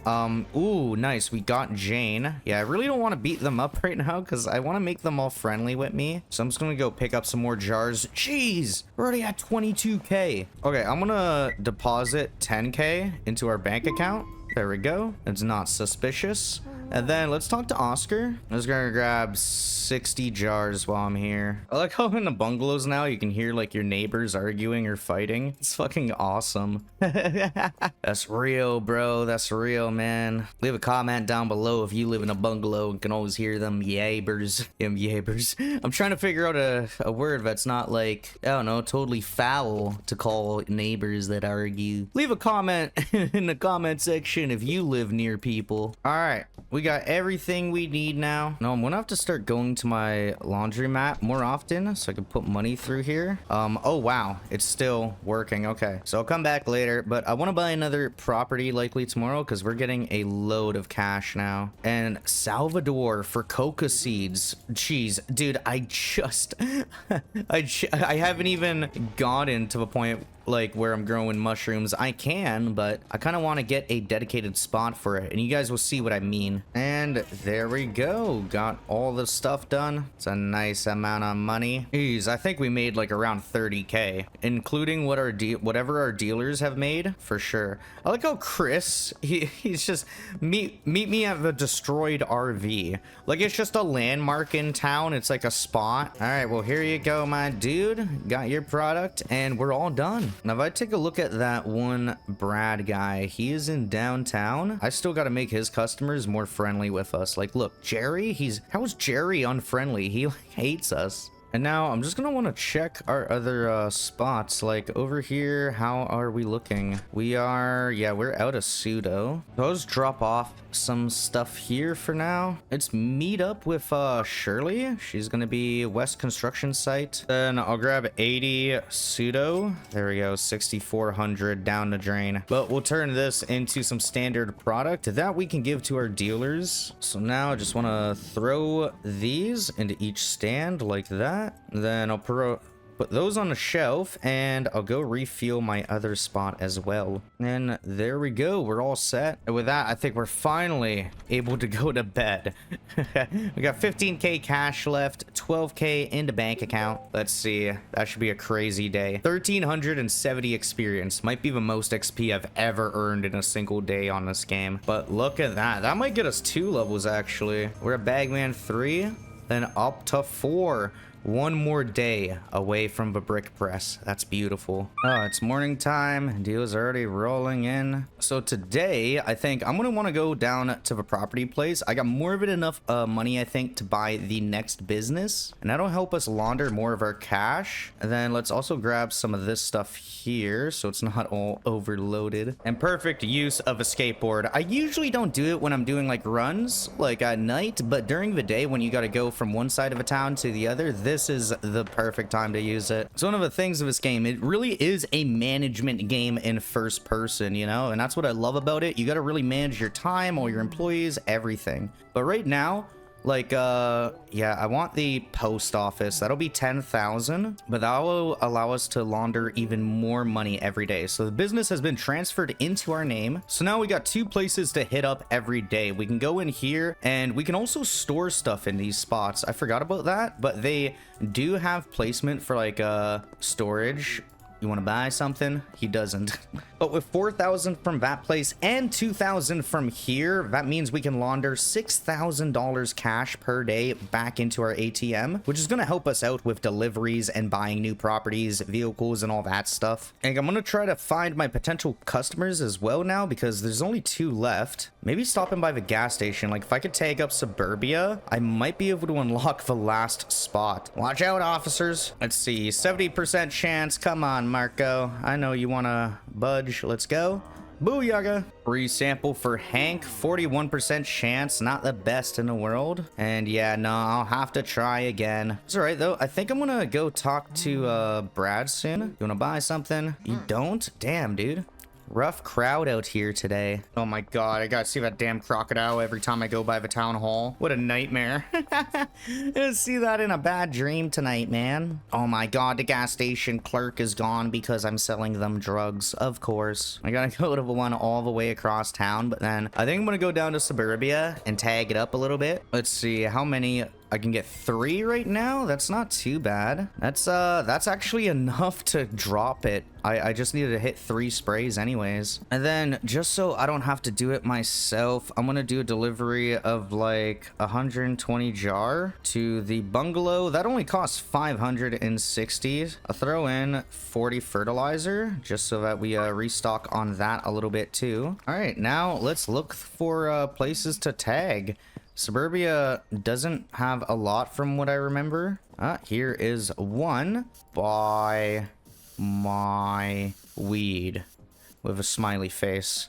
[SPEAKER 1] Ooh, nice. We got Jane. Yeah, I really don't want to beat them up right now because I want to make them all friendly with me. So I'm just going to go pick up some more jars. Jeez, we're already at 22K. Okay, I'm going to deposit 10K into our bank account. There we go. It's not suspicious. And then let's talk to Oscar. I'm just gonna grab 60 jars while I'm here. I like how in the bungalows now you can hear like your neighbors arguing or fighting. It's fucking awesome. That's real, bro. That's real, man. Leave a comment down below if you live in a bungalow and can always hear them yabers. Them yabers. I'm trying to figure out a word that's not like, I don't know, totally foul to call neighbors that argue. Leave a comment in the comment section if you live near people. All right. We got everything we need now. No, I'm gonna have to start going to my laundromat more often so I can put money through here. Oh wow, it's still working. Okay, so I'll come back later, but I want to buy another property likely tomorrow because we're getting a load of cash now. And Salvador for coca seeds. Jeez, dude, I haven't even gotten to the point like where I'm growing mushrooms. I can, but I kind of want to get a dedicated spot for it, and you guys will see what I mean. And there we go, got all the stuff done. It's a nice amount of money. Jeez, I think we made like around 30K, including what our whatever our dealers have made, for sure. I like how Chris, he's just meet me at the destroyed RV. Like, it's just a landmark in town. It's like a spot. All right, well, here you go, my dude. Got your product, and we're all done. Now, if I take a look at that one Brad guy, he is in downtown. I still got to make his customers more friendly with us. Like, look, Jerry, how is Jerry unfriendly? He like hates us. And now I'm just gonna want to check our other spots. Like over here, how are we looking? We are, yeah, we're out of pseudo. I'll just drop off some stuff here for now. Let's meet up with Shirley. She's gonna be West Construction Site. Then I'll grab 80 pseudo. There we go, 6,400 down the drain. But we'll turn this into some standard product that we can give to our dealers. So now I just want to throw these into each stand like that. Then I'll put those on the shelf, and I'll go refuel my other spot as well. And there we go, we're all set. And with that, I think we're finally able to go to bed. We got 15K cash left, 12K in the bank account. Let's see, that should be a crazy day. 1,370 experience, might be the most XP I've ever earned in a single day on this game. But look at that, that might get us 2 levels actually. We're at Bagman 3. Then up to 4. One more day away from the brick press. That's beautiful. Oh, it's morning time. Deal's already rolling in. So today, I think I'm gonna want to go down to the property place. I got more than enough money, I think, to buy the next business, and that'll help us launder more of our cash. And then let's also grab some of this stuff here so it's not all overloaded. And perfect use of a skateboard. I usually don't do it when I'm doing like runs, like at night, but during the day when you got to go from one side of a town to the other, this is the perfect time to use it. It's one of the things of this game. It really is a management game in first person, you know, and that's what I love about it. You got to really manage your time, all your employees, everything. But right now, like, yeah, I want the post office. That'll be 10,000, but that will allow us to launder even more money every day. So the business has been transferred into our name. So now we got 2 places to hit up every day. We can go in here and we can also store stuff in these spots. I forgot about that, but they do have placement for like, storage. You want to buy something? He doesn't. But with 4,000 from that place and 2,000 from here, that means we can launder $6,000 cash per day back into our ATM, which is going to help us out with deliveries and buying new properties, vehicles, and all that stuff. And I'm going to try to find my potential customers as well now, because there's only 2 left. Maybe stopping by the gas station. Like if I could tag up Suburbia, I might be able to unlock the last spot. Watch out, officers. Let's see, 70% chance. Come on, Marco. I know you want to budge. Let's go. Booyah. Free sample for Hank. 41% chance. Not the best in the world. And yeah, no, I'll have to try again. It's all right, though. I think I'm going to go talk to Brad soon. You want to buy something? You don't? Damn, dude. Rough crowd out here today. Oh my god, I gotta see that damn crocodile every time I go by the town hall. What a nightmare. I see that in a bad dream tonight, man. Oh my god, the gas station clerk is gone because I'm selling them drugs. Of course. I gotta go to the one all the way across town, but then I think I'm gonna go down to Suburbia and tag it up a little bit. Let's see how many. I can get 3 right now. That's not too bad. That's actually enough to drop it. I just needed to hit 3 sprays anyways. And then just so I don't have to do it myself, I'm gonna do a delivery of like 120 jar to the bungalow. That only costs 560. I'll throw in 40 fertilizer just so that we restock on that a little bit too. All right, now let's look for places to tag. Suburbia doesn't have a lot from what I remember. Here is one. Buy my weed with a smiley face.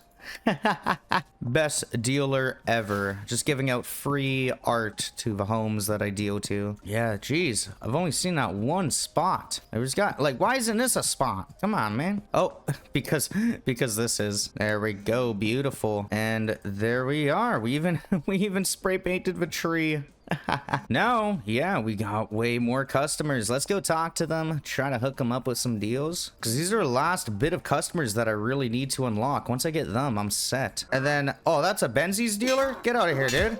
[SPEAKER 1] Best dealer ever. Just giving out free art to the homes that I deal to. Yeah, geez. I've only seen that one spot. I just got like, why isn't this a spot? Come on, man. Oh, because this is. There we go. Beautiful. And there we are. We even spray painted the tree. No, yeah, we got way more customers. Let's go talk to them, try to hook them up with some deals, because these are the last bit of customers that I really need to unlock. Once I get them, I'm set. And then, oh, that's a Benzies dealer? Get out of here, dude.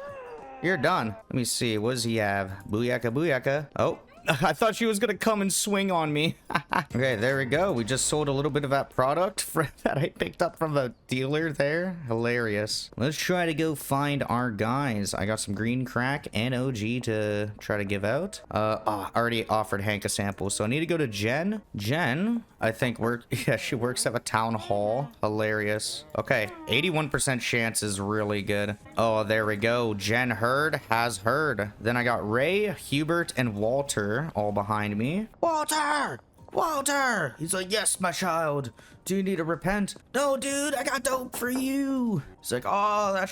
[SPEAKER 1] You're done. Let me see. What does he have? Booyaka, booyaka. Oh. I thought she was gonna come and swing on me. Okay, there we go. We just sold a little bit of that product that I picked up from the dealer there. Hilarious. Let's try to go find our guys. I got some green crack and OG to try to give out. I already offered Hank a sample, so I need to go to Jen. Jen, I think yeah, she works at a town hall. Hilarious. Okay, 81% chance is really good. Oh, there we go. Jen heard, has heard. Then I got Ray, Hubert, and Walter all behind me. Walter! Walter! He's like, yes, my child. Do you need to repent? No, dude, I got dope for you. He's like, oh, that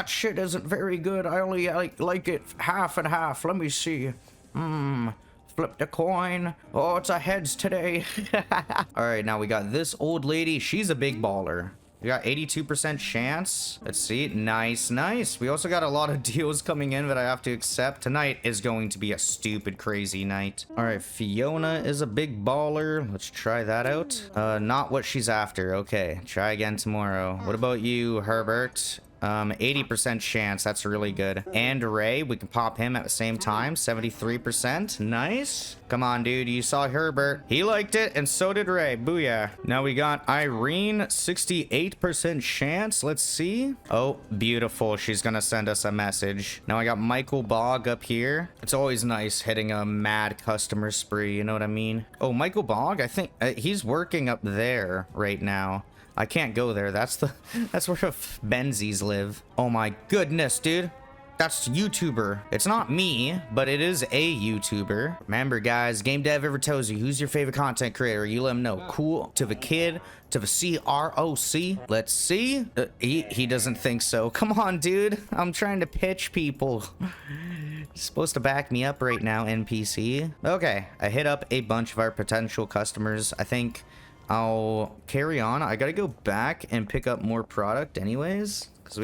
[SPEAKER 1] shit isn't very good. I only like it half and half. Let me see. Flip the coin. Oh, it's a heads today. All right, now we got this old lady. She's a big baller. We got 82% chance. Let's see. Nice, nice. We also got a lot of deals coming in that I have to accept. Tonight is going to be a stupid, crazy night. All right, Fiona is a big baller. Let's try that out. Not what she's after. Okay, try again tomorrow. What about you, Herbert? 80% chance. That's really good. And Ray, we can pop him at the same time. 73%. Nice. Come on, dude. You saw Herbert. He liked it, and so did Ray. Booyah. Now we got Irene, 68% chance. Let's see. Oh, beautiful. She's gonna send us a message. Now I got Michael Bogg up here. It's always nice hitting a mad customer spree, you know what I mean? Oh, Michael Bogg, I think he's working up there right now. I can't go there. That's where the Benzies live. Oh my goodness, dude. That's YouTuber. It's not me, but it is a YouTuber. Remember, guys, Game Dev ever tells you who's your favorite content creator, you let him know. Cool to the kid, to the CROC. Let's see. He doesn't think so. Come on, dude. I'm trying to pitch people. He's supposed to back me up right now, NPC. Okay, I hit up a bunch of our potential customers. I think I'll carry on. I gotta go back and pick up more product anyways, because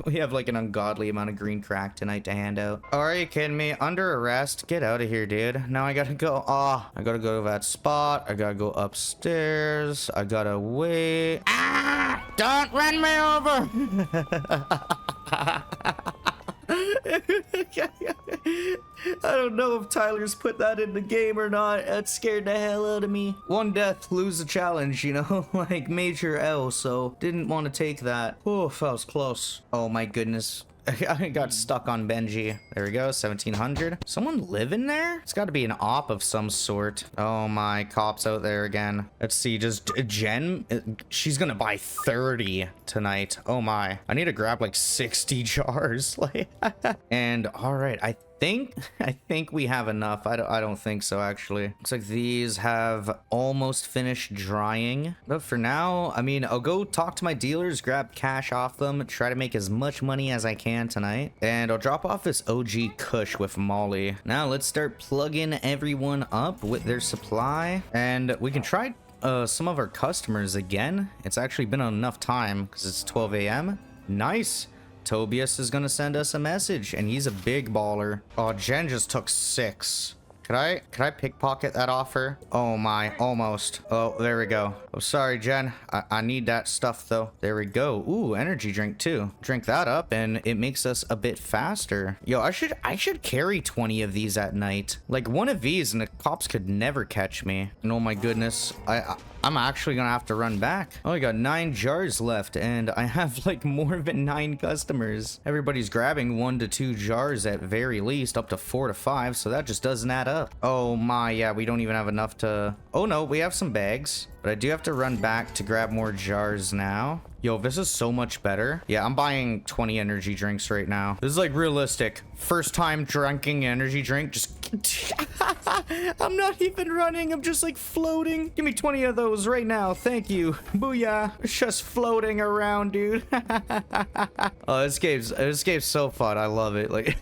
[SPEAKER 1] we have like an ungodly amount of green crack tonight to hand out. Oh, are you kidding me? Under arrest? Get out of here, dude. Now I gotta go. I gotta go to that spot. I gotta go upstairs. I gotta wait. Ah! Don't run me over! I don't know if Tyler's put that in the game or not. That scared the hell out of me. One death, lose a challenge, you know? Like major L, so didn't want to take that. Oh, that was close. Oh my goodness. I got stuck on Benji. There we go, 1700. Someone live in there? It's got to be an op of some sort. Oh my, cops out there again. Let's see, just Jen, she's gonna buy 30 tonight. Oh my, I need to grab like 60 jars. Like, and all right, I think we have enough. I don't think so, actually. Looks like these have almost finished drying. But for now, I mean, I'll go talk to my dealers, grab cash off them, try to make as much money as I can tonight. And I'll drop off this OG Kush with Molly. Now let's start plugging everyone up with their supply. And we can try some of our customers again. It's actually been enough time because it's 12 a.m. Nice. Tobias is gonna send us a message, and he's a big baller. Oh, Jen just took 6. Could I pickpocket that offer? Oh my, almost. Oh, there we go. Oh, sorry, Jen. I need that stuff though. There we go. Ooh, energy drink too. Drink that up and it makes us a bit faster. Yo, I should carry 20 of these at night. Like one of these and the cops could never catch me. And oh my goodness, I'm actually gonna have to run back. Oh, I got 9 jars left and I have like more than 9 customers. Everybody's grabbing 1 to 2 jars at very least, up to 4 to 5, so that just doesn't add up. Oh my, yeah, we don't even have enough to... Oh no, we have some bags, but I do have to run back to grab more jars now. Yo, this is so much better. Yeah, I'm buying 20 energy drinks right now. This is like realistic. First time drinking energy drink, just... I'm not even running, I'm just like floating. Give me 20 of those right now, thank you. Booyah. It's just floating around, dude. Oh, this game's so fun, I love it. Like,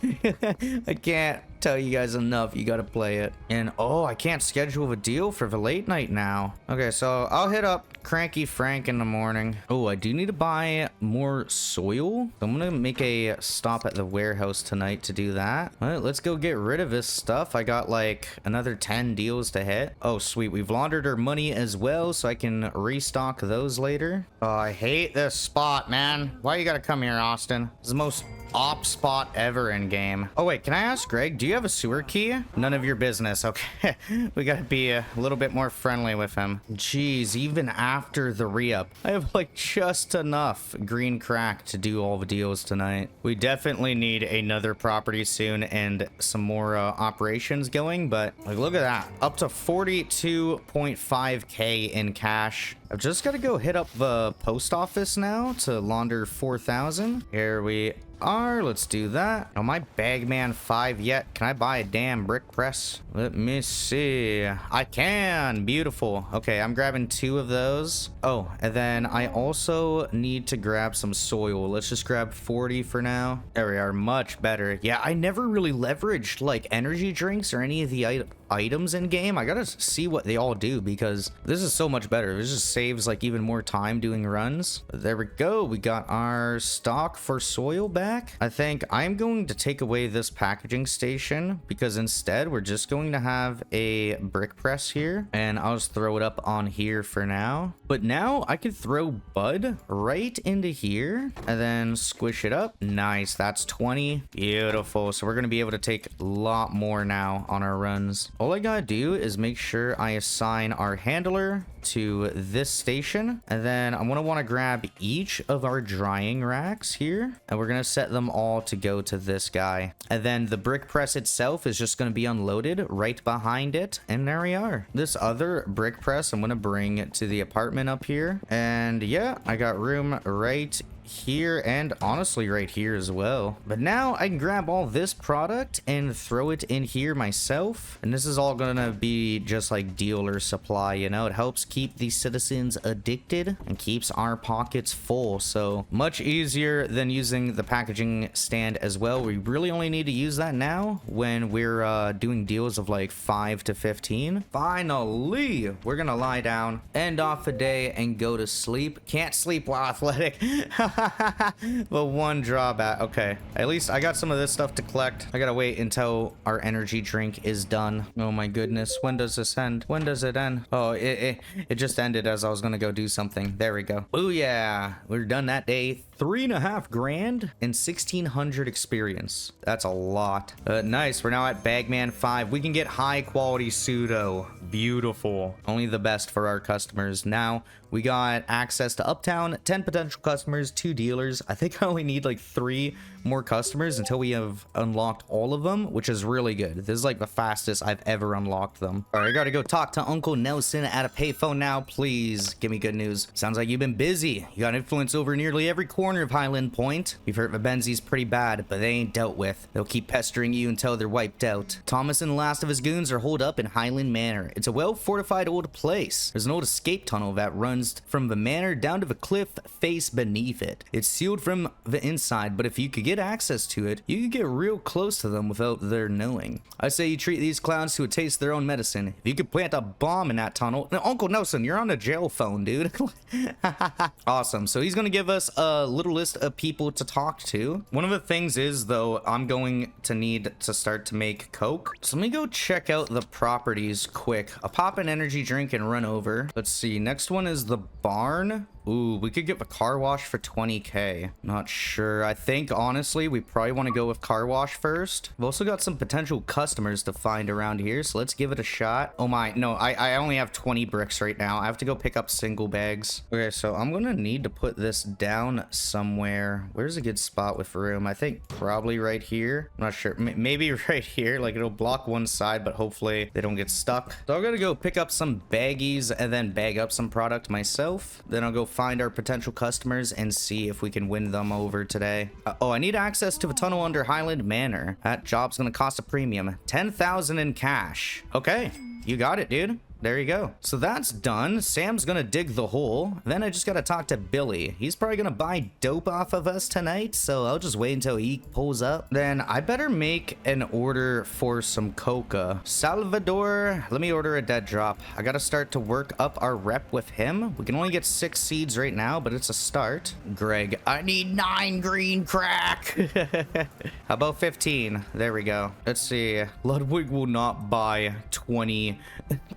[SPEAKER 1] I can't tell you guys enough, you gotta play it. And oh, I can't schedule a deal for the late night now. Okay, so I'll hit up Cranky Frank in the morning. Oh, I do need to buy more soil. I'm gonna make a stop at the warehouse tonight to do that. All right, let's go get rid of this stuff. I got like another 10 deals to hit. Oh sweet, we've laundered our money as well, so I can restock those later. Oh, I hate this spot, man. Why you gotta come here, Austin? It's the most op spot ever in game. Oh wait, can I ask Greg, do you have a sewer key? None of your business. Okay. We gotta be a little bit more friendly with him. Jeez, even after the re-up, I have like just enough green crack to do all the deals tonight. We definitely need another property soon and some more operations going, but like look at that, up to 42.5k in cash. I've just got to go hit up the post office now to launder 4,000. Here we are. Let's do that. Oh, my Bagman 5 yet. Can I buy a damn brick press? Let me see. I can. Beautiful. Okay, I'm grabbing 2 of those. Oh, and then I also need to grab some soil. Let's just grab 40 for now. There we are. Much better. Yeah, I never really leveraged like energy drinks or any of the items in game. I gotta see what they all do because this is so much better. This just saves like even more time doing runs. There we go. We got our stock for soil back. back, I think I'm going to take away this packaging station because instead we're just going to have a brick press here, and I'll just throw it up on here for now. But now I could throw Bud right into here and then squish it up. Nice, that's 20. Beautiful. So we're going to be able to take a lot more now on our runs. All I gotta do is make sure I assign our handler to this station, and then I'm gonna want to grab each of our drying racks here, and we're gonna set them all to go to this guy, and then the brick press itself is just gonna be unloaded right behind it, and there we are. This other brick press I'm gonna bring to the apartment up here, and yeah, I got room right here and honestly right here as well. But now I can grab all this product and throw it in here myself, and this is all gonna be just like dealer supply, you know. It helps keep the citizens addicted and keeps our pockets full, so much easier than using the packaging stand as well. We really only need to use that now when we're doing deals of like 5 to 15. Finally, we're gonna lie down, end off a day, and go to sleep. Can't sleep while athletic. But one drawback. Okay, at least I got some of this stuff to collect. I gotta wait until our energy drink is done. Oh my goodness, when does this end? When does it end? Oh, it just ended as I was gonna go do something. There we go. Oh yeah, we're done that day. 3.5 grand and 1600 experience. That's a lot. Nice, we're now at Bagman 5. We can get high quality pseudo. Beautiful. Only the best for our customers. Now we got access to Uptown, 10 potential customers, 2 dealers. I think I only need like 3 more customers until we have unlocked all of them, which is really good. This is like the fastest I've ever unlocked them. All right, I gotta go talk to Uncle Nelson at a payphone now. Please give me good news. Sounds like you've been busy. You got influence over nearly every corner of Highland Point. We've heard Vabenzi's pretty bad, but they ain't dealt with. They'll keep pestering you until they're wiped out. Thomas and the last of his goons are holed up in Highland Manor. It's a well-fortified old place. There's an old escape tunnel that runs from the manor down to the cliff face beneath it. It's sealed from the inside, but if you could get access to it, you could get real close to them without their knowing. I say you treat these clowns to a taste of their own medicine. If you could plant a bomb in that tunnel... Now, Uncle Nelson, you're on a jail phone, dude. Awesome. So he's gonna give us a little list of people to talk to. One of the things is, though, I'm going to need to start to make coke. So let me go check out the properties quick. I'll pop an energy drink and run over. Let's see. Next one is the barn. Ooh, we could get the car wash for 20k. Not sure. I think, honestly, we probably want to go with car wash first. We've also got some potential customers to find around here, so let's give it a shot. Oh my, no, I only have 20 bricks right now. I have to go pick up single bags. Okay, so I'm gonna need to put this down somewhere. Where's a good spot with room? I think probably right here. I'm not sure. Maybe right here. Like, it'll block one side, but hopefully they don't get stuck. So I'm gonna go pick up some baggies and then bag up some product myself. Then I'll go find our potential customers and see if we can win them over today. Oh, I need access to a tunnel under Highland Manor. That job's gonna cost a premium. 10,000 in cash. Okay, you got it, dude. There you go. So that's done. Sam's gonna dig the hole. Then I just gotta talk to Billy. He's probably gonna buy dope off of us tonight, so I'll just wait until he pulls up. Then I better make an order for some coca. Salvador, let me order a dead drop. I gotta start to work up our rep with him. We can only get 6 seeds right now, but it's a start. Greg, I need 9 green crack. How about 15? There we go. Let's see. Ludwig will not buy 20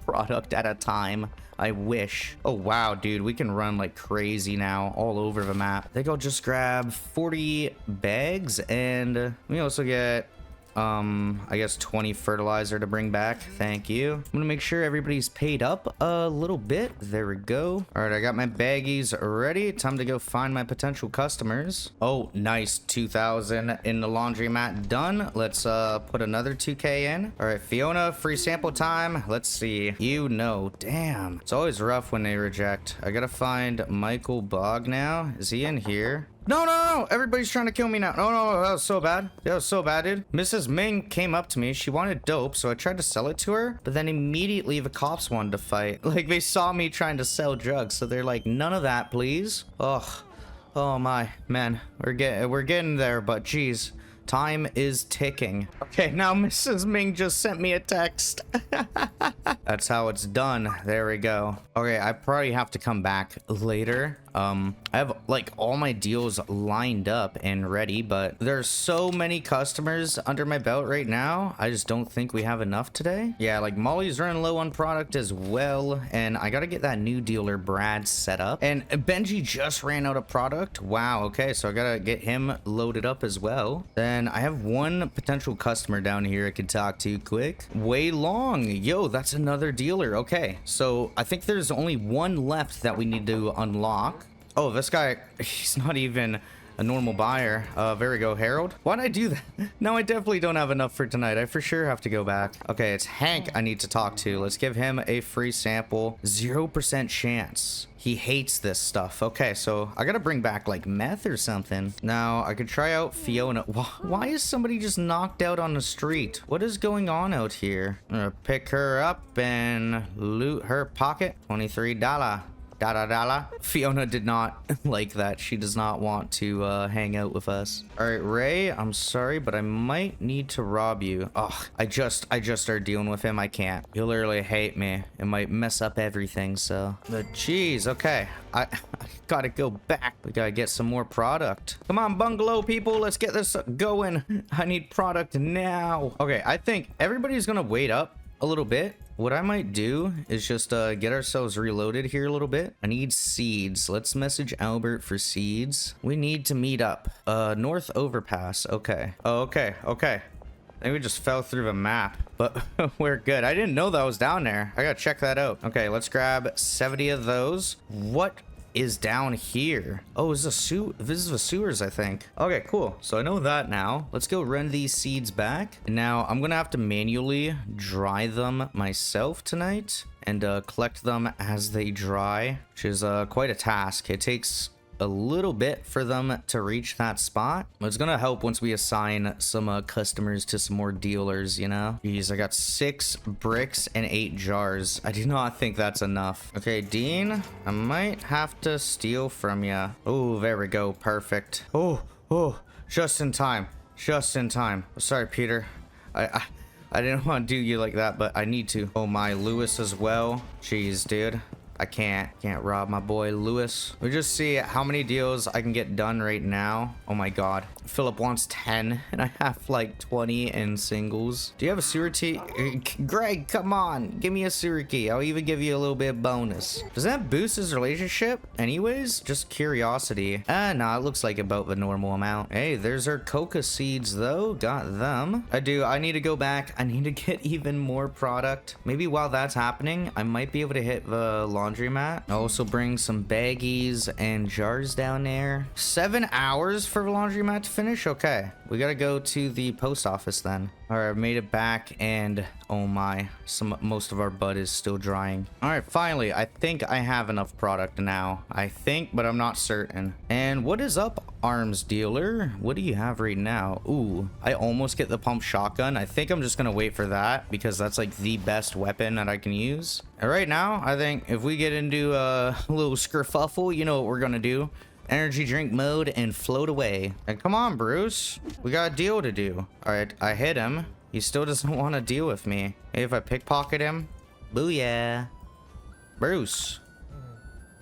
[SPEAKER 1] product at a time. I wish. Oh wow, dude, we can run like crazy now all over the map. I think I'll just grab 40 bags, and we also get I guess 20 fertilizer to bring back. Thank you. I'm gonna make sure everybody's paid up a little bit. There we go. All right, I got my baggies ready. Time to go find my potential customers. Oh, nice. 2,000 in the laundromat done. Let's put another 2k in. All right, Fiona, free sample time. Let's see. You know, damn. It's always rough when they reject. I gotta find Michael Bog now. Is he in here? No, no, no, everybody's trying to kill me now. No, no, that was so bad. That was so bad, dude. Mrs. Ming came up to me. She wanted dope, so I tried to sell it to her. But then immediately the cops wanted to fight. Like, they saw me trying to sell drugs, so they're like, none of that, please. Ugh. Oh my, man. We're getting there, but geez. Time is ticking. Okay, now Mrs. Ming just sent me a text. That's how it's done. There we go. Okay, I probably have to come back later. I have like all my deals lined up and ready, but there's so many customers under my belt right now. I just don't think we have enough today. Yeah, like Molly's running low on product as well, and I gotta get that new dealer Brad set up. And Benji just ran out of product. Wow, okay, so I gotta get him loaded up as well. Then I have one potential customer down here I could talk to quick. Way Long, yo, that's another dealer. Okay, so I think there's only one left that we need to unlock. Oh, this guy, he's not even a normal buyer. There we go, Harold. Why'd I do that? No, I definitely don't have enough for tonight. I for sure have to go back. Okay, it's Hank I need to talk to. Let's give him a free sample. 0% chance. He hates this stuff. Okay, so I gotta bring back like meth or something. Now I could try out Fiona. Why is somebody just knocked out on the street? What is going on out here? I'm gonna pick her up and loot her pocket. $23. Fiona did not like that. She does not want to hang out with us. All right, Ray, I'm sorry, but I might need to rob you. Oh, I just started dealing with him. I can't. He'll literally hate me. It might mess up everything. So the cheese. Okay, I gotta go back. We gotta get some more product. Come on, bungalow people, let's get this going. I need product now. Okay, I think everybody's gonna wait up a little bit. What I might do is just get ourselves reloaded here a little bit. I need seeds. Let's message Albert for seeds. We need to meet up. North Overpass. Okay. Oh, okay. Okay. I think we just fell through the map, but we're good. I didn't know that was down there. I gotta check that out. Okay, let's grab 70 of those. What is down here? Oh, this is the sewers, I think. Okay, cool. So I know that now. Let's go run these seeds back. And now I'm gonna have to manually dry them myself tonight and collect them as they dry, which is quite a task. It takes a little bit for them to reach that spot. It's gonna help once we assign some customers to some more dealers, you know. Jeez, I got 6 bricks and 8 jars. I do not think that's enough. Okay, Dean, I might have to steal from you. Oh, there we go. Perfect. Oh, just in time. Just in time. Sorry, Peter. I didn't want to do you like that, but I need to. Oh my, Lewis as well. Jeez, dude. I can't rob my boy Lewis. We just see how many deals I can get done right now. Oh my god. Philip wants 10 and I have like 20 in singles. Do you have a sewer key? Greg, come on. Give me a sewer key. I'll even give you a little bit of bonus. Does that boost his relationship? Anyways, just curiosity. No, it looks like about the normal amount. Hey, there's our coca seeds though. Got them. I need to go back. I need to get even more product. Maybe while that's happening, I might be able to hit the laundromat. I'll also bring some baggies and jars down there. 7 hours for the laundromat to finish. Okay, we gotta go to the post office then. All right, I've made it back, and oh my, most of our bud is still drying. All right, finally, I think I have enough product now. I think, but I'm not certain. And what is up, arms dealer? What do you have right now? Ooh, I almost get the pump shotgun. I think I'm just gonna wait for that because that's like the best weapon that I can use. And right now, I think if we get into a little skerfuffle, you know what we're gonna do. Energy drink mode and float away. And come on, Bruce. We got a deal to do. All right, I hit him. He still doesn't want to deal with me. Hey, if I pickpocket him. Booyah. Bruce.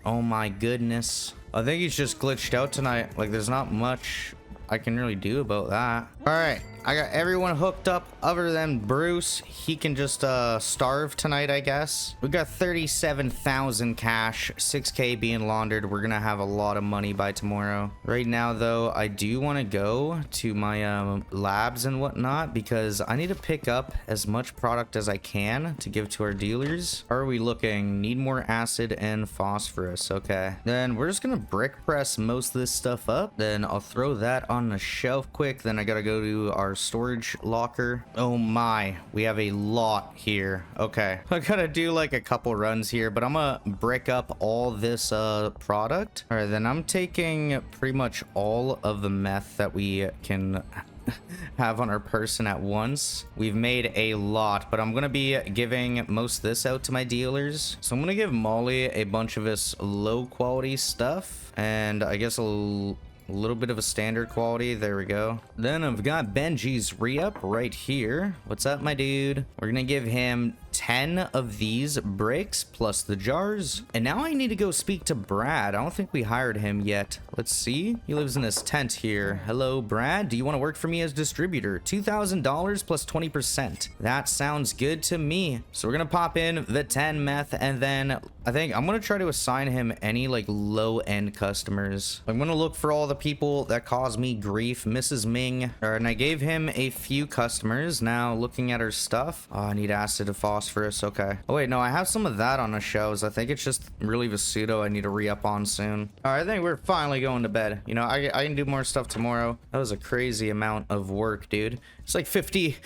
[SPEAKER 1] Oh my goodness. I think he's just glitched out tonight. Like, there's not much I can really do about that. All right, I got everyone hooked up other than Bruce. He can just starve tonight, I guess. We got 37,000 cash, 6K being laundered. We're gonna have a lot of money by tomorrow. Right now though, I do want to go to my labs and whatnot because I need to pick up as much product as I can to give to our dealers. How are we looking? Need more acid and phosphorus. Okay, then we're just gonna brick press most of this stuff up. Then I'll throw that on the shelf quick. Then I gotta go to our storage locker. Oh my, we have a lot here. Okay, I gotta do like a couple runs here, but I'm gonna brick up all this product. All right, then I'm taking pretty much all of the meth that we can have on our person at once. We've made a lot, but I'm gonna be giving most of this out to my dealers. So I'm gonna give Molly a bunch of this low quality stuff, and I guess a little bit of a standard quality. There we go. Then I've got Benji's re-up right here. What's up, my dude? We're gonna give him 10 of these bricks plus the jars. And now I need to go speak to Brad. I don't think we hired him yet. Let's see. He lives in this tent here. Hello, Brad. Do you want to work for me as distributor? $2,000 plus 20%. That sounds good to me. So we're going to pop in the 10 meth, and then I think I'm going to try to assign him any like low-end customers. I'm going to look for all the people that cause me grief. Mrs. Ming. And I gave him a few customers. Now looking at her stuff. Oh, I need acid and phosphorus. Okay. Oh wait, no, I have some of that on the shelves. I think it's just really Vasudo I need to re-up on soon. All right, I think we're finally going to bed. You know, I can do more stuff tomorrow. That was a crazy amount of work, dude. It's like 50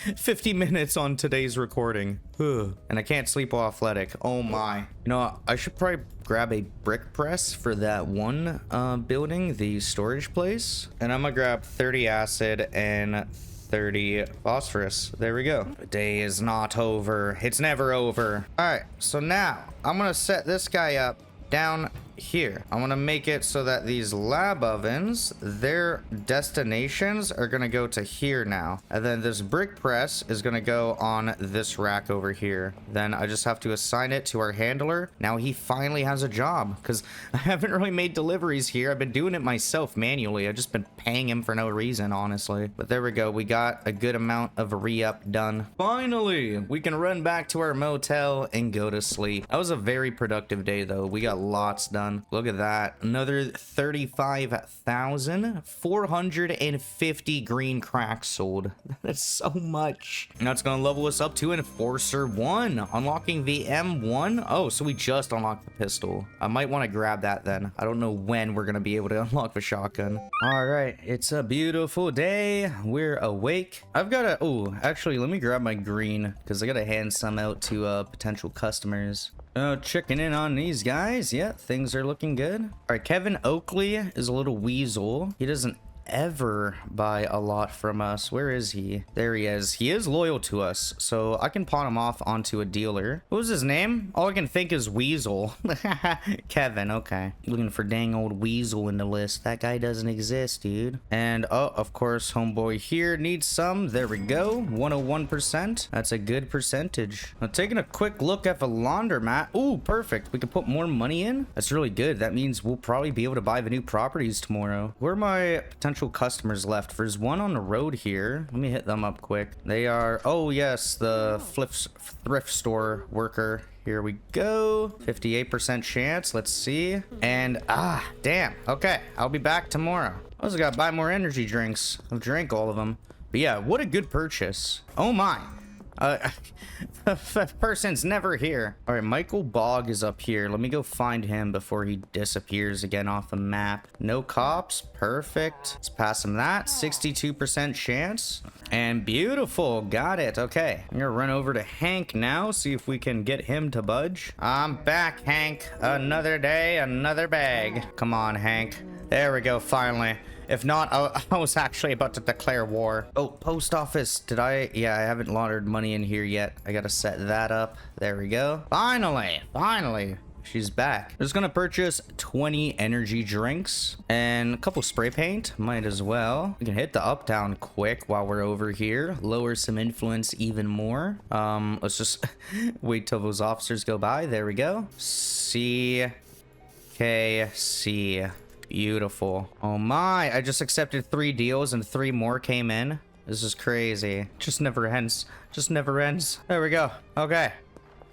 [SPEAKER 1] minutes on today's recording. Ugh. And I can't sleep while athletic. Oh my. You know, I should probably grab a brick press for that one building, the storage place. And I'm gonna grab 30 acid and 30 phosphorus. There we go. The day is not over. It's never over. All right, so now I'm gonna set this guy up down here. I want to make it so that these lab ovens, their destinations are going to go to here now. And then this brick press is going to go on this rack over here. Then I just have to assign it to our handler. Now he finally has a job because I haven't really made deliveries here. I've been doing it myself manually. I've just been paying him for no reason, honestly. But there we go. We got a good amount of re-up done. Finally, we can run back to our motel and go to sleep. That was a very productive day though. We got lots done. Look at that. Another 35,450 green cracks sold. That's so much. Now it's going to level us up to Enforcer 1. Unlocking the M1. Oh, so we just unlocked the pistol. I might want to grab that then. I don't know when we're going to be able to unlock the shotgun. All right. It's a beautiful day. We're awake. I've got to... Oh, actually, let me grab my green because I got to hand some out to potential customers. Checking in on these guys. Yeah, things are looking good. All right, Kevin Oakley is a little weasel. He doesn't ever buy a lot from us. Where is he? There he is. He is loyal to us, so I can pawn him off onto a dealer. What was his name? All I can think is Weasel. Kevin, okay. Looking for dang old Weasel in the list. That guy doesn't exist, dude. And oh, of course, homeboy here needs some. There we go. 101%. That's a good percentage. Now taking a quick look at the laundromat. Ooh, perfect. We can put more money in. That's really good. That means we'll probably be able to buy the new properties tomorrow. Where are my potential customers left? There's one on the road here. Let me hit them up quick. They are, oh yes, the thrift store worker. Here we go. 58% chance. Let's see. And damn. Okay, I'll be back tomorrow. I also gotta buy more energy drinks. I've drank all of them. But yeah, what a good purchase. Oh my. The person's never here. All right, Michael Bogg is up here. Let me go find him before he disappears again off the map. No cops. Perfect. Let's pass him that. 62% chance. And beautiful. Got it. Okay. I'm gonna run over to Hank now, see if we can get him to budge. I'm back, Hank. Another day, another bag. Come on, Hank. There we go, finally. If not, I was actually about to declare war. Oh, post office. Did I? Yeah, I haven't laundered money in here yet. I gotta set that up. There we go. Finally. She's back. I'm just gonna purchase 20 energy drinks and a couple spray paint. Might as well. We can hit the up down quick while we're over here. Lower some influence even more. Let's just wait till those officers go by. There we go. CKC. Beautiful. Oh my, I just accepted 3 deals and 3 more came in. This is crazy. Just never ends. Just never ends. There we go. Okay.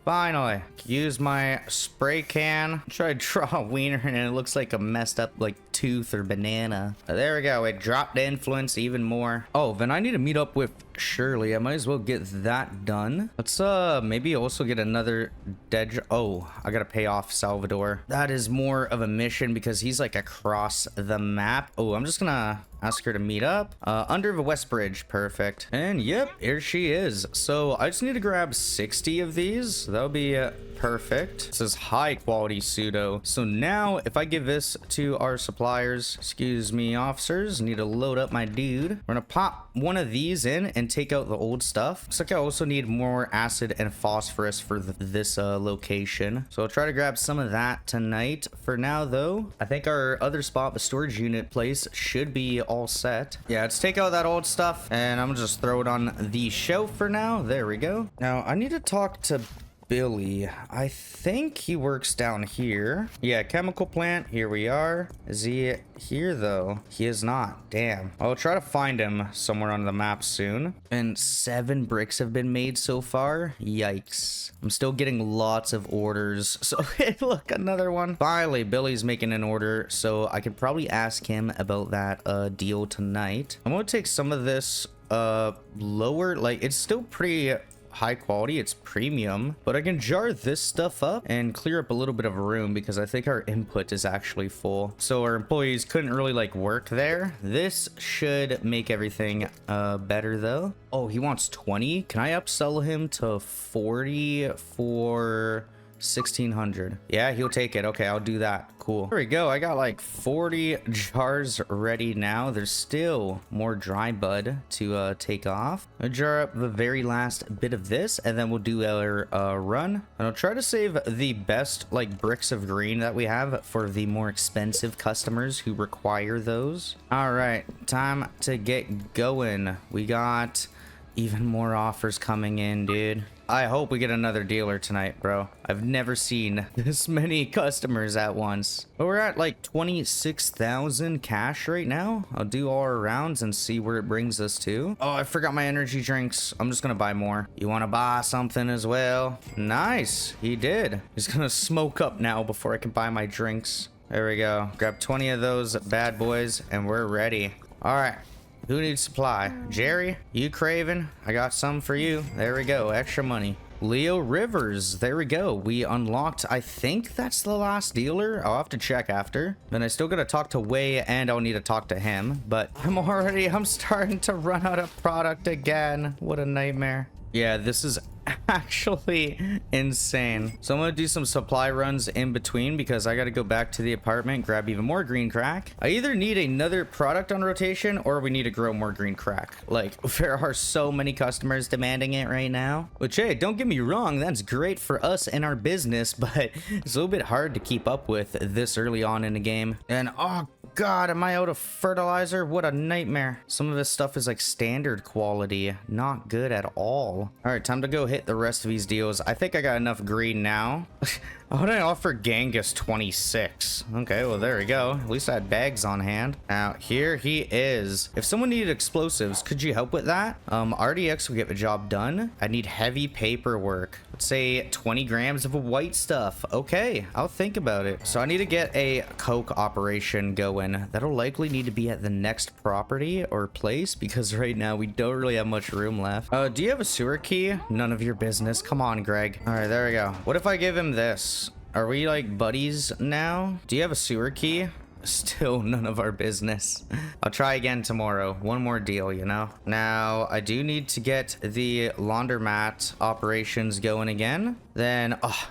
[SPEAKER 1] Finally. Use my spray can. Try to draw a wiener and it looks like a messed up like tooth or banana. There we go. It dropped the influence even more. Oh, then I need to meet up with Shirley. I might as well get that done. Let's maybe also get another dead. Oh, I gotta pay off Salvador. That is more of a mission because he's like across the map. Oh, I'm just gonna ask her to meet up under the West Bridge. Perfect. And yep, here she is. So I just need to grab 60 of these. That'll be perfect. This is high quality pseudo. So now if I give this to our suppliers, excuse me, officers, need to load up my dude. We're gonna pop one of these in and take out the old stuff. Looks like I also need more acid and phosphorus for this location. So I'll try to grab some of that tonight. For now though, I think our other spot, the storage unit place, should be all set. Yeah, let's take out that old stuff and I'm gonna just throw it on the shelf for now. There we go. Now I need to talk to Billy? I think he works down here. Yeah, chemical plant. Here we are. Is he here though? He is not. Damn. I'll try to find him somewhere on the map soon. And 7 bricks have been made so far. Yikes. I'm still getting lots of orders. So look, another one. Finally, Billy's making an order, so I could probably ask him about that deal tonight. I'm gonna take some of this lower, like it's still pretty high quality, it's premium, but I can jar this stuff up and clear up a little bit of room because I think our input is actually full, so our employees couldn't really like work there. This should make everything better though. Oh, he wants 20. Can I upsell him to 40 for 1600? Yeah, he'll take it. Okay, I'll do that. Cool. There we go. I got like 40 jars ready now. There's still more dry bud to take off. I'll jar up the very last bit of this, and then we'll do our run. And I'll try to save the best like bricks of green that we have for the more expensive customers who require those. All right, time to get going. We got even more offers coming in, dude. I hope we get another dealer tonight, bro. I've never seen this many customers at once. But we're at like 26,000 cash right now. I'll do all our rounds and see where it brings us to. Oh, I forgot my energy drinks. I'm just gonna buy more. You wanna buy something as well? Nice, he did. He's gonna smoke up now before I can buy my drinks. There we go. Grab 20 of those bad boys and we're ready. All right. Who needs supply? Jerry, you craving? I got some for you. There we go. Extra money. Leo Rivers. There we go. We unlocked, I think that's the last dealer. I'll have to check after. Then I still gotta talk to Wei and I'll need to talk to him. But I'm starting to run out of product again. What a nightmare. Yeah, this is actually insane. So I'm gonna do some supply runs in between because I gotta go back to the apartment, grab even more green crack. I either need another product on rotation or we need to grow more green crack. Like, there are so many customers demanding it right now. Which, hey, don't get me wrong, that's great for us and our business, but it's a little bit hard to keep up with this early on in the game. And oh god, am I out of fertilizer? What a nightmare. Some of this stuff is like standard quality, not good at all. All right, time to go hit the rest of these deals. I think I got enough green now. How would I offer Genghis 26? Okay, well, there we go. At least I had bags on hand. Now, here he is. If someone needed explosives, could you help with that? RDX will get the job done. I need heavy paperwork. Let's say 20 grams of white stuff. Okay, I'll think about it. So I need to get a coke operation going. That'll likely need to be at the next property or place because right now we don't really have much room left. Do you have a sewer key? None of your business. Come on, Greg. All right, there we go. What if I give him this? Are we like buddies now? Do you have a sewer key? Still none of our business. I'll try again tomorrow. One more deal, you know? Now, I do need to get the laundromat operations going again. Then, oh,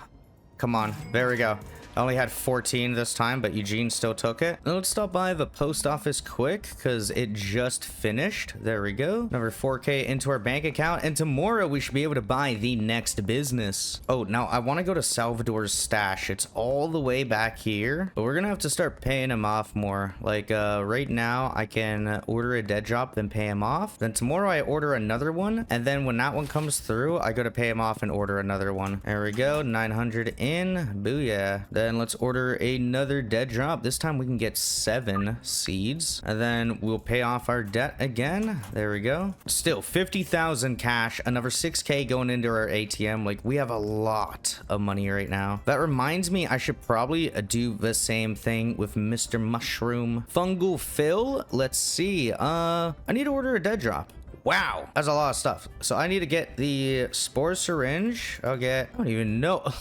[SPEAKER 1] come on. There we go. I only had 14 this time, but Eugene still took it. Now let's stop by the post office quick because it just finished. There we go. Another 4K into our bank account. And tomorrow we should be able to buy the next business. Oh, now I want to go to Salvador's stash. It's all the way back here, but we're going to have to start paying him off more. Like right now I can order a dead drop, then pay him off. Then tomorrow I order another one. And then when that one comes through, I go to pay him off and order another one. There we go. 900 in. Booyah. Then let's order another dead drop. This time we can get 7 seeds and then we'll pay off our debt again. There we go. Still 50,000 cash, another 6K going into our ATM. Like, we have a lot of money right now. That reminds me, I should probably do the same thing with Mr. Mushroom. Fungal fill. Let's see. I need to order a dead drop. Wow, that's a lot of stuff. So I need to get the spore syringe. I'll get, I don't even know.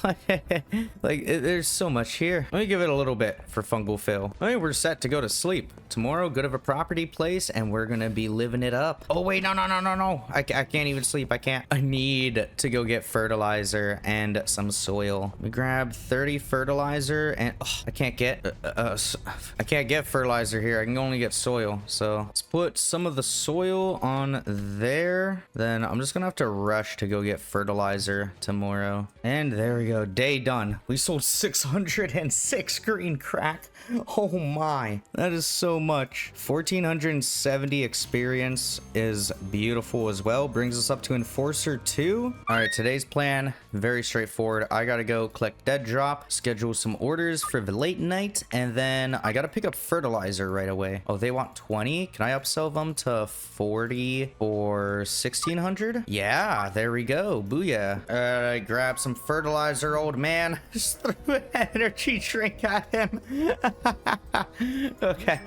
[SPEAKER 1] There's so much here. Let me give it a little bit for fungal fill. I think we're set to go to sleep. Tomorrow, good of a property place, and we're gonna be living it up. Oh wait, no. I can't even sleep. I can't. I need to go get fertilizer and some soil. We grab 30 fertilizer and I can't get fertilizer here. I can only get soil. So let's put some of the soil on there. Then I'm just gonna have to rush to go get fertilizer tomorrow. And there we go, day done. We sold 606 green crack. Oh my, that is so much. 1470 experience is beautiful as well. Brings us up to Enforcer 2. All right, today's plan, very straightforward. I gotta go click dead drop, schedule some orders for the late night, and then I gotta pick up fertilizer right away. Oh, they want 20. Can I upsell them to 40 or 1600? Yeah, there we go. Booyah. Grab some fertilizer, old man. Just threw an energy drink at him. Okay,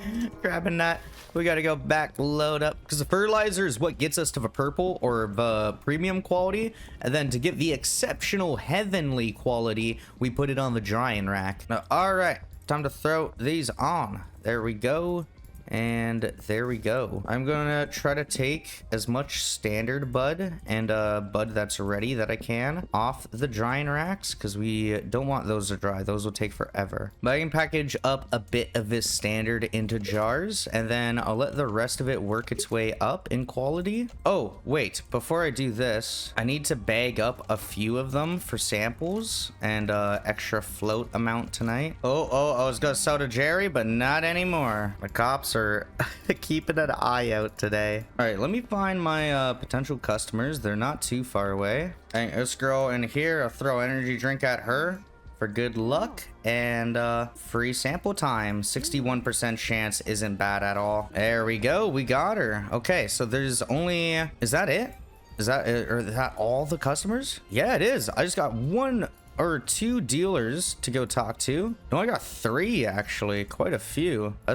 [SPEAKER 1] grabbing that. We gotta go back, load up, because the fertilizer is what gets us to the purple or the premium quality, and then to get the exceptional heavenly quality, we put it on the drying rack. Now, all right, time to throw these on. There we go. And there we go. I'm gonna try to take as much standard bud and bud that's ready that I can off the drying racks, because we don't want those to dry. Those will take forever. But I can package up a bit of this standard into jars, and then I'll let the rest of it work its way up in quality. Oh, wait, before I do this, I need to bag up a few of them for samples and extra float amount tonight. Oh, I was gonna sell to Jerry, but not anymore. The cops are keeping an eye out today. All right, let me find my potential customers. They're not too far away. Hey, this girl in here, I'll throw energy drink at her for good luck and free sample time. 61% chance isn't bad at all. There we go, we got her. Okay, so there's only, is that it? Is that it, or is that all the customers? Yeah, it is. I just got 1 or 2 dealers to go talk to. No, I got 3 actually, quite a few. I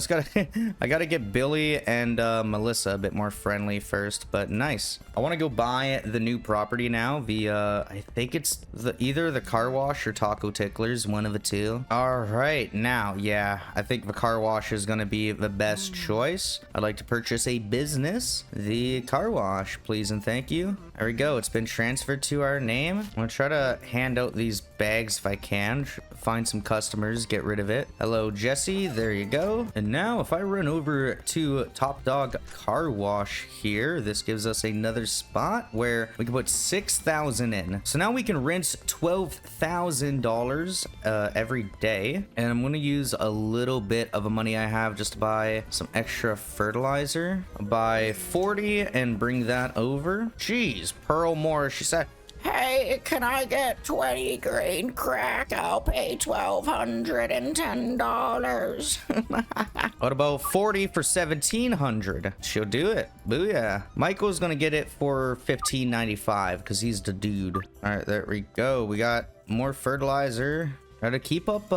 [SPEAKER 1] gotta get Billy and Melissa a bit more friendly first, but nice. I want to go buy the new property now. I think it's either the car wash or Taco Ticklers, one of the two. All right, now, yeah, I think the car wash is gonna be the best choice. I'd like to purchase a business. The car wash, please and thank you. There we go. It's been transferred to our name. I'm gonna try to hand out these bags if I can. Find some customers, get rid of it. Hello, Jesse. There you go. And now if I run over to Top Dog Car Wash here, this gives us another spot where we can put 6,000 in. So now we can rinse $12,000 every day. And I'm gonna use a little bit of the money I have just to buy some extra fertilizer. I'll buy 40 and bring that over. Jeez, Pearl Moore, she said, "Hey, can I get 20 green crack? I'll pay $1,210. What about 40 for 1,700? She'll do it. Booyah. Michael's gonna get it for 15.95 because he's the dude. All right, there we go. We got more fertilizer. Gotta keep up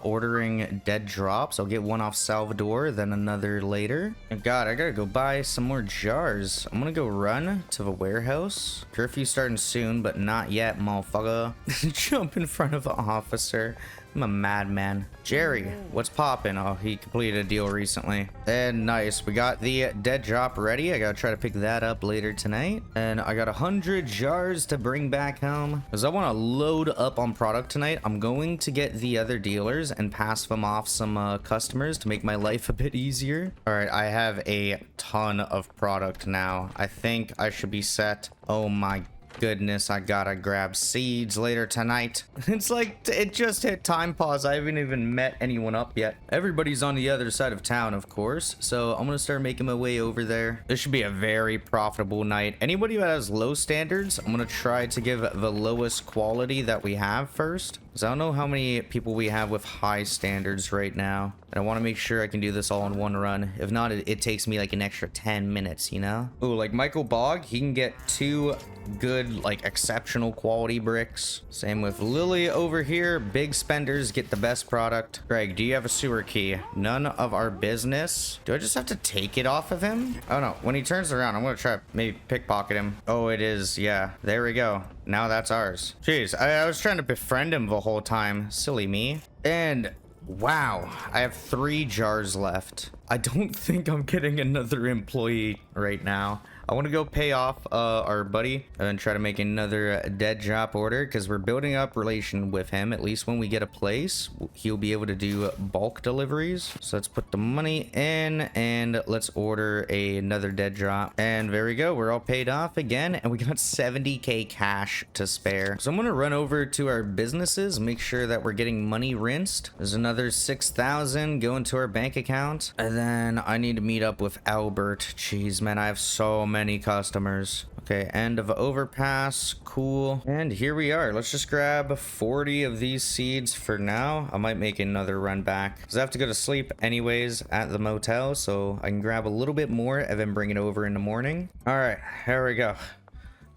[SPEAKER 1] ordering dead drops. I'll get one off Salvador, then another later. And God, I gotta go buy some more jars. I'm gonna go run to the warehouse. Curfew starting soon, but not yet, motherfucker. Jump in front of an officer. I'm a madman. Jerry, what's poppin'? Oh, he completed a deal recently. And nice. We got the dead drop ready. I gotta try to pick that up later tonight. And I got 100 jars to bring back home. Because I want to load up on product tonight. I'm going to get the other dealers and pass them off some customers to make my life a bit easier. All right, I have a ton of product now. I think I should be set. Oh my goodness, I gotta grab seeds later tonight. It's like it just hit time pause. I haven't even met anyone up yet. Everybody's on the other side of town, of course, so I'm gonna start making my way over there. This should be a very profitable night. Anybody who has low standards, I'm gonna try to give the lowest quality that we have first, because I don't know how many people we have with high standards right now, and I want to make sure I can do this all in one run. If not, it takes me like an extra 10 minutes, you know? Ooh, like Michael Bogg, he can get 2 good, like exceptional quality bricks. Same with Lily over here. Big spenders get the best product. Greg, do you have a sewer key? None of our business. Do I just have to take it off of him? Oh no, when he turns around, I'm gonna try to maybe pickpocket him. Oh, it is, yeah, there we go. Now that's ours. Jeez, I was trying to befriend him the whole time. Silly me. And wow, I have 3 jars left. I don't think I'm getting another employee right now. I want to go pay off our buddy and then try to make another dead drop order, because we're building up relation with him. At least when we get a place, he'll be able to do bulk deliveries. So let's put the money in and let's order another dead drop. And there we go. We're all paid off again, and we got 70k cash to spare. So I'm going to run over to our businesses, make sure that we're getting money rinsed. There's another 6,000 going to our bank account. And then I need to meet up with Albert. Jeez, man, I have so many many customers. Okay, end of overpass. Cool. And here we are. Let's just grab 40 of these seeds for now. I might make another run back because I have to go to sleep anyways at the motel, so I can grab a little bit more and then bring it over in the morning. All right, here we go.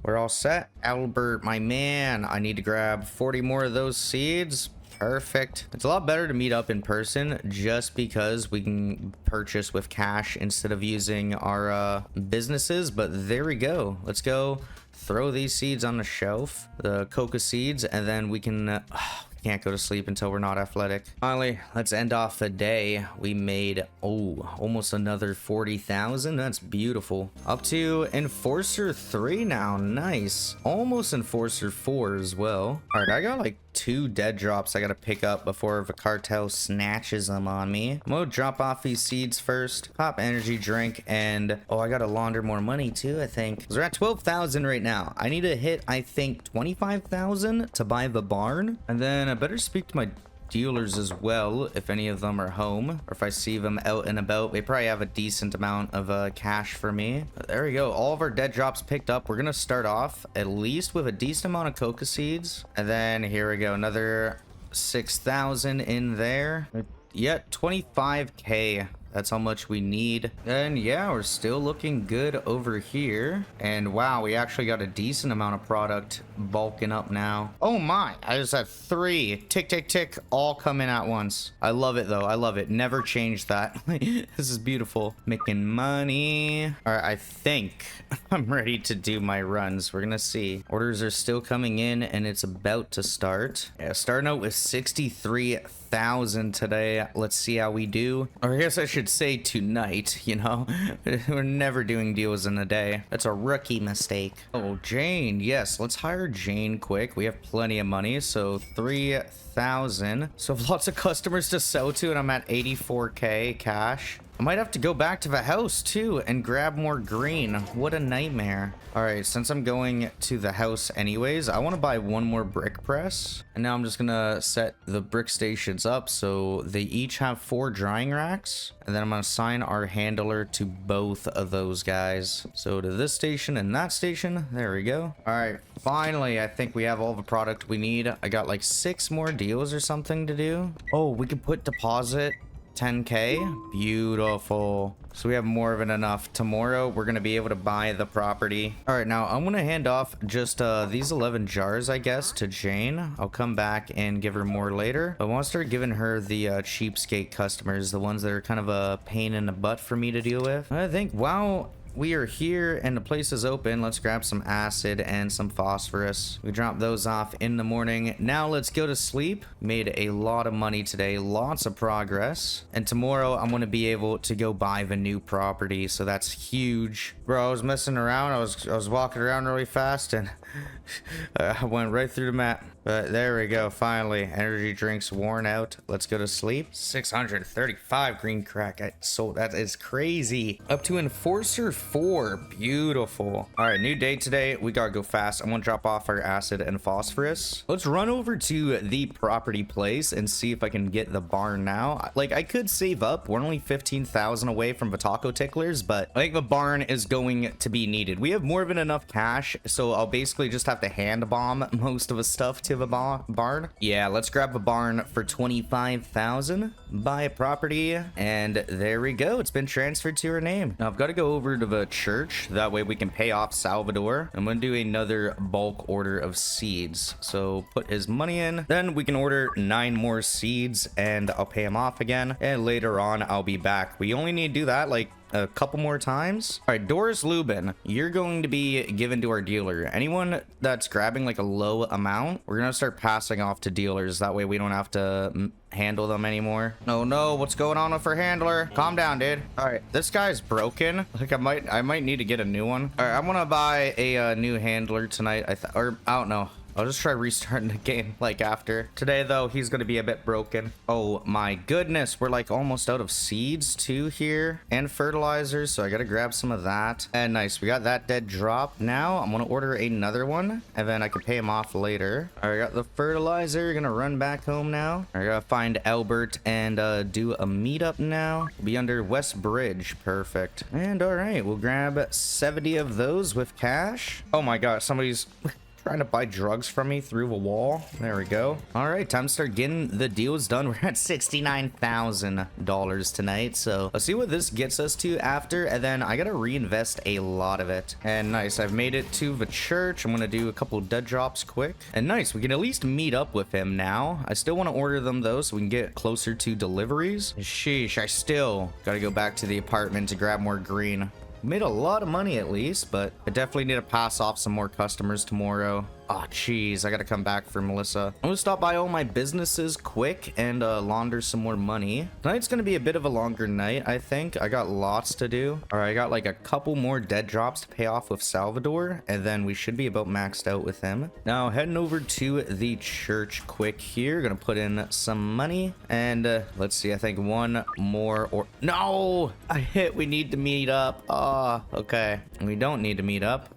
[SPEAKER 1] We're all set. Albert, my man, I need to grab 40 more of those seeds. Perfect. It's a lot better to meet up in person just because we can purchase with cash instead of using our businesses. But there we go. Let's go throw these seeds on the shelf, the coca seeds, and then we can can't go to sleep until we're not athletic. Finally, let's end off the day. We made almost another 40,000. That's beautiful. Up to Enforcer 3 now. Nice. Almost Enforcer 4 as well. All right, I got like 2 dead drops I gotta pick up before the cartel snatches them on me. I'm gonna drop off these seeds first, pop energy drink, and I gotta launder more money too, I think. We're at 12,000 right now. I need to hit, I think, 25,000 to buy the barn, and then I better speak to my dealers as well if any of them are home, or if I see them out and about. They probably have a decent amount of cash for me. But there we go. All of our dead drops picked up. We're gonna start off at least with a decent amount of coca seeds, and then here we go, another 6,000 in there. Yeah, 25k. That's how much we need. And yeah, we're still looking good over here. And wow, we actually got a decent amount of product bulking up now. Oh my, I just have 3 tick, tick, tick, all coming at once. I love it though. I love it. Never change that. This is beautiful. Making money. All right, I think I'm ready to do my runs. We're gonna see. Orders are still coming in and it's about to start. Yeah, starting out with 63,000 today. Let's see how we do. Or I guess I should say tonight, you know. We're never doing deals in a day. That's a rookie mistake. Oh, Jane. Yes, let's hire Jane quick. We have plenty of money, so 3,000. So lots of customers to sell to, and I'm at 84k cash. I might have to go back to the house too and grab more green. What a nightmare. All right, since I'm going to the house anyways, I want to buy 1 more brick press. And now I'm just gonna set the brick stations up so they each have 4 drying racks. And then I'm gonna assign our handler to both of those guys. So to this station and that station. There we go. All right, finally, I think we have all the product we need. I got like 6 more deals or something to do. Oh, we can put deposit 10k. Beautiful. So we have more than enough. Tomorrow we're gonna be able to buy the property. All right, now I'm gonna hand off just these 11 jars, I guess, to Jane. I'll come back and give her more later. I want to start giving her the cheapskate customers, the ones that are kind of a pain in the butt for me to deal with. I think, wow, we are here and the place is open. Let's grab some acid and some phosphorus. We drop those off in the morning. Now let's go to sleep. Made a lot of money today, lots of progress. And tomorrow I'm going to be able to go buy the new property. So that's huge. Bro, I was messing around. I was walking around really fast and I went right through the map. But there we go. Finally, energy drinks worn out. Let's go to sleep. 635 green crack. That is crazy. Up to Enforcer 4. Beautiful. All right, new day today. We gotta go fast. I'm gonna drop off our acid and phosphorus. Let's run over to the property place and see if I can get the barn now. Like, I could save up. We're only 15,000 away from the taco ticklers, but I think the barn is going to be needed. We have more than enough cash, so I'll basically just have to hand bomb most of the stuff to the barn. Yeah, let's grab a barn for 25,000, buy a property, and there we go. It's been transferred to her name. Now I've got to go over to the church. That way we can pay off Salvador. I'm gonna do another bulk order of seeds, so put his money in, then we can order 9 more seeds and I'll pay him off again, and later on I'll be back. We only need to do that like a couple more times. All right, Doris Lubin, you're going to be given to our dealer. Anyone that's grabbing like a low amount, we're gonna start passing off to dealers. That way we don't have to handle them anymore. Oh no, what's going on with our handler? Calm down, dude. All right, this guy's broken. Like, I might need to get a new one. All right, I'm gonna buy a new handler tonight. I don't know. I'll just try restarting the game like after. Today though, he's gonna be a bit broken. Oh my goodness, we're like almost out of seeds too here and fertilizers, so I gotta grab some of that. And nice, we got that dead drop. Now I'm gonna order another one and then I can pay him off later. All right, I got the fertilizer, gonna run back home now. I gotta find Albert and do a meetup now. We'll be under West Bridge. Perfect. And all right, we'll grab 70 of those with cash. Oh my god, somebody's trying to buy drugs from me through the wall. There we go. All right, time to start getting the deals done. We're at $69,000 tonight, so let's see what this gets us to after, and then I gotta reinvest a lot of it. And nice, I've made it to the church. I'm gonna do a couple dead drops quick. And nice, we can at least meet up with him now. I still want to order them though, so we can get closer to deliveries. Sheesh, I still gotta go back to the apartment to grab more green. Made a lot of money at least, but I definitely need to pass off some more customers tomorrow. Oh, jeez, I gotta come back for Melissa. I'm gonna stop by all my businesses quick and launder some more money. Tonight's gonna be a bit of a longer night, I think. I got lots to do. All right, I got like a couple more dead drops to pay off with Salvador, and then we should be about maxed out with him. Now, heading over to the church quick here. Gonna put in some money, and let's see, I think one more or... No! I hit, we need to meet up. Oh, okay. We don't need to meet up.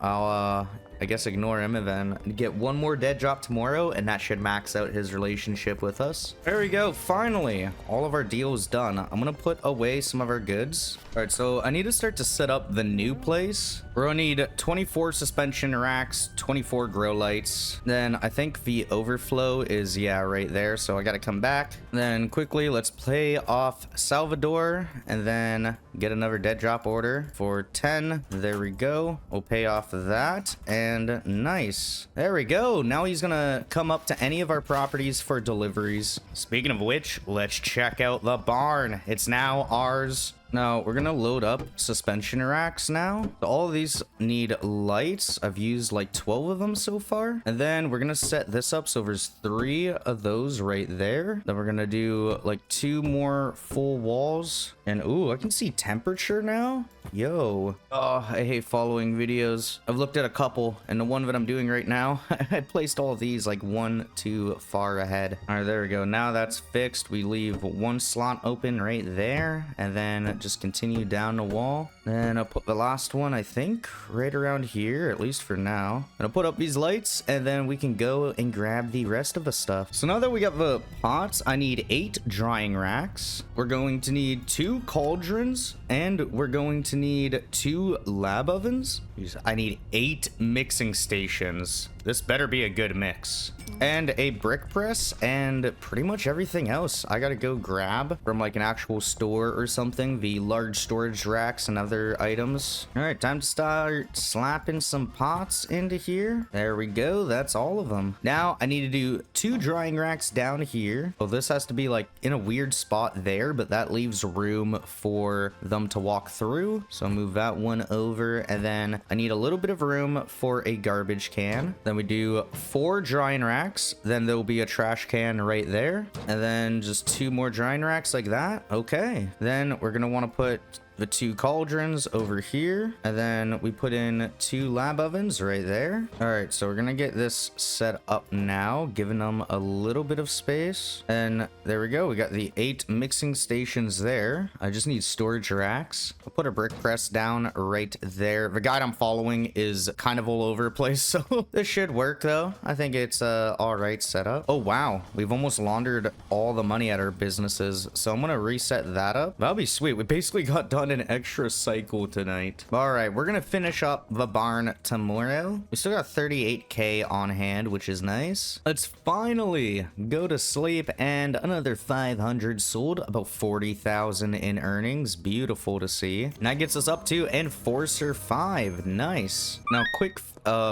[SPEAKER 1] I guess ignore him and then get one more dead drop tomorrow, and that should max out his relationship with us. There we go. Finally, all of our deals done. I'm gonna put away some of our goods. All right, so I need to start to set up the new place. We're gonna need 24 suspension racks, 24 grow lights. Then I think the overflow is, yeah, right there. So I gotta come back. Then quickly, let's play off Salvador and then get another dead drop order for 10. There we go. We'll pay off that. And nice. There we go. Now he's gonna come up to any of our properties for deliveries. Speaking of which, let's check out the barn. It's now ours. Now, we're gonna load up suspension racks now. So all of these need lights. I've used like 12 of them so far. And then we're gonna set this up so there's 3 of those right there. Then we're gonna do like 2 more full walls. And ooh, I can see temperature now. Yo. Oh, I hate following videos. I've looked at a couple, and the one that I'm doing right now, I placed all of these like 1 too far ahead. All right, there we go. Now that's fixed. We leave 1 slot open right there, and then just continue down the wall. Then I'll put the last one, I think, right around here, at least for now. And I'll put up these lights, and then we can go and grab the rest of the stuff. So now that we got the pots, I need 8 drying racks. We're going to need 2 cauldrons, and we're going to need 2 lab ovens. I need 8 mixing stations. This better be a good mix. And a brick press and pretty much everything else I gotta go grab from like an actual store or something. The large storage racks and other items. All right, time to start slapping some pots into here. There we go. That's all of them. Now I need to do 2 drying racks down here. Well, this has to be like in a weird spot there, but that leaves room for them to walk through. So I'll move that one over, and then I need a little bit of room for a garbage can. Then we do 4 drying racks. Then there'll be a trash can right there, and then just 2 more drying racks like that. Okay, then we're gonna want to put the 2 cauldrons over here, and then we put in 2 lab ovens right there. All right, so we're gonna get this set up now, giving them a little bit of space. And there we go. We got the 8 mixing stations there. I just need storage racks. I'll put a brick press down right there. The guide I'm following is kind of all over the place, so this should work though. I think it's all right setup. Oh wow, we've almost laundered all the money at our businesses, so I'm gonna reset that up. That'll be sweet. We basically got done an extra cycle tonight. All right, we're gonna finish up the barn tomorrow. We still got 38k on hand, which is nice. Let's finally go to sleep, and another 500 sold, about 40,000 in earnings. Beautiful to see. And that gets us up to Enforcer 5. Nice. Now quick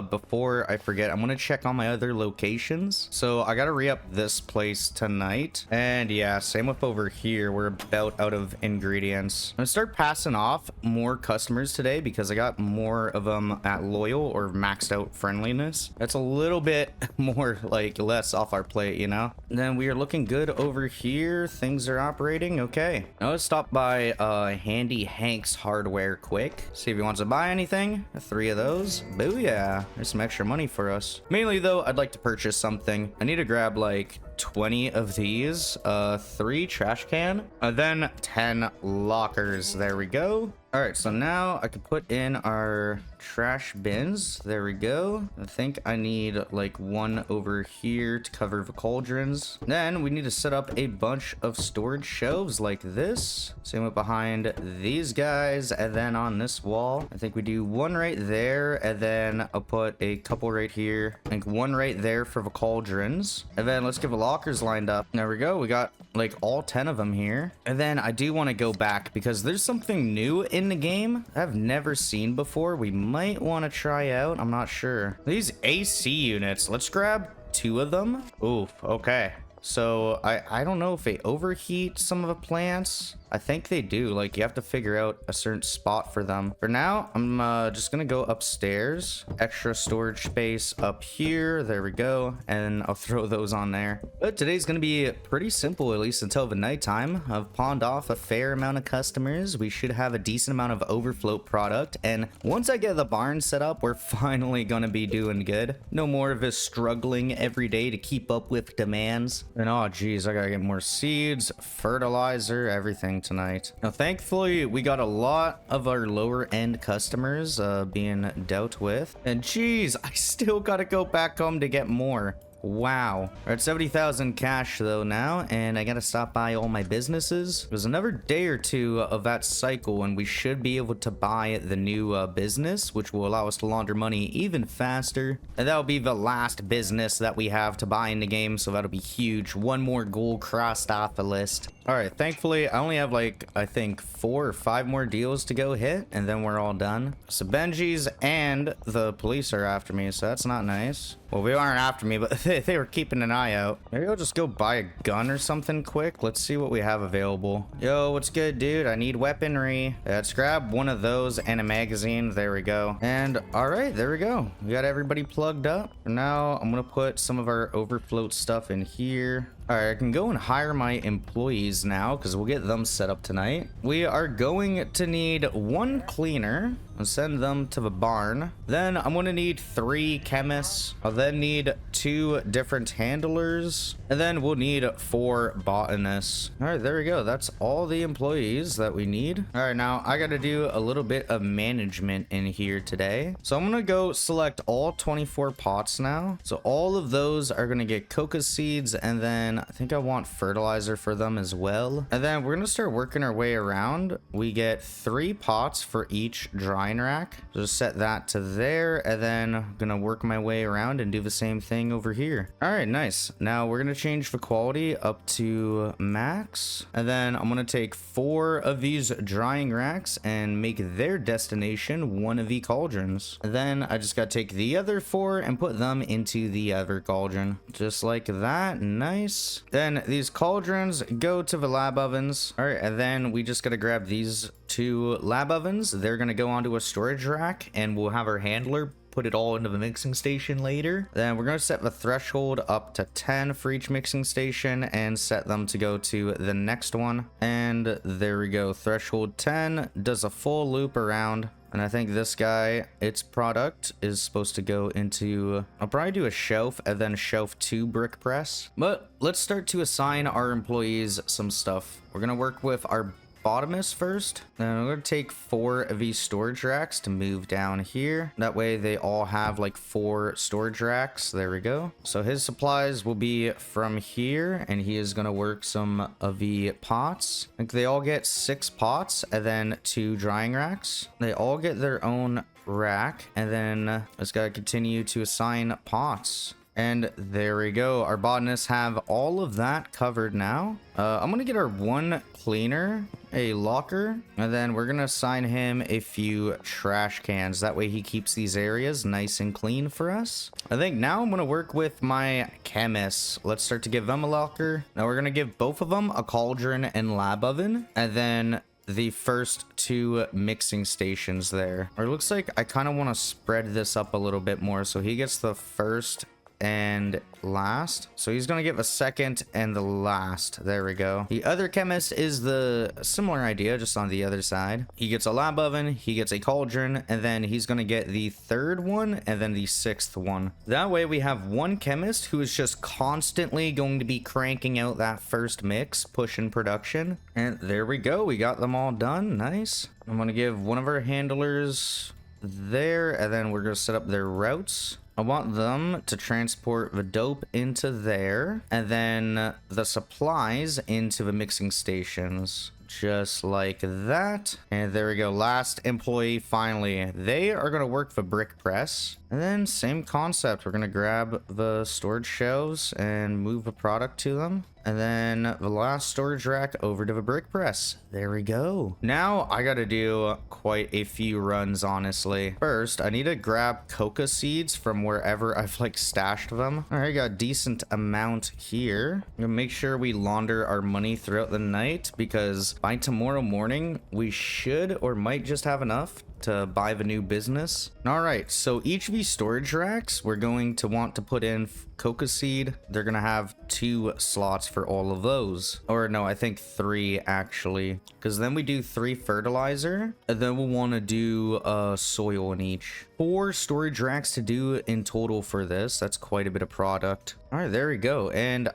[SPEAKER 1] before I forget, I'm gonna check on my other locations. So I gotta re-up this place tonight, and yeah, same with over here. We're about out of ingredients. I'm gonna start passing off more customers today because I got more of them at loyal or maxed out friendliness. That's a little bit more like less off our plate, you know. And then we are looking good over here. Things are operating okay. Now let's stop by Handy Hank's Hardware quick, see if he wants to buy anything. 3 of those. Booyah, there's some extra money for us. Mainly though, I'd like to purchase something. I need to grab like 20 of these, 3 trash can, and then 10 lockers. There we go. All right, so now I can put in our trash bins. There we go. I think I need like 1 over here to cover the cauldrons. Then we need to set up a bunch of storage shelves like this. Same with behind these guys, and then on this wall, I think we do 1 right there, and then I'll put a couple right here. I think 1 right there for the cauldrons, and then let's get the lockers lined up. There we go. We got like all 10 of them here. And then I do want to go back because there's something new in the game I've never seen before. We might want to try out. I'm not sure. These AC units, let's grab 2 of them. Oof, okay. So I don't know if they overheat some of the plants. I think they do. Like, you have to figure out a certain spot for them. For now, I'm just gonna go upstairs. Extra storage space up here. There we go. And I'll throw those on there. But today's gonna be pretty simple, at least until the nighttime. I've pawned off a fair amount of customers. We should have a decent amount of overflow product. And once I get the barn set up, we're finally gonna be doing good. No more of this struggling every day to keep up with demands. And oh geez, I gotta get more seeds, fertilizer, everything tonight. Now thankfully we got a lot of our lower end customers being dealt with, and geez, I still gotta go back home to get more. Wow. We're at 70,000 cash though now, and I gotta stop by all my businesses. There's another day or 2 of that cycle and we should be able to buy the new business, which will allow us to launder money even faster. And that'll be the last business that we have to buy in the game, so that'll be huge. 1 more goal crossed off the list. All right, thankfully I only have like, I think 4 or 5 more deals to go hit, and then we're all done. So Benji's and the police are after me, so that's not nice. Well, we aren't after me, but they were keeping an eye out. Maybe I'll just go buy a gun or something quick. Let's see what we have available. Yo, what's good, dude? I need weaponry. Let's grab 1 of those and a magazine. There we go. And all right, there we go. We got everybody plugged up. For now, I'm gonna put some of our overflow stuff in here. All right, I can go and hire my employees now because we'll get them set up tonight. We are going to need 1 cleaner and send them to the barn. Then I'm going to need 3 chemists. I'll then need 2 different handlers, and then we'll need 4 botanists. All right, there we go. That's all the employees that we need. All right, now I got to do a little bit of management in here today. So I'm going to go select all 24 pots now. So all of those are going to get coca seeds, and then I think I want fertilizer for them as well. And then we're going to start working our way around. We get 3 pots for each drying rack. Just set that to there, and then I'm going to work my way around and do the same thing over here. All right, nice. Now we're going to change the quality up to max. And then I'm going to take 4 of these drying racks and make their destination 1 of the cauldrons. And then I just got to take the other 4 and put them into the other cauldron. Just like that. Nice. Then these cauldrons go to the lab ovens. All right, and then we just got to grab these 2 lab ovens. They're going to go onto a storage rack, and we'll have our handler put it all into the mixing station later. Then we're going to set the threshold up to 10 for each mixing station and set them to go to the next one. And there we go. Threshold 10 does a full loop around. And I think this guy, its product is supposed to go into, I'll probably do a shelf and then shelf 2 brick press. But let's start to assign our employees some stuff. We're going to work with our botanist first. Then I'm going to take 4 of these storage racks to move down here. That way they all have like 4 storage racks. There we go. So his supplies will be from here, and he is going to work some of the pots. I think they all get 6 pots and then 2 drying racks. They all get their own rack, and then let's gotta continue to assign pots. And there we go. Our botanists have all of that covered now. I'm gonna get our 1 cleaner, a locker, and then we're gonna assign him a few trash cans. That way he keeps these areas nice and clean for us. I think now I'm gonna work with my chemists. Let's start to give them a locker. Now we're gonna give both of them a cauldron and lab oven, and then the first 2 mixing stations there. Or it looks like I kind of want to spread this up a little bit more. So he gets the first and last, so he's gonna get the second and the last. There we go. The other chemist is the similar idea, just on the other side. He gets a lab oven, he gets a cauldron, and then he's gonna get the 3rd one and then the 6th one. That way we have one chemist who is just constantly going to be cranking out that first mix, pushing production. And there we go, we got them all done. Nice. I'm gonna give one of our handlers there, and then we're gonna set up their routes. I want them to transport the dope into there, and then the supplies into the mixing stations. Just like that. And there we go. Last employee, finally. They are going to work the brick press. And then same concept. We're going to grab the storage shelves and move the product to them. And then the last storage rack over to the brick press. There we go. Now I got to do quite a few runs, honestly. First, I need to grab coca seeds from wherever I've like stashed them. All right, got a decent amount here. I'm gonna make sure we launder our money throughout the night, because by tomorrow morning, we should or might just have enough to buy the new business. All right, so each of these storage racks, we're going to want to put in coca seed. They're gonna have 2 slots for all of those, or no, I think 3 actually, because then we do 3 fertilizer, and then we'll want to do soil in each. 4 storage racks to do in total for this. That's quite a bit of product. All right, there we go. And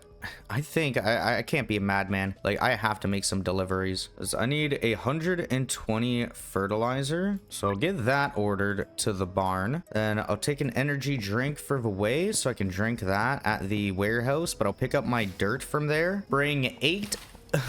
[SPEAKER 1] I think I can't be a madman. Like, I have to make some deliveries. I need 120 fertilizer, so I'll get that ordered to the barn. Then I'll take an energy drink for the way, so I can drink that at the warehouse, but I'll pick up my dirt from there. Bring 8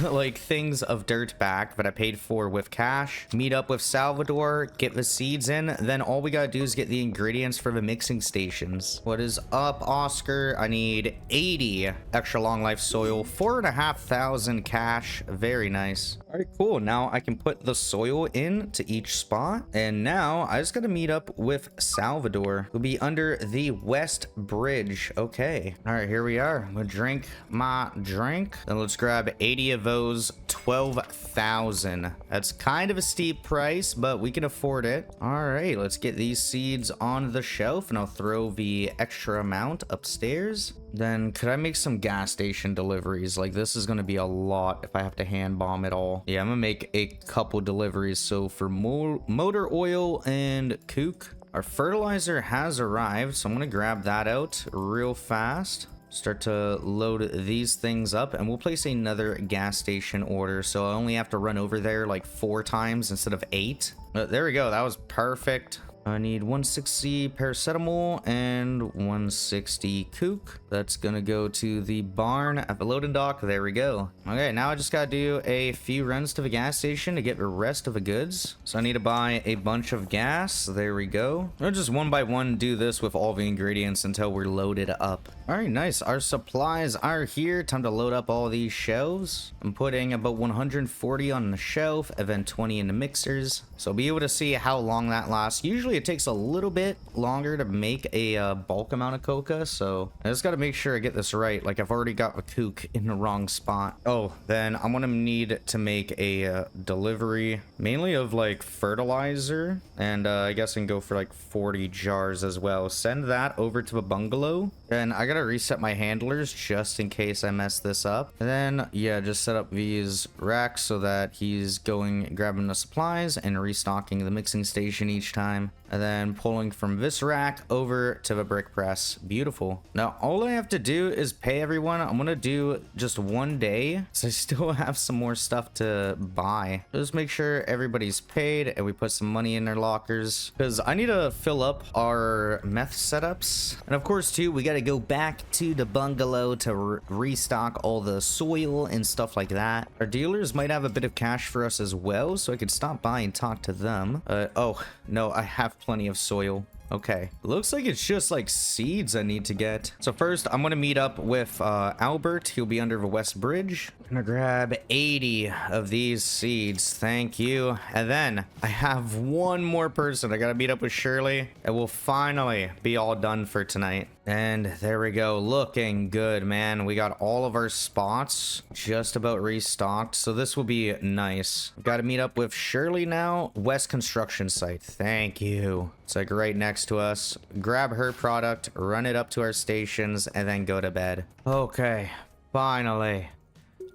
[SPEAKER 1] like things of dirt back that I paid for with cash. Meet up with Salvador, get the seeds in, then all we gotta do is get the ingredients for the mixing stations. What is up, Oscar? I need 80 extra long life soil, 4,500 cash. Very nice. All right, cool. Now I can put the soil in to each spot, and now I just gotta meet up with Salvador. We'll be under the West Bridge. Okay. All right, here we are. I'm gonna drink my drink. Then let's grab 80 of those. 12,000. That's kind of a steep price, but we can afford it. All right, let's get these seeds on the shelf, and I'll throw the extra amount upstairs. Then could I make some gas station deliveries? Like, this is going to be a lot if I have to hand bomb it all. Yeah, I'm gonna make a couple deliveries. So for motor oil and kook, our fertilizer has arrived, so I'm gonna grab that out real fast. Start to load these things up, and we'll place another gas station order, so I only have to run over there like 4 times instead of 8. There we go. That was perfect. I need 160 paracetamol and 160 kook. That's gonna go to the barn at the loading dock. There we go. Okay, now I just gotta do a few runs to the gas station to get the rest of the goods. So I need to buy a bunch of gas. There we go. I'll just one by one do this with all the ingredients until we're loaded up. All right, nice. Our supplies are here. Time to load up all these shelves. I'm putting about 140 on the shelf and then 20 in the mixers. So I'll be able to see how long that lasts. Usually it takes a little bit longer to make a bulk amount of coca, so I just got to make sure I get this right. Like, I've already got the kook in the wrong spot. Oh, then I'm gonna need to make a delivery mainly of like fertilizer, and I guess I can go for like 40 jars as well. Send that over to the bungalow, and I gotta reset my handlers just in case I mess this up. And then yeah, just set up these racks so that he's going grabbing the supplies and restocking the mixing station each time, and then pulling from this rack over to the brick press. Beautiful. Now all I have to do is pay everyone. I'm gonna do just one day, so I still have some more stuff to buy. Just make sure everybody's paid and we put some money in their lockers, because I need to fill up our meth setups. And of course too, we got to go back to the bungalow to restock all the soil and stuff like that. Our dealers might have a bit of cash for us as well, so I could stop by and talk to them. Oh no, I have plenty of soil. Okay, looks like it's just like seeds I need to get. So first I'm gonna meet up with Albert. He'll be under the West Bridge. I'm gonna grab 80 of these seeds, thank you. And then I have one more person. I gotta meet up with Shirley, and we'll finally be all done for tonight. And there we go, looking good, man. We got all of our spots just about restocked, so this will be nice. Got to meet up with Shirley now. West construction site, thank you. It's like right next to us. Grab her product, run it up to our stations, and then go to bed. Okay, finally.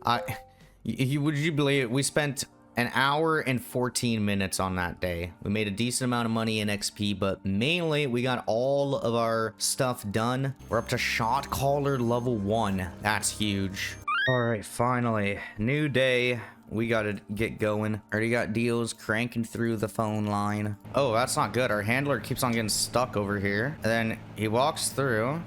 [SPEAKER 1] Would you believe it? We spent an hour and 14 minutes on that day. We made a decent amount of money in XP, but mainly we got all of our stuff done. We're up to shot caller level 1. That's huge. All right, finally, new day. We gotta get going. Already got deals cranking through the phone line. Oh, that's not good. Our handler keeps on getting stuck over here. And then he walks through.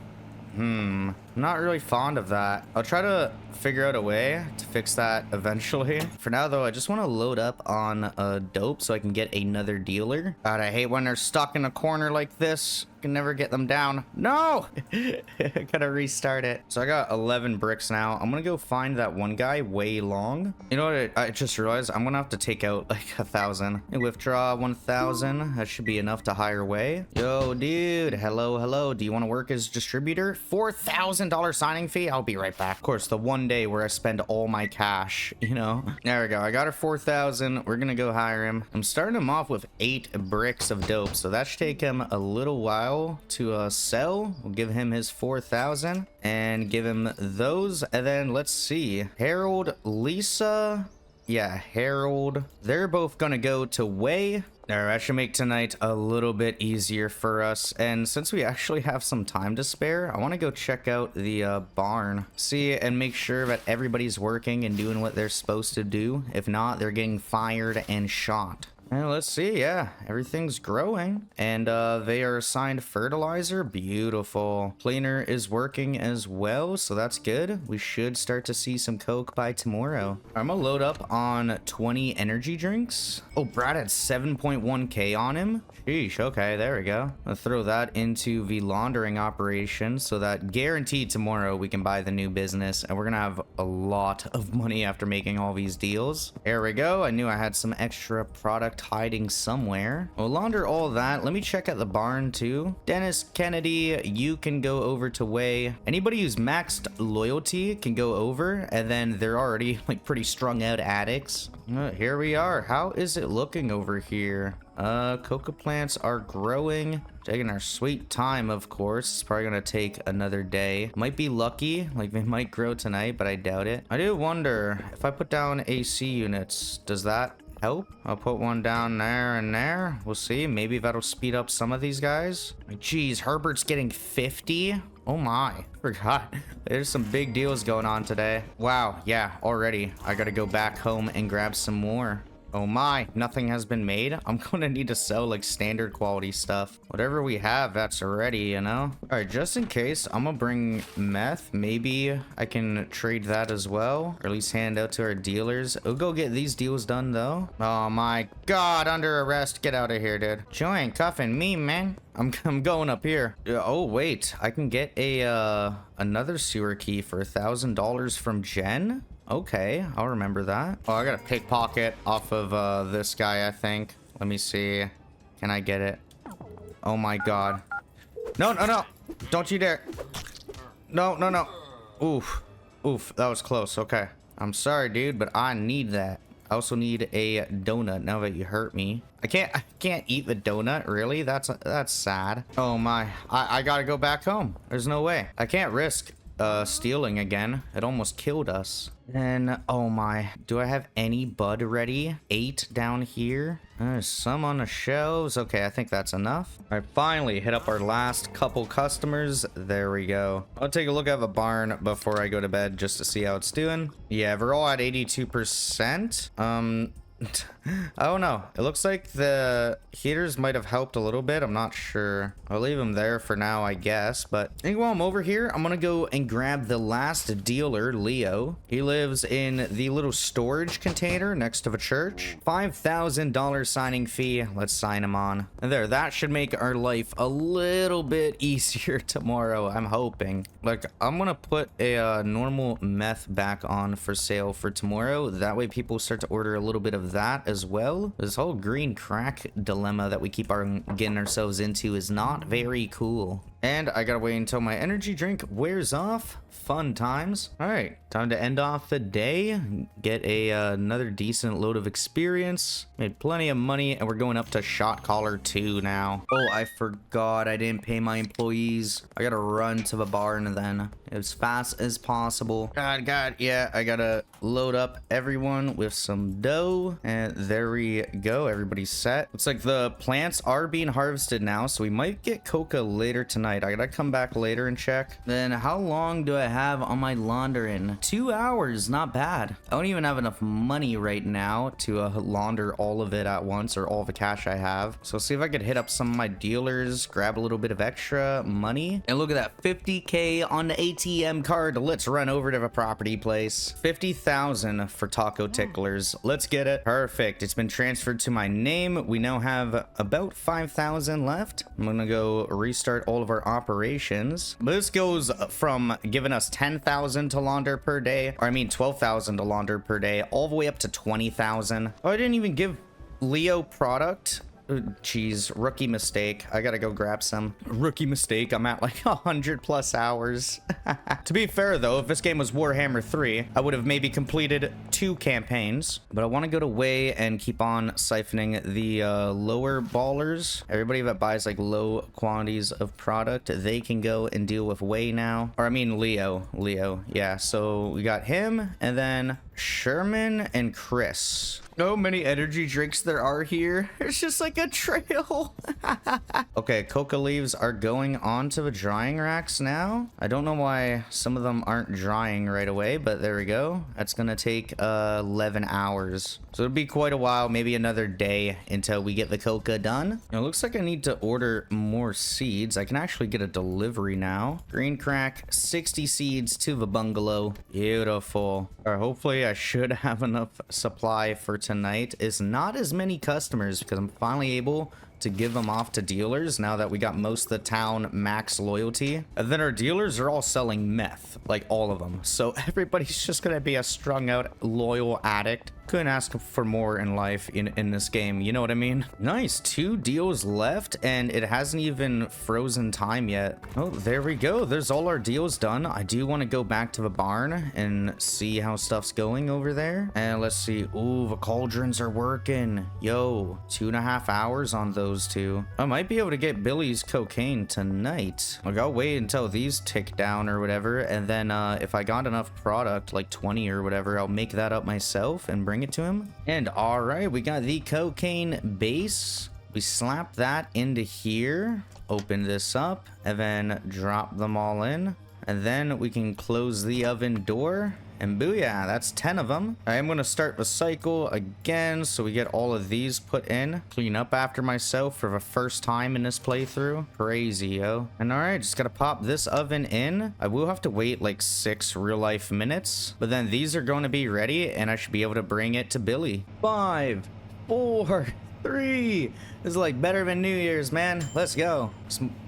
[SPEAKER 1] I'm not really fond of that. I'll try to figure out a way to fix that eventually. For now, though, I just want to load up on dope so I can get another dealer. God, I hate when they're stuck in a corner like this. Can never get them down. No! I gotta restart it. So I got 11 bricks now. I'm gonna go find that one guy way long. You know what? I just realized I'm gonna have to take out like 1,000. Withdraw 1,000. That should be enough to hire way. Yo, dude. Hello. Do you want to work as distributor? $4,000 signing fee? I'll be right back. Of course, the one day where I spend all my cash, you know? There we go. I got her 4,000. We're gonna go hire him. I'm starting him off with 8 bricks of dope, so that should take him a little while to sell. We'll give him his 4,000 and give him those, and then let's see, Harold, Lisa, yeah, Harold, they're both gonna go to Way. There, that should make tonight a little bit easier for us. And since we actually have some time to spare, I want to go check out the barn, see and make sure that everybody's working and doing what they're supposed to do. If not, they're getting fired and shot. And let's see, yeah, everything's growing, and they are assigned fertilizer. Beautiful. Cleaner is working as well, so that's good. We should start to see some coke by tomorrow. I'm gonna load up on 20 energy drinks. Oh, Brad had 7.1k on him. Sheesh, okay, there we go. I'll throw that into the laundering operation so that guaranteed tomorrow we can buy the new business, and we're gonna have a lot of money after making all these deals. There we go. I knew I had some extra product hiding somewhere. We'll launder all that. Let me check at the barn too. Dennis Kennedy, you can go over to Way. Anybody who's maxed loyalty can go over, and then they're already like pretty strung out addicts. Here we are. How is it looking over here? Coca plants are growing. Taking our sweet time, of course. It's probably gonna take another day. Might be lucky, like they might grow tonight, but I doubt it. I do wonder if I put down AC units, does that help? I'll put one down there and there. We'll see. Maybe that'll speed up some of these guys. Jeez, Herbert's getting 50. Oh my, forgot. There's some big deals going on today. Wow, yeah, already. I gotta go back home and grab some more. Oh my, nothing has been made. I'm gonna need to sell like standard quality stuff. Whatever we have, that's ready, you know? All right, just in case, I'm gonna bring meth. Maybe I can trade that as well, or at least hand out to our dealers. We'll go get these deals done though. Oh my God, under arrest. Get out of here, dude. You ain't cuffing me, man. I'm going up here. Oh wait, I can get a another sewer key for $1,000 from Jen. Okay, I'll remember that. Oh, I got a pickpocket off of this guy, I think. Let me see. Can I get it? Oh my God. No. Don't you dare. No. Oof. That was close. Okay. I'm sorry, dude, but I need that. I also need a donut now that you hurt me. I can't eat the donut, really? That's sad. Oh my. I gotta go back home. There's no way. I can't risk stealing again. It almost killed us. And oh my, do I have any bud ready? 8 down here. There's some on the shelves. Okay, I think that's enough. All right, finally hit up our last couple customers. There we go. I'll take a look at the barn before I go to bed just to see how it's doing. Yeah, we're all at 82%. I don't know. It looks like the heaters might have helped a little bit. I'm not sure. I'll leave them there for now, I guess. But I think while I'm over here, I'm gonna go and grab the last dealer, Leo. He lives in the little storage container next to the church. $5,000 signing fee. Let's sign him on. And there, that should make our life a little bit easier tomorrow, I'm hoping. Like, I'm gonna put a normal meth back on for sale for tomorrow. That way people start to order a little bit of that as well. This whole green crack dilemma that we keep getting ourselves into is not very cool. And I gotta wait until my energy drink wears off. Fun times. All right, time to end off the day. Get another decent load of experience. Made plenty of money, and we're going up to shot caller 2 now. Oh, I forgot I didn't pay my employees. I gotta run to the barn then as fast as possible. God, yeah, I gotta load up everyone with some dough, and there we go. Everybody's set. Looks like the plants are being harvested now, so we might get coca later tonight. I gotta come back later and check. Then how long do I have on my laundering? 2 hours, not bad. I don't even have enough money right now to launder all of it at once, or all the cash I have. So see if I could hit up some of my dealers, grab a little bit of extra money. And look at that, 50K on the ATM card. Let's run over to the property place. 50,000 for taco ticklers. Let's get it. Perfect. It's been transferred to my name. We now have about 5,000 left. I'm gonna go restart all of our operations. This goes from giving us 10,000 to launder per day, or I mean 12,000 to launder per day, all the way up to 20,000. Oh, I didn't even give Leo product. Jeez, rookie mistake. I gotta go grab some. Rookie mistake. I'm at like 100+ hours. To be fair though, if this game was Warhammer 3, I would have maybe completed 2 campaigns. But I want to go to Way and keep on siphoning the lower ballers. Everybody that buys like low quantities of product, they can go and deal with Way now. Or I mean Leo. Yeah, so we got him, and then Sherman and Chris. So many energy drinks there are here. It's just like a trail. Okay, coca leaves are going onto the drying racks now. I don't know why some of them aren't drying right away, but there we go. That's gonna take 11 hours. So it'll be quite a while, maybe another day until we get the coca done. It looks like I need to order more seeds. I can actually get a delivery now. Green crack, 60 seeds to the bungalow. Beautiful. All right, hopefully I should have enough supply for tonight. Is not as many customers because I'm finally able to give them off to dealers now that we got most of the town max loyalty. And then our dealers are all selling meth, like all of them. So everybody's just gonna be a strung out loyal addict. Couldn't ask for more in life in this game, you know what I mean? Nice, 2 deals left, and it hasn't even frozen time yet. Oh, there we go. There's all our deals done. I do want to go back to the barn and see how stuff's going over there. And let's see. Ooh, the cauldrons are working. Yo, 2.5 hours on those 2. I might be able to get Billy's cocaine tonight. Like, I'll wait until these tick down or whatever, and then if I got enough product, like 20 or whatever, I'll make that up myself and bring it to him. And all right, we got the cocaine base. We slap that into here, open this up, and then drop them all in, and then we can close the oven door. And booyah, that's 10 of them. I am going to start the cycle again so we get all of these put in. Clean up after myself for the first time in this playthrough. Crazy, yo. And all right, just got to pop this oven in. I will have to wait like 6 real life minutes, but then these are going to be ready and I should be able to bring it to Billy. 5, 4, 3. This is like better than New Year's, man. Let's go.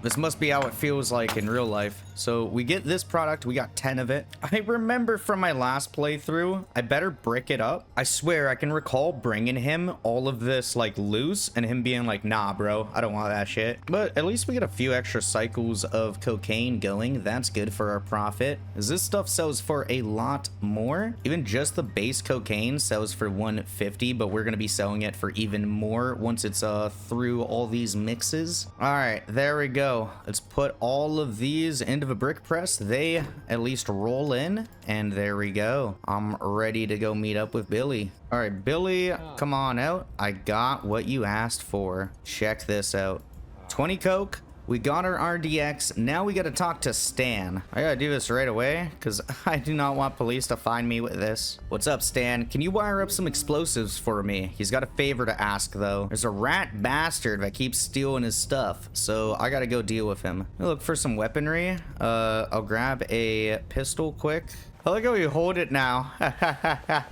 [SPEAKER 1] This must be how it feels like in real life. So we get this product. We got 10 of it. I remember from my last playthrough, I better brick it up. I swear I can recall bringing him all of this like loose and him being like, nah, bro, I don't want that shit. But at least we get a few extra cycles of cocaine going. That's good for our profit. As this stuff sells for a lot more. Even just the base cocaine sells for 150, but we're going to be selling it for even more once it's through all these mixes. All right, there we go. Let's put all of these into the brick press. They at least roll in, and there we go. I'm ready to go meet up with Billy. All right, Billy, come on out. I got what you asked for. Check this out. 20 coke. We got our RDX. Now we got to talk to Stan. I gotta do this right away because I do not want police to find me with this. What's up, Stan? Can you wire up some explosives for me? He's got a favor to ask, though. There's a rat bastard that keeps stealing his stuff, so I gotta go deal with him. Look for some weaponry. I'll grab a pistol quick. I like how you hold it now. It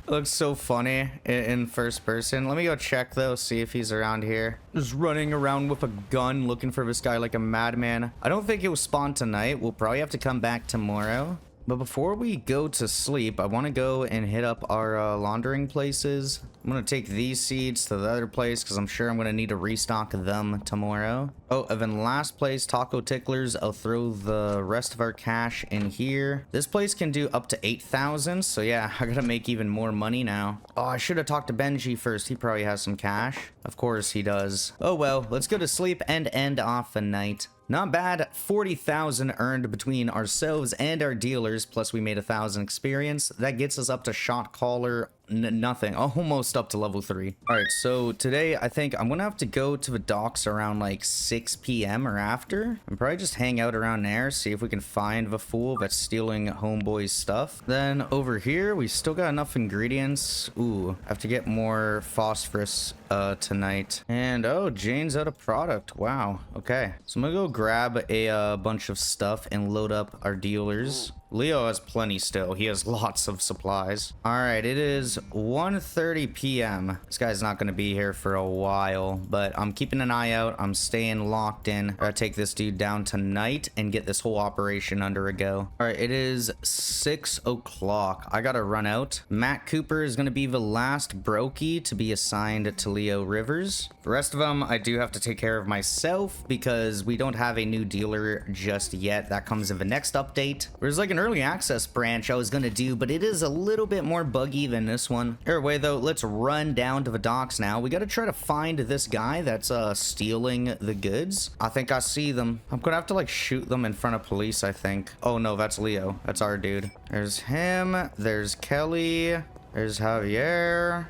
[SPEAKER 1] looks so funny in first person. Let me go check though, see if he's around here. Just running around with a gun, looking for this guy like a madman. I don't think he'll spawn tonight. We'll probably have to come back tomorrow. But before we go to sleep, I want to go and hit up our laundering places. I'm going to take these seeds to the other place because I'm sure I'm going to need to restock them tomorrow. Oh, and then last place, Taco Ticklers. I'll throw the rest of our cash in here. This place can do up to 8,000. So yeah, I got to make even more money now. Oh, I should have talked to Benji first. He probably has some cash. Of course he does. Oh, well, let's go to sleep and end off the night. Not bad. 40,000 earned between ourselves and our dealers, plus we made 1,000 experience. That gets us up to shot caller nothing, almost up to level 3. All right, so today I think I'm gonna have to go to the docks around like 6 p.m. or after, and probably just hang out around there, see if we can find the fool that's stealing homeboy's stuff. Then over here we still got enough ingredients. Ooh, I have to get more phosphorus tonight. And oh, Jane's out of product. Wow. Okay, so I'm gonna go grab a bunch of stuff and load up our dealers. Leo has plenty still. He has lots of supplies. All right, it is 1:30 p.m. This guy's not going to be here for a while, but I'm keeping an eye out. I'm staying locked in. I gotta take this dude down tonight and get this whole operation under a go. All right, it is 6 o'clock. I gotta run out. Matt Cooper is going to be the last brokey to be assigned to Leo Rivers. The rest of them, I do have to take care of myself because we don't have a new dealer just yet. That comes in the next update. There's like an early access branch I was gonna do, but it is a little bit more buggy than this one. Either way though, let's run down to the docks now. We gotta try to find this guy that's stealing the goods. I think I see them. I'm gonna have to like shoot them in front of police, I think. Oh no, that's Leo. That's our dude. There's him. There's Kelly. There's Javier.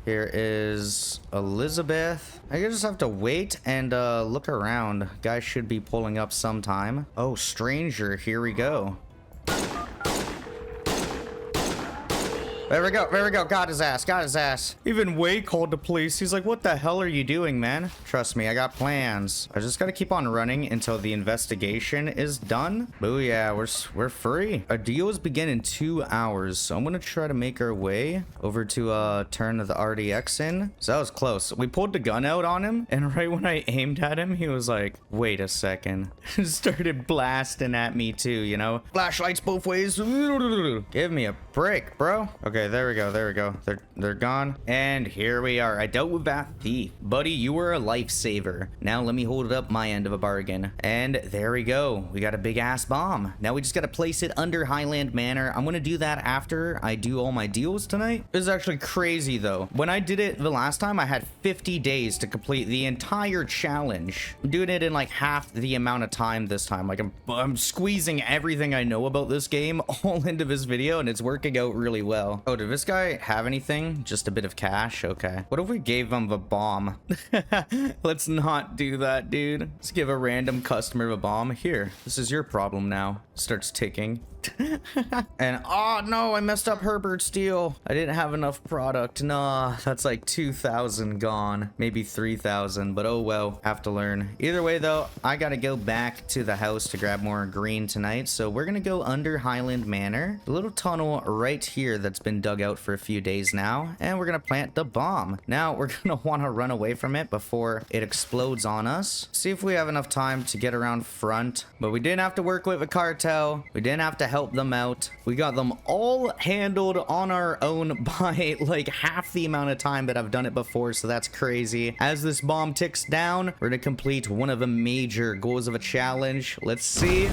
[SPEAKER 1] Here is Elizabeth. I just have to wait and look around. Guy should be pulling up sometime. Oh, stranger, here we go. There we go, there we go. Got his ass, got his ass. Even Wade called the police. He's like, what the hell are you doing, man? Trust me, I got plans. I just gotta keep on running until the investigation is done. Booyah, we're free. Our deals begin in 2 hours, so I'm gonna try to make our way over to turn the RDX in. So that was close. We pulled the gun out on him, and right when I aimed at him, he was like, wait a second. Started blasting at me too, you know? Flashlights both ways. Give me a break, bro. Okay, there we go, there we go. They're gone. And here we are. I dealt with that thief. Buddy, you were a lifesaver. Now let me hold up my end of a bargain. And there we go. We got a big ass bomb. Now we just gotta place it under Highland Manor. I'm gonna do that after I do all my deals tonight. This is actually crazy though. When I did it the last time, I had 50 days to complete the entire challenge. I'm doing it in like half the amount of time this time. Like I'm squeezing everything I know about this game all into this video, and it's working out really well. Oh, did this guy have anything? Just a bit of cash? Okay. What if we gave him the bomb? Let's not do that, dude. Let's give a random customer a bomb. Here, this is your problem now. Starts ticking. And oh no, I messed up Herbert's deal. I didn't have enough product. Nah, that's like 2,000 gone, maybe 3,000, but oh well, have to learn. Either way though, I gotta go back to the house to grab more green tonight, so we're gonna go under Highland Manor, the little tunnel right here that's been dug out for a few days now, and we're gonna plant the bomb. Now we're gonna want to run away from it before it explodes on us. See if we have enough time to get around front, but we didn't have to work with a cartel. We didn't have to help them out. We got them all handled on our own by like half the amount of time that I've done it before, so that's crazy. As this bomb ticks down, we're gonna complete one of the major goals of a challenge. Let's see.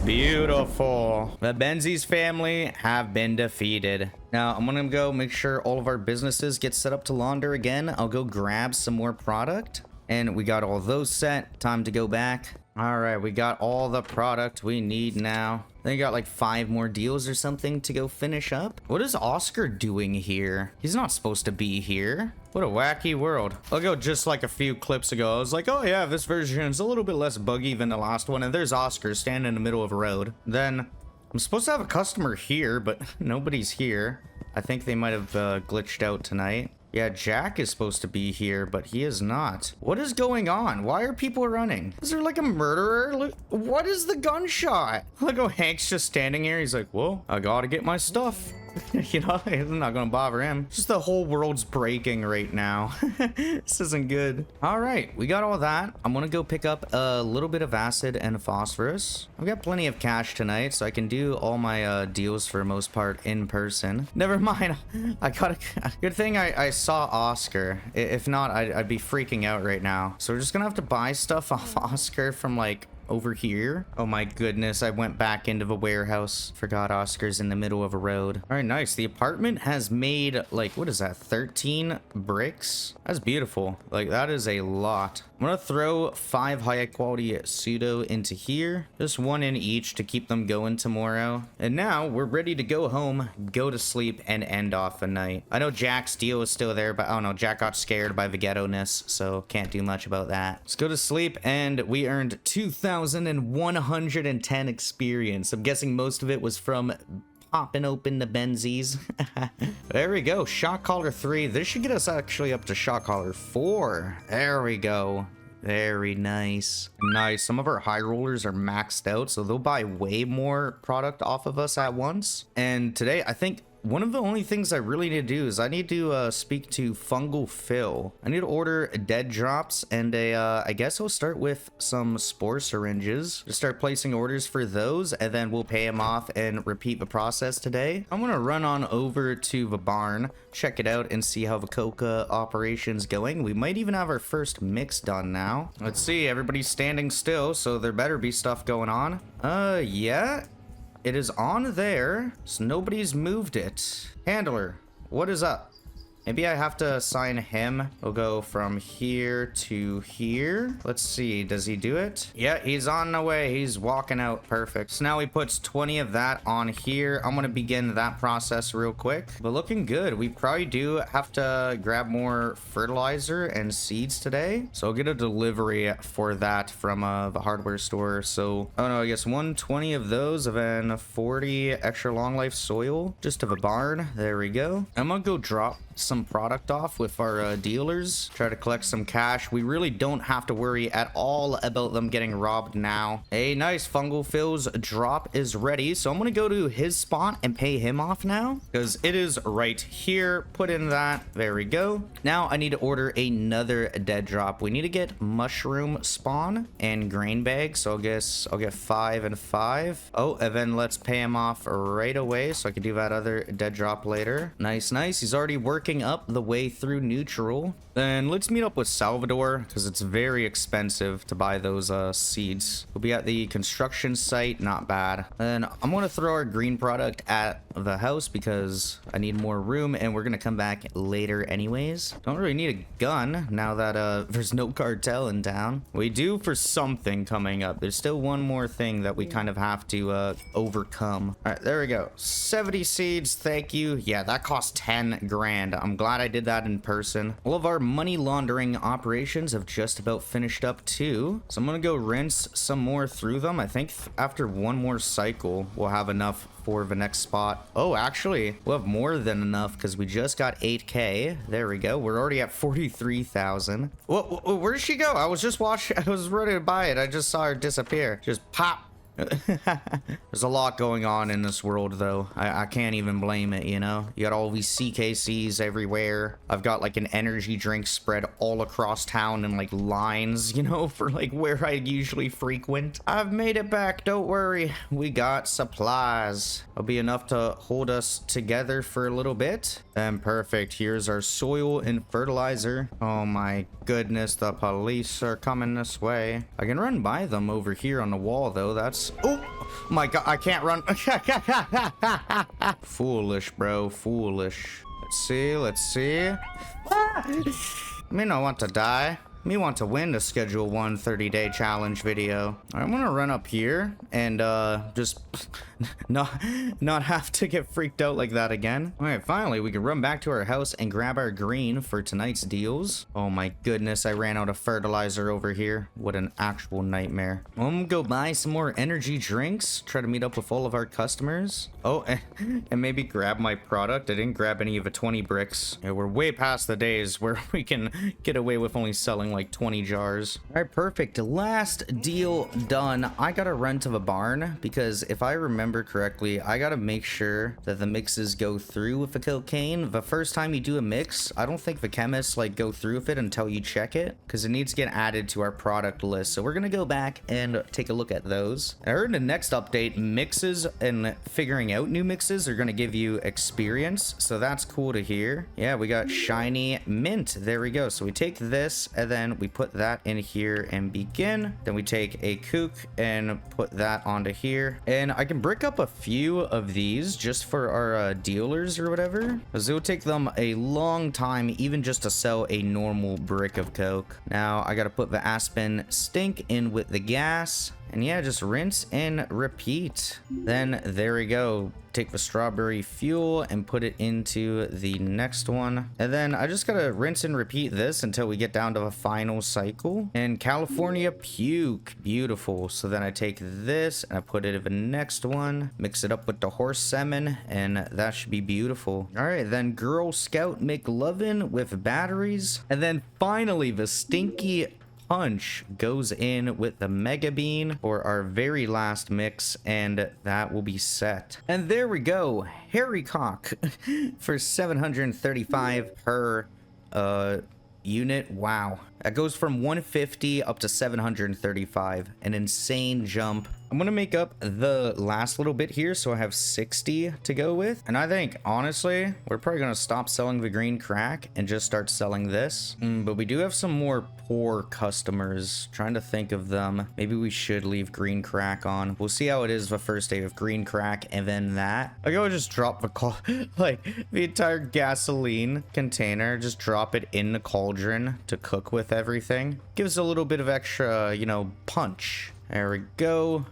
[SPEAKER 1] Beautiful. The Benzies family have been defeated. Now I'm gonna go make sure all of our businesses get set up to launder again. I'll go grab some more product, and we got all those set. Time to go back. All right, we got all the product we need now. Then you got like 5 more deals or something to go finish up. What is Oscar doing here? He's not supposed to be here. What a wacky world. I'll go just like a few clips ago. I was like, oh yeah, this version is a little bit less buggy than the last one. And there's Oscar standing in the middle of a road. Then I'm supposed to have a customer here, but nobody's here. I think they might have glitched out tonight. Yeah, Jack is supposed to be here, but he is not. What is going on? Why are people running? Is there like a murderer? Look, what is the gunshot? Look how Hank's just standing here. He's like, well, I gotta get my stuff. You know, it's not gonna bother him. Just the whole world's breaking right now. This isn't good. All right, we got all that. I'm gonna go pick up a little bit of acid and phosphorus. I've got plenty of cash tonight, so I can do all my deals for the most part in person. Never mind. I got a good thing I saw Oscar. If not, I'd be freaking out right now. So we're just gonna have to buy stuff off Oscar from like over here. Oh my goodness, I went back into the warehouse. Forgot Oscar's in the middle of a road. All right, nice. The apartment has made like, what is that, 13 bricks? That's beautiful. Like, that is a lot. I'm gonna throw 5 high quality pseudo into here, just 1 in each to keep them going tomorrow. And now we're ready to go home, go to sleep, and end off the night. I know Jack's deal is still there, but I don't know, Jack got scared by the ghetto-ness, so can't do much about that. Let's go to sleep, and we earned 2,110 experience. I'm guessing most of it was from popping open the Benzies. There we go. Shock collar 3. This should get us actually up to shock collar 4. There we go. Very nice. Nice. Some of our high rollers are maxed out, so they'll buy way more product off of us at once. And today, I think one of the only things I really need to do is I need to speak to Fungal Phil. I need to order dead drops, and I guess I'll start with some spore syringes. Just start placing orders for those, and then we'll pay him off and repeat the process today. I'm gonna run on over to the barn, check it out, and see how the coca operation's going. We might even have our first mix done now. Let's see, everybody's standing still, so there better be stuff going on. Yeah. It is on there, so nobody's moved it. Handler, what is up? Maybe I have to assign him. We'll go from here to here. Let's see, does he do it? Yeah, he's on the way. He's walking out. Perfect. So now he puts 20 of that on here. I'm gonna begin that process real quick. But looking good. We probably do have to grab more fertilizer and seeds today. So I'll get a delivery for that from the hardware store. So, oh no, I guess 120 of those, and then 40 extra long life soil just to the barn. There we go. I'm gonna go drop some product off with our dealers, try to collect some cash. We really don't have to worry at all about them getting robbed now. A nice. Fungal Phil's drop is ready, so I'm gonna go to his spot and pay him off now, because it is right here. Put in that. There we go. Now I need to order another dead drop. We need to get mushroom spawn and grain bags, so I guess I'll get 5 and 5. Oh, and then let's pay him off right away so I can do that other dead drop later. Nice. He's already working up the way through neutral. Then let's meet up with Salvador, because it's very expensive to buy those seeds. We'll be at the construction site. Not bad. Then I'm going to throw our green product at the house because I need more room, and we're going to come back later anyways. Don't really need a gun now that there's no cartel in town. We do for something coming up. There's still one more thing that we kind of have to overcome. All right, there we go. 70 seeds. Thank you. Yeah, that cost 10 grand. I'm glad I did that in person. All of our money laundering operations have just about finished up too, so I'm gonna go rinse some more through them. I think after one more cycle we'll have enough for the next spot. Oh, actually we'll have more than enough because we just got 8k. There we go. We're already at 43,000. Where did she go? I was just watching. I was ready to buy it. I just saw her disappear. Just pop. There's a lot going on in this world, though. I can't even blame it, you know? You got all these CKCs everywhere. I've got like an energy drink spread all across town in like lines, you know, for like where I usually frequent. I've made it back, don't worry. We got supplies. It'll be enough to hold us together for a little bit. And perfect. Here's our soil and fertilizer. Oh my goodness, the police are coming this way. I can run by them over here on the wall, though. That's... Oh my god, I can't run. Foolish, bro. Foolish. Let's see. Me not want to die. Me want to win the Schedule 1 30-day challenge video. I'm gonna run up here and just not have to get freaked out like that again. All right, finally we can run back to our house and grab our green for tonight's deals. Oh my goodness, I ran out of fertilizer over here. What an actual nightmare. I'm gonna go buy some more energy drinks, try to meet up with all of our customers. Oh, and maybe grab my product. I didn't grab any of the 20 bricks. Yeah, we're way past the days where we can get away with only selling like 20 jars. All right, perfect. Last deal done. I got a rent of a barn because if I remember correctly, I got to make sure that the mixes go through with the cocaine. The first time you do a mix, I don't think the chemists like go through with it until you check it because it needs to get added to our product list. So we're going to go back and take a look at those. I heard in the next update, mixes and figuring out new mixes are going to give you experience. So that's cool to hear. Yeah, we got shiny mint. There we go. So we take this and then we put that in here and begin. Then we take a kook and put that onto here. And I can brick up a few of these just for our dealers or whatever, because it will take them a long time even just to sell a normal brick of coke. Now I got to put the aspen stink in with the gas. And yeah, just rinse and repeat. Then there we go. Take the strawberry fuel and put it into the next one. And then I just gotta rinse and repeat this until we get down to the final cycle. And California puke. Beautiful. So then I take this and I put it in the next one. Mix it up with the horse semen and that should be beautiful. All right, then Girl Scout McLovin with batteries. And then finally the stinky punch goes in with the mega bean for our very last mix, and that will be set. And there we go, hairy cock for 735 per unit. Wow, that goes from 150 up to 735, an insane jump. I'm gonna make up the last little bit here, so I have 60 to go with. And I think, honestly, we're probably gonna stop selling the green crack and just start selling this. But we do have some more poor customers. Trying to think of them. Maybe we should leave green crack on. We'll see how it is the first day of green crack and then that. I go just drop the like the entire gasoline container, just drop it in the cauldron to cook with everything. Gives a little bit of extra, you know, punch. There we go.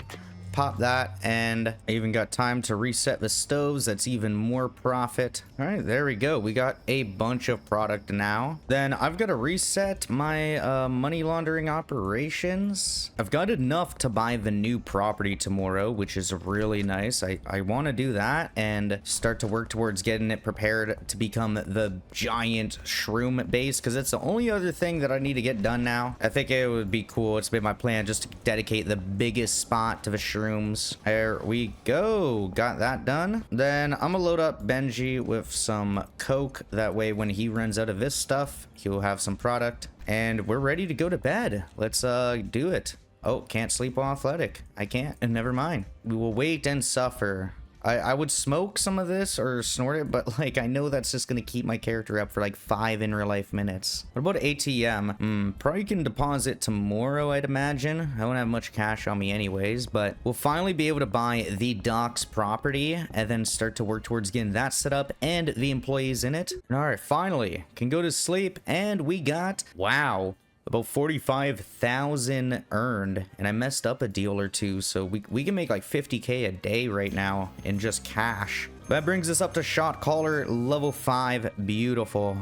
[SPEAKER 1] Pop that, and I even got time to reset the stoves. That's even more profit. All right, there we go. We got a bunch of product now. Then I've got to reset my money laundering operations. I've got enough to buy the new property tomorrow, which is really nice. I want to do that and start to work towards getting it prepared to become the giant shroom base, because it's the only other thing that I need to get done now. I think it would be cool. It's been my plan just to dedicate the biggest spot to the shrooms. There we go. Got that done. Then I'm gonna load up Benji with some coke. That way when he runs out of this stuff, he'll have some product. And we're ready to go to bed. Let's do it. Oh, can't sleep while athletic. I can't. And never mind. We will wait and suffer. I would smoke some of this or snort it, but like I know that's just gonna keep my character up for like 5 in real life minutes. What about ATM? Probably can deposit tomorrow, I'd imagine. I don't have much cash on me anyways, but we'll finally be able to buy the docks property and then start to work towards getting that set up and the employees in it. All right, finally can go to sleep, and we got, wow, about 45,000 earned, and I messed up a deal or two, so we can make like 50k a day right now in just cash. That brings us up to shot caller level 5. Beautiful.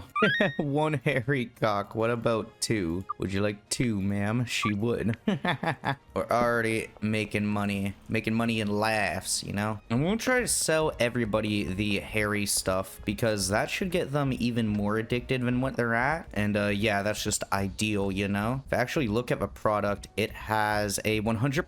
[SPEAKER 1] 1 hairy cock. What about 2? Would you like 2, ma'am? She would. We're already making money in laughs, you know. And we'll try to sell everybody the hairy stuff, because that should get them even more addicted than what they're at. And yeah, that's just ideal, you know. If I actually look at the product, it has a 100%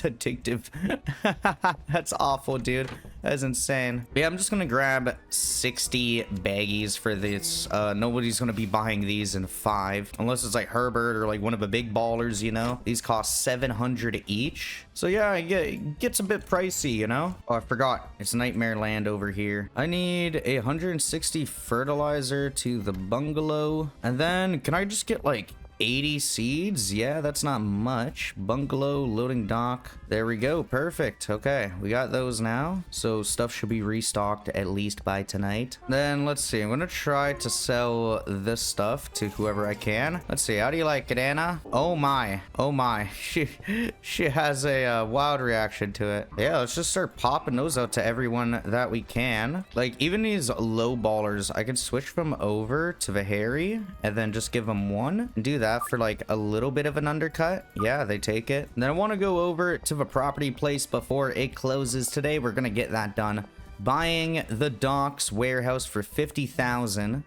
[SPEAKER 1] addictive. That's awful, dude. That's insane. But yeah, I'm just gonna grab 60 baggies for this. Nobody's gonna be buying these in 5 unless it's like Herbert or like one of the big ballers, you know. These cost 700 each, so yeah, it gets a bit pricey, you know. Oh, I forgot, it's Nightmare Land over here. I need 160 fertilizer to the bungalow, and then can I just get like 80 seeds? Yeah, that's not much. Bungalow, loading dock. There we go. Perfect. Okay, we got those now. So stuff should be restocked at least by tonight. Then let's see. I'm gonna try to sell this stuff to whoever I can. Let's see. How do you like it, Anna? Oh my. Oh my. She has a wild reaction to it. Yeah, let's just start popping those out to everyone that we can. Like even these low ballers, I can switch them over to the hairy and then just give them 1 and do that for like a little bit of an undercut. Yeah, they take it. And then I want to go over to the property place before it closes today. We're gonna get that done. Buying the docks warehouse for 50,000.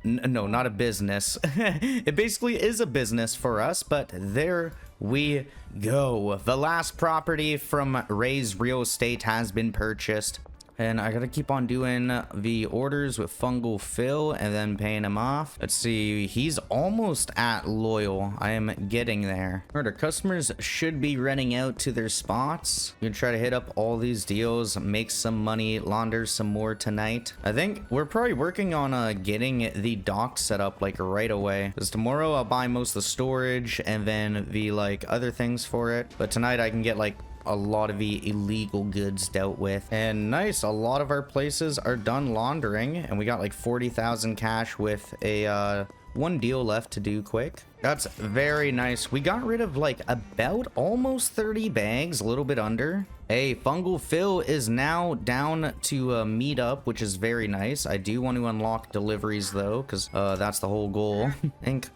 [SPEAKER 1] no, not a business. It basically is a business for us, but there we go. The last property from Ray's Real Estate has been purchased. And I gotta keep on doing the orders with Fungal Phil and then paying him off. Let's see, he's almost at loyal. I am getting there. All right, our customers should be running out to their spots. I'm gonna try to hit up all these deals, make some money, launder some more tonight. I think we're probably working on getting the dock set up like right away. Because tomorrow I'll buy most of the storage and then the like other things for it. But tonight I can get like a lot of the illegal goods dealt with. And nice, a lot of our places are done laundering, and we got like 40,000 cash with a one deal left to do quick. That's very nice. We got rid of like about almost 30 bags, a little bit under. Hey, Fungal Phil is now down to meet up, which is very nice. I do want to unlock deliveries though, because that's the whole goal.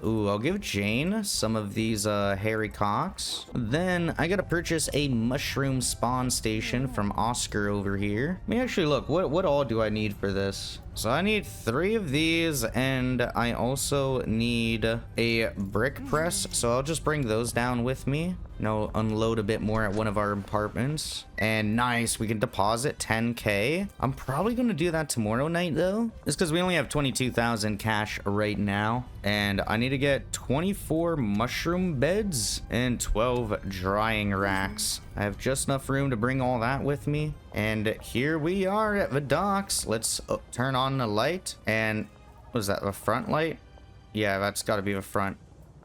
[SPEAKER 1] Ooh, I'll give Jane some of these hairy cocks. Then I gotta purchase a mushroom spawn station from Oscar over here. Let me actually look, what all do I need for this? So I need 3 of these, and I also need a brick press, so I'll just bring those down with me. You know, unload a bit more at one of our apartments. And nice, we can deposit 10k. I'm probably gonna do that tomorrow night though, just because we only have 22,000 cash right now, and I need to get 24 mushroom beds and 12 drying racks. I have just enough room to bring all that with me. And here we are at the docks. Let's turn on the light. And was that the front light? Yeah, that's got to be the front.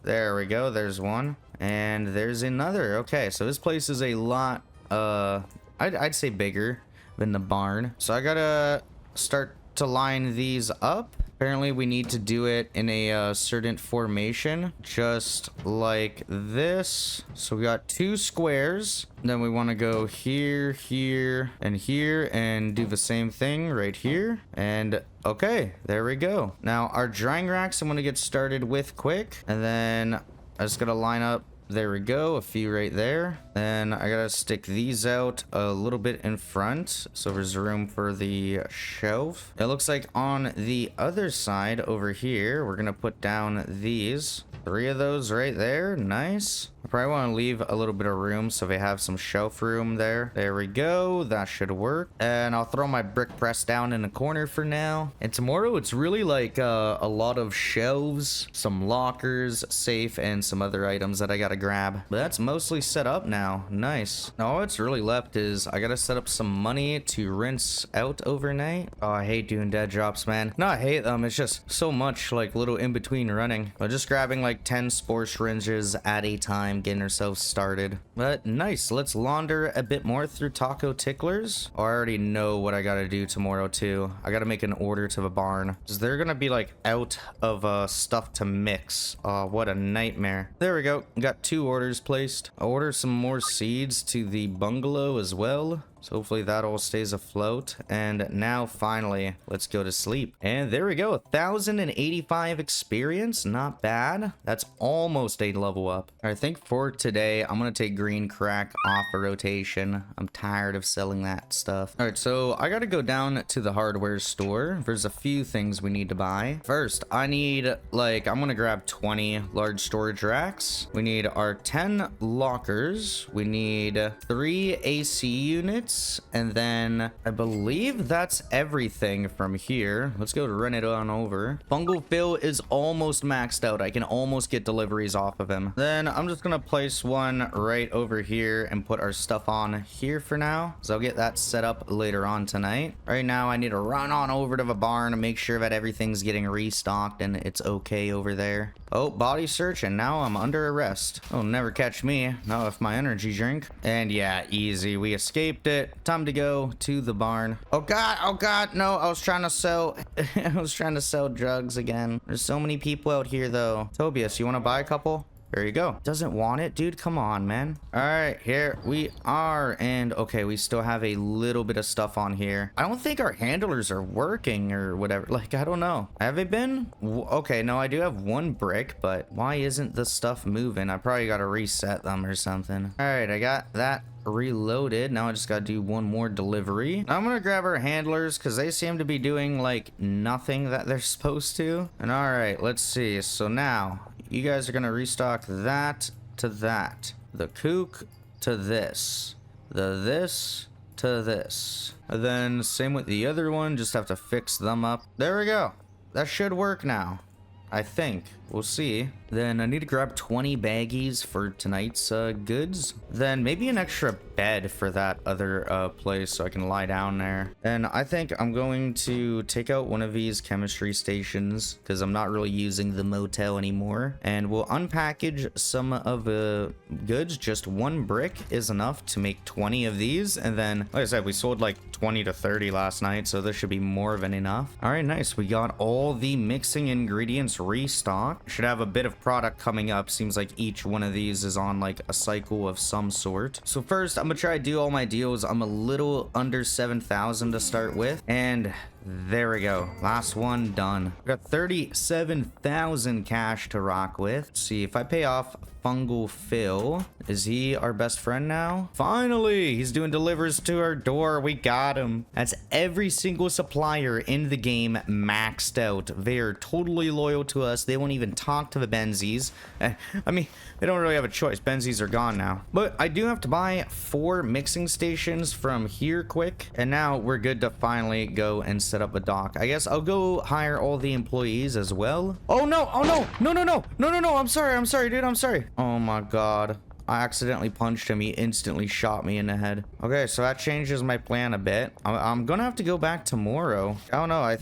[SPEAKER 1] There we go, there's one. And there's another. Okay, so this place is a lot, I'd say bigger than the barn. So I gotta start to line these up. Apparently we need to do it in a certain formation, just like this. So we got 2 squares. Then we want to go here, here, and do the same thing right here. And okay, there we go. Now our drying racks I'm gonna get started with quick, and then I just gotta line up. There we go, a few right there. Then I gotta stick these out a little bit in front, so there's room for the shelf. It looks like on the other side over here, we're gonna put down these. 3 of those right there, nice. I probably want to leave a little bit of room so they have some shelf room there. There we go, that should work. And I'll throw my brick press down in the corner for now. And tomorrow it's really like a lot of shelves, some lockers, safe, and some other items that I gotta grab. But that's mostly set up now, nice. Now all that's really left is I gotta set up some money to rinse out overnight. Oh, I hate doing dead drops, man. No, I hate them, it's just so much like little in between running. I'm just grabbing like 10 spore syringes at a time, getting ourselves started. But nice, let's launder a bit more through Taco Ticklers. Oh, I already know what I gotta do tomorrow too. I gotta make an order to the barn, because they're gonna be like out of stuff to mix. Oh, what a nightmare. There we go, got 2 orders placed. I'll order some more seeds to the bungalow as well. So hopefully that all stays afloat. And now finally, let's go to sleep. And there we go, 1,085 experience, not bad. That's almost a level up. I think for today, I'm gonna take green crack off a rotation. I'm tired of selling that stuff. All right, so I gotta go down to the hardware store. There's a few things we need to buy. First, I need like, I'm gonna grab 20 large storage racks. We need our 10 lockers. We need 3 AC units. And then I believe that's everything from here. Let's go to run it on over. Fungal Phil is almost maxed out. I can almost get deliveries off of him. Then I'm just gonna place one right over here and put our stuff on here for now. So I'll get that set up later on tonight. Right now I need to run on over to the barn and make sure that everything's getting restocked and it's okay over there. Oh, body search, and now I'm under arrest. Oh, never catch me. Not with my energy drink. And yeah, easy. We escaped it. Time to go to the barn. Oh god, no, I was trying to sell I was trying to sell drugs again. There's so many people out here though. Tobias, you want to buy a couple? There you go. Doesn't want it, dude. Come on, man. All right, here we are. And okay, we still have a little bit of stuff on here. I don't think our handlers are working or whatever. Like, I don't know. Have they been? Okay, no, I do have 1 brick, but why isn't the stuff moving? I probably got to reset them or something. All right, I got that reloaded. Now I just gotta do one more delivery. I'm gonna grab our handlers because they seem to be doing like nothing that they're supposed to. And all right, let's see. So now you guys are gonna restock that to that, the kook to this, the this to this, and then same with the other one. Just have to fix them up. There we go. That should work now, I think. We'll see. Then I need to grab 20 baggies for tonight's goods. Then maybe an extra bed for that other place so I can lie down there. And I think I'm going to take out one of these chemistry stations because I'm not really using the motel anymore. And we'll unpackage some of the goods. Just one brick is enough to make 20 of these. And then, like I said, we sold like 20 to 30 last night, so this should be more than enough. All right, nice. We got all the mixing ingredients restocked. Should have a bit of product coming up. Seems like each one of these is on like a cycle of some sort. So first, I'm gonna try to do all my deals. I'm a little under 7,000 to start with, and there we go. Last one done. We got 37,000 cash to rock with. Let's see if I pay off Fungal Phil. Is he our best friend now? Finally, he's doing delivers to our door. We got him. That's every single supplier in the game maxed out. They are totally loyal to us. They won't even talk to the Benzies. I mean, they don't really have a choice. Benzies are gone now. But I do have to buy 4 mixing stations from here quick. And now we're good to finally go and set up a dock. I guess I'll go hire all the employees as well. Oh no, oh no, no, no, no, no, no, no, I'm sorry, dude, I'm sorry. Oh my god. I accidentally punched him. He instantly shot me in the head. Okay, so that changes my plan a bit. I'm gonna have to go back tomorrow. I don't know. I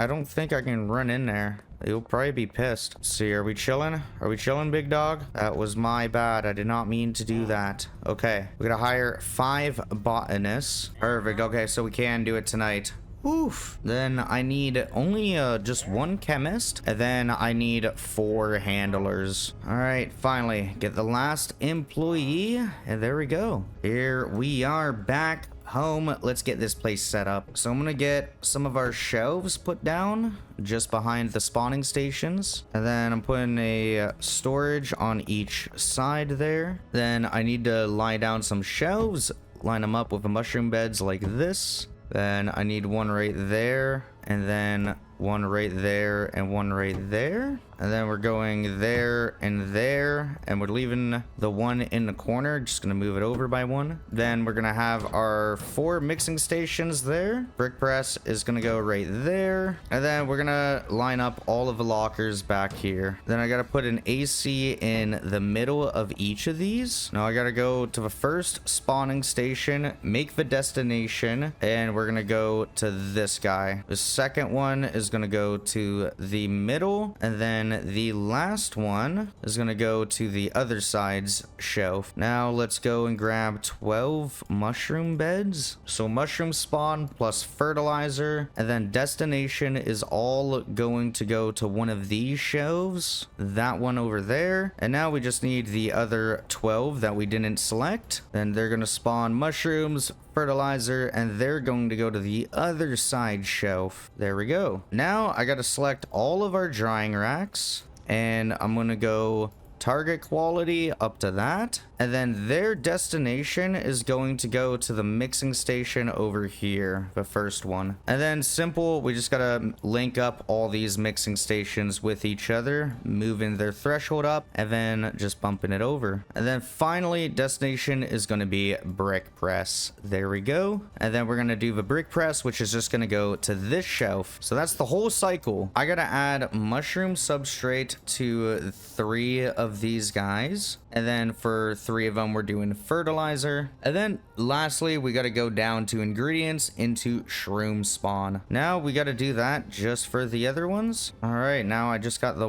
[SPEAKER 1] don't think I can run in there. You'll probably be pissed. Let's see, are we chilling? Are we chilling, big dog? That was my bad. I did not mean to do that. Okay, we're gonna hire 5 botanists. Perfect. Okay, so we can do it tonight. Oof. Then I need only just 1 chemist, and then I need 4 handlers. All right, finally get the last employee, and there we go. Here we are back home. Let's get this place set up. So I'm gonna get some of our shelves put down just behind the spawning stations, and then I'm putting a storage on each side there. Then I need to lie down some shelves, line them up with the mushroom beds like this. Then I need one right there, and then one right there, and one right there. And then we're going there, and we're leaving the one in the corner. Just gonna move it over by 1. Then we're gonna have our 4 mixing stations there. Brick press is gonna go right there. And then we're gonna line up all of the lockers back here. Then I gotta put an AC in the middle of each of these. Now I gotta go to the first spawning station, make the destination, and we're gonna go to this guy. The second one is gonna go to the middle, and then the last one is gonna go to the other side's shelf. Now let's go and grab 12 mushroom beds. So mushroom spawn plus fertilizer, and then destination is all going to go to one of these shelves, that one over there. And now we just need the other 12 that we didn't select. Then they're gonna spawn mushrooms, fertilizer, and they're going to go to the other side shelf. There we go. Now I got to select all of our drying racks, and I'm going to go target quality up to that, and then their destination is going to go to the mixing station over here, the first one. And then simple, we just gotta link up all these mixing stations with each other, moving their threshold up, and then just bumping it over. And then finally, destination is going to be brick press. There we go. And then we're going to do the brick press, which is just going to go to this shelf. So that's the whole cycle. I gotta add mushroom substrate to 3 of these guys, and then for 3 of them we're doing fertilizer. And then lastly, we got to go down to ingredients into shroom spawn. Now we got to do that just for the other ones. All right, now I just got the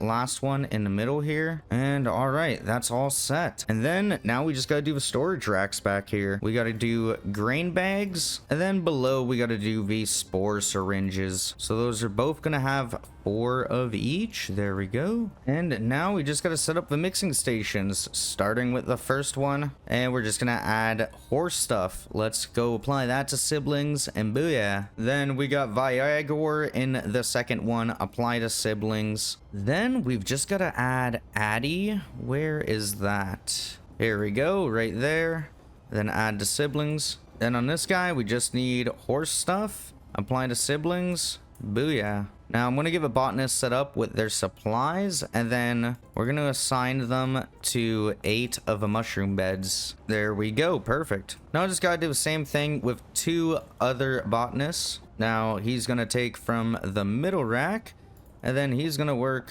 [SPEAKER 1] last one in the middle here, and all right, that's all set. And then now we just got to do the storage racks back here. We got to do grain bags, and then below we got to do the spore syringes. So those are both gonna have 4 of each. There we go. And now we just got to set up the mixing stations, starting with the first one, and we're just gonna add horse stuff. Let's go apply that to siblings, and booyah. Then we got Viagra in the second one, apply to siblings. Then we've just got to add Addy. Where is that? Here we go, right there. then add to siblings. Then on this guy, we just need horse stuff. Apply to siblings. Booyah. Now I'm going to give a botanist set up with their supplies, and then we're going to assign them to 8 of the mushroom beds. There we go. Perfect. Now I just got to do the same thing with 2 other botanists. Now he's going to take from the middle rack, and then he's going to work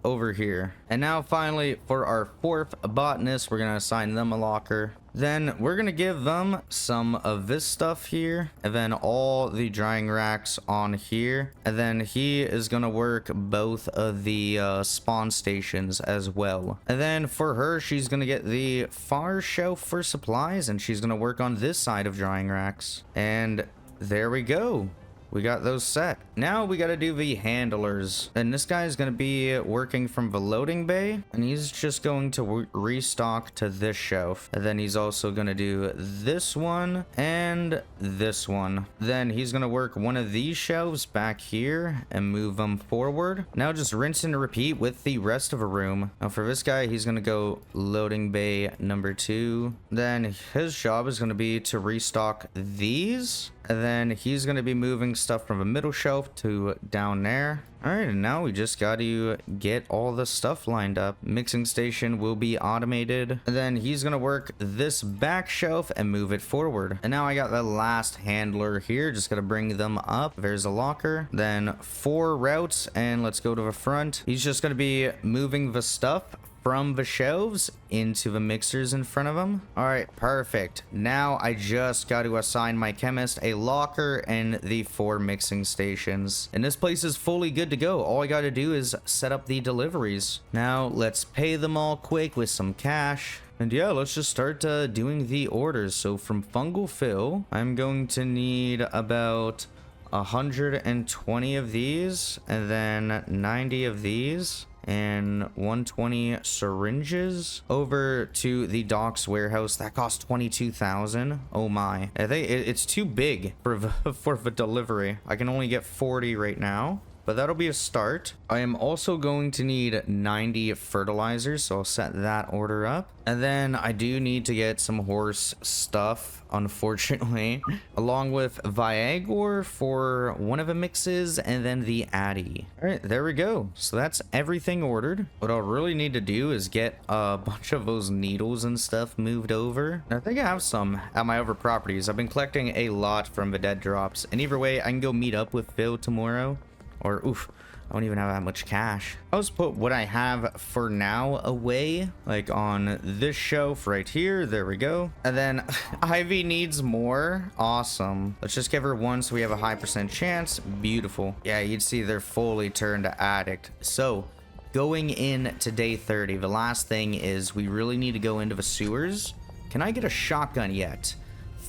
[SPEAKER 1] over here. And now finally for our 4th botanist, we're going to assign them a locker. Then we're going to give them some of this stuff here, and then all the drying racks on here. And then he is going to work both of the spawn stations as well. And then for her, she's going to get the far shelf for supplies, and she's going to work on this side of drying racks. And there we go. We got those set. Now we got to do the handlers. And this guy is going to be working from the loading bay. And he's just going to restock to this shelf. And then he's also going to do this one and this one. Then he's going to work one of these shelves back here and move them forward. Now just rinse and repeat with the rest of a room. Now for this guy, he's going to go loading bay number 2. Then his job is going to be to restock these. And then he's going to be moving stuff from the middle shelf to down there. All right, and now we just got to get all the stuff lined up. Mixing station will be automated. And then he's going to work this back shelf and move it forward. And now I got the last handler here. Just got to bring them up. There's a locker. Then 4 routes, and let's go to the front. He's just going to be moving the stuff from the shelves into the mixers in front of them. All right, perfect. Now I just got to assign my chemist a locker and the 4 mixing stations. And this place is fully good to go. All I got to do is set up the deliveries. Now let's pay them all quick with some cash. And yeah, let's just start doing the orders. So from Fungal Fill, I'm going to need about 120 of these, and then 90 of these, and 120 syringes over to the docks warehouse. That costs 22,000. Oh my, I think it's too big for the delivery. I can only get 40 right now, but that'll be a start. I am also going to need 90 fertilizers, so I'll set that order up. And then I do need to get some horse stuff, unfortunately, along with Viagra for one of the mixes, and then the Addy. All right, there we go. So that's everything ordered. What I'll really need to do is get a bunch of those needles and stuff moved over. And I think I have some at my other properties. I've been collecting a lot from the dead drops. And either way, I can go meet up with Phil tomorrow. Or, oof, I don't even have that much cash. I'll just put what I have for now away, like on this shelf right here. There we go. And then Ivy needs more. Awesome. Let's just give her 1 so we have a high % chance. Beautiful. Yeah, you'd see they're fully turned addict. So going in to day 30, the last thing is we really need to go into the sewers. Can I get a shotgun yet?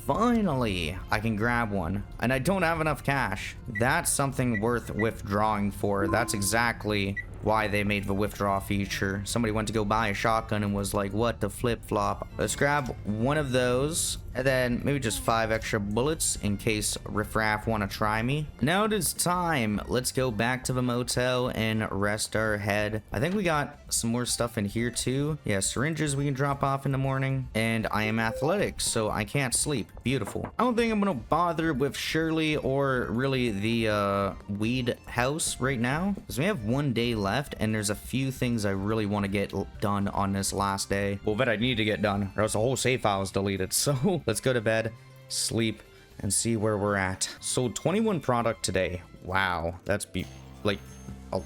[SPEAKER 1] Finally, I can grab one, and I don't have enough cash. That's something worth withdrawing for. That's exactly why they made the withdraw feature. Somebody went to go buy a shotgun and was like, what the flip-flop? Let's grab one of those, and then maybe just 5 extra bullets in case riffraff want to try me. Now it is time. Let's go back to the motel and rest our head. I think we got some more stuff in here too. Yeah, syringes we can drop off in the morning. And I am athletic, so I can't sleep. Beautiful. I don't think I'm gonna bother with Shirley or really the weed house right now, because we have 1 day left, and there's a few things I really want to get done on this last day. Well, that I need to get done, or else the whole save file is deleted. So let's go to bed, sleep, and see where we're at. Sold 21 product today. Wow, that's oh,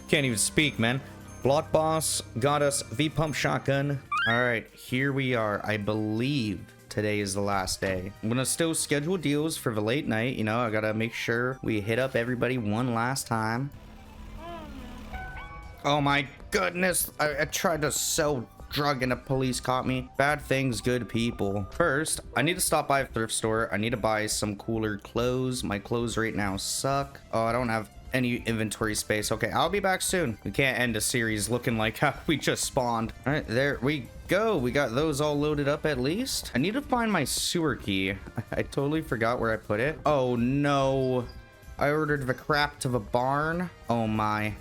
[SPEAKER 1] can't even speak, man. Block boss got us the pump shotgun. All right, here we are. I believe today is the last day. I'm gonna still schedule deals for the late night. You know, I gotta make sure we hit up everybody one last time. Oh my goodness, I tried to sell drug and the police caught me. Bad things, good people. First, I need to stop by a thrift store. I need to buy some cooler clothes. My clothes right now suck. Oh, I don't have any inventory space. Okay, I'll be back soon. We can't end a series looking like how we just spawned. All right, there we go. We got those all loaded up at least. I need to find my sewer key. I totally forgot where I put it. Oh no. I ordered the crap to the barn. Oh my.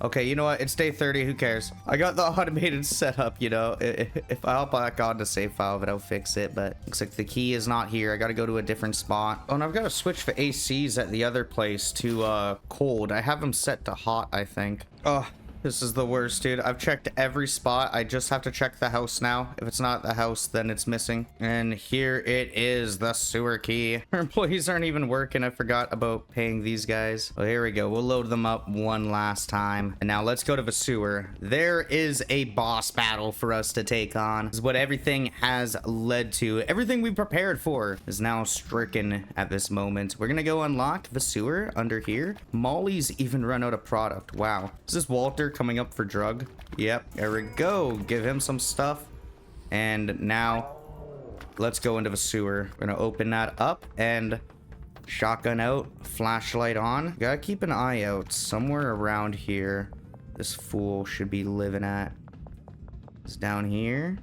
[SPEAKER 1] Okay, you know what? It's day 30. Who cares? I got the automated setup, you know. If I hop back on the save file, it'll fix it. But looks like the key is not here. I got to go to a different spot. Oh, and I've got to switch the ACs at the other place to cold. I have them set to hot, I think. Oh, this is the worst, dude. I've checked every spot. I just have to check the house now. If it's not the house, then it's missing. And here it is, the sewer key. Our employees aren't even working. I forgot about paying these guys. Well, here we go. We'll load them up one last time. And now let's go to the sewer. There is a boss battle for us to take on. This is what everything has led to. Everything we prepared for is now stricken at this moment. We're gonna go unlock the sewer under here. Molly's even run out of product. Wow. Is this Walter coming up for drug? Yep, there we go. Give him some stuff. And now let's go into the sewer. We're gonna open that up and shotgun out, flashlight on. Gotta keep an eye out somewhere around here. This fool should be living at. It's down here.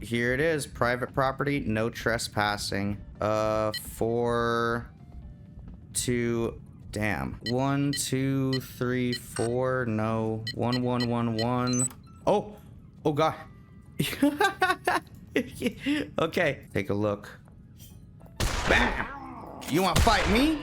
[SPEAKER 1] Here it is. Private property, no trespassing. 4 2 damn. 1 2 3 4. No. 1 1 1 1. Oh god. Okay, take a look. Bam. You want to fight me?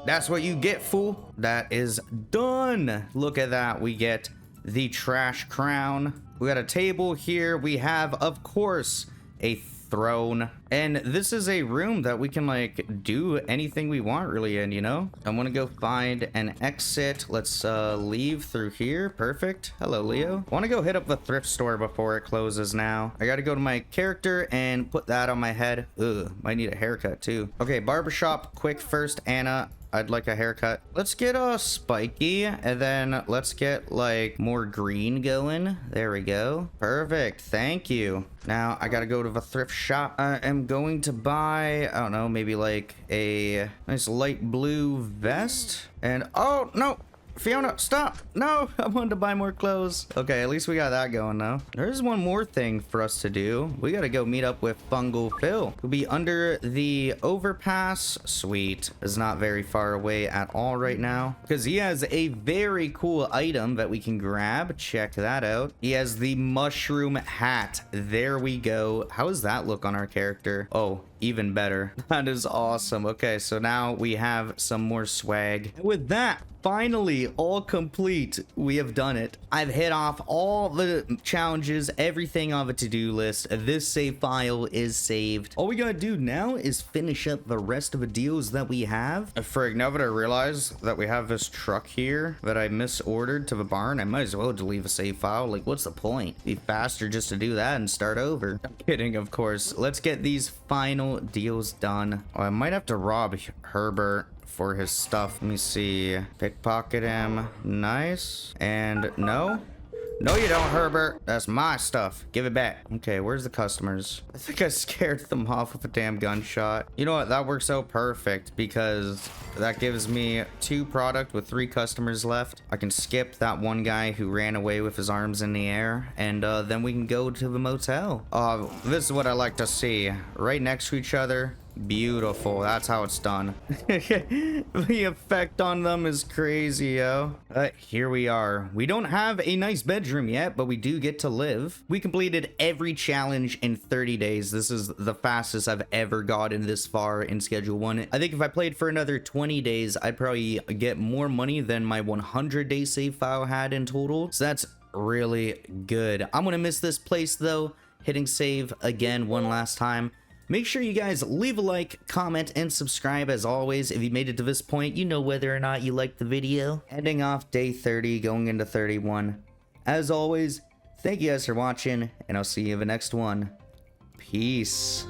[SPEAKER 1] That's what you get, fool. That is done. Look at that. We get the trash crown. We got a table here. We have, of course, a throne. And this is a room that we can like do anything we want really in, you know. I want to go find an exit. Let's leave through here. Perfect. Hello, Leo. I want to go hit up the thrift store before it closes now. I got to go to my character and put that on my head. Ugh, might need a haircut too. Okay, barbershop quick first. Anna, I'd like a haircut. Let's get a spiky, and then let's get like more green going. There we go. Perfect. Thank you. Now I gotta go to the thrift shop. I am going to buy, I don't know, maybe like a nice light blue vest. And oh no, Fiona, stop. No, I wanted to buy more clothes. Okay, at least we got that going now. There's one more thing for us to do. We got to go meet up with Fungal Phil. We'll be under the overpass. Sweet. Is not very far away at all right now, because he has a very cool item that we can grab. Check that out. He has the mushroom hat. There we go. How does that look on our character? Oh, even better. That is awesome. Okay, so now we have some more swag. With that, finally all complete. We have done it. I've hit off all the challenges, everything on the to-do list. This save file is saved. All we gotta do now is finish up the rest of the deals that we have. Frig, now that I realize that we have this truck here that I misordered to the barn, I might as well delete the save file. Like, what's the point? Be faster just to do that and start over. I'm kidding, of course. Let's get these final deals done. Oh, I might have to rob Herbert for his stuff. Let me see. Pickpocket him. Nice. And no you don't, Herbert. That's my stuff. Give it back. Okay, where's the customers? I think I scared them off with a damn gunshot. You know what? That works out perfect because that gives me 2 product with 3 customers left. I can skip that one guy who ran away with his arms in the air, and then we can go to the motel. This is what I like to see. Right next to each other. Beautiful. That's how it's done. The effect on them is crazy, yo. Here we are. We don't have a nice bedroom yet, but we do get to live. We completed every challenge in 30 days. This is the fastest I've ever gotten this far in Schedule 1. I think if I played for another 20 days, I'd probably get more money than my 100-day save file had in total. So that's really good. I'm gonna miss this place though. Hitting save again one last time. Make sure you guys leave a like, comment, and subscribe as always. If you made it to this point, you know whether or not you liked the video. Ending off day 30, going into 31. As always, thank you guys for watching, and I'll see you in the next one. Peace.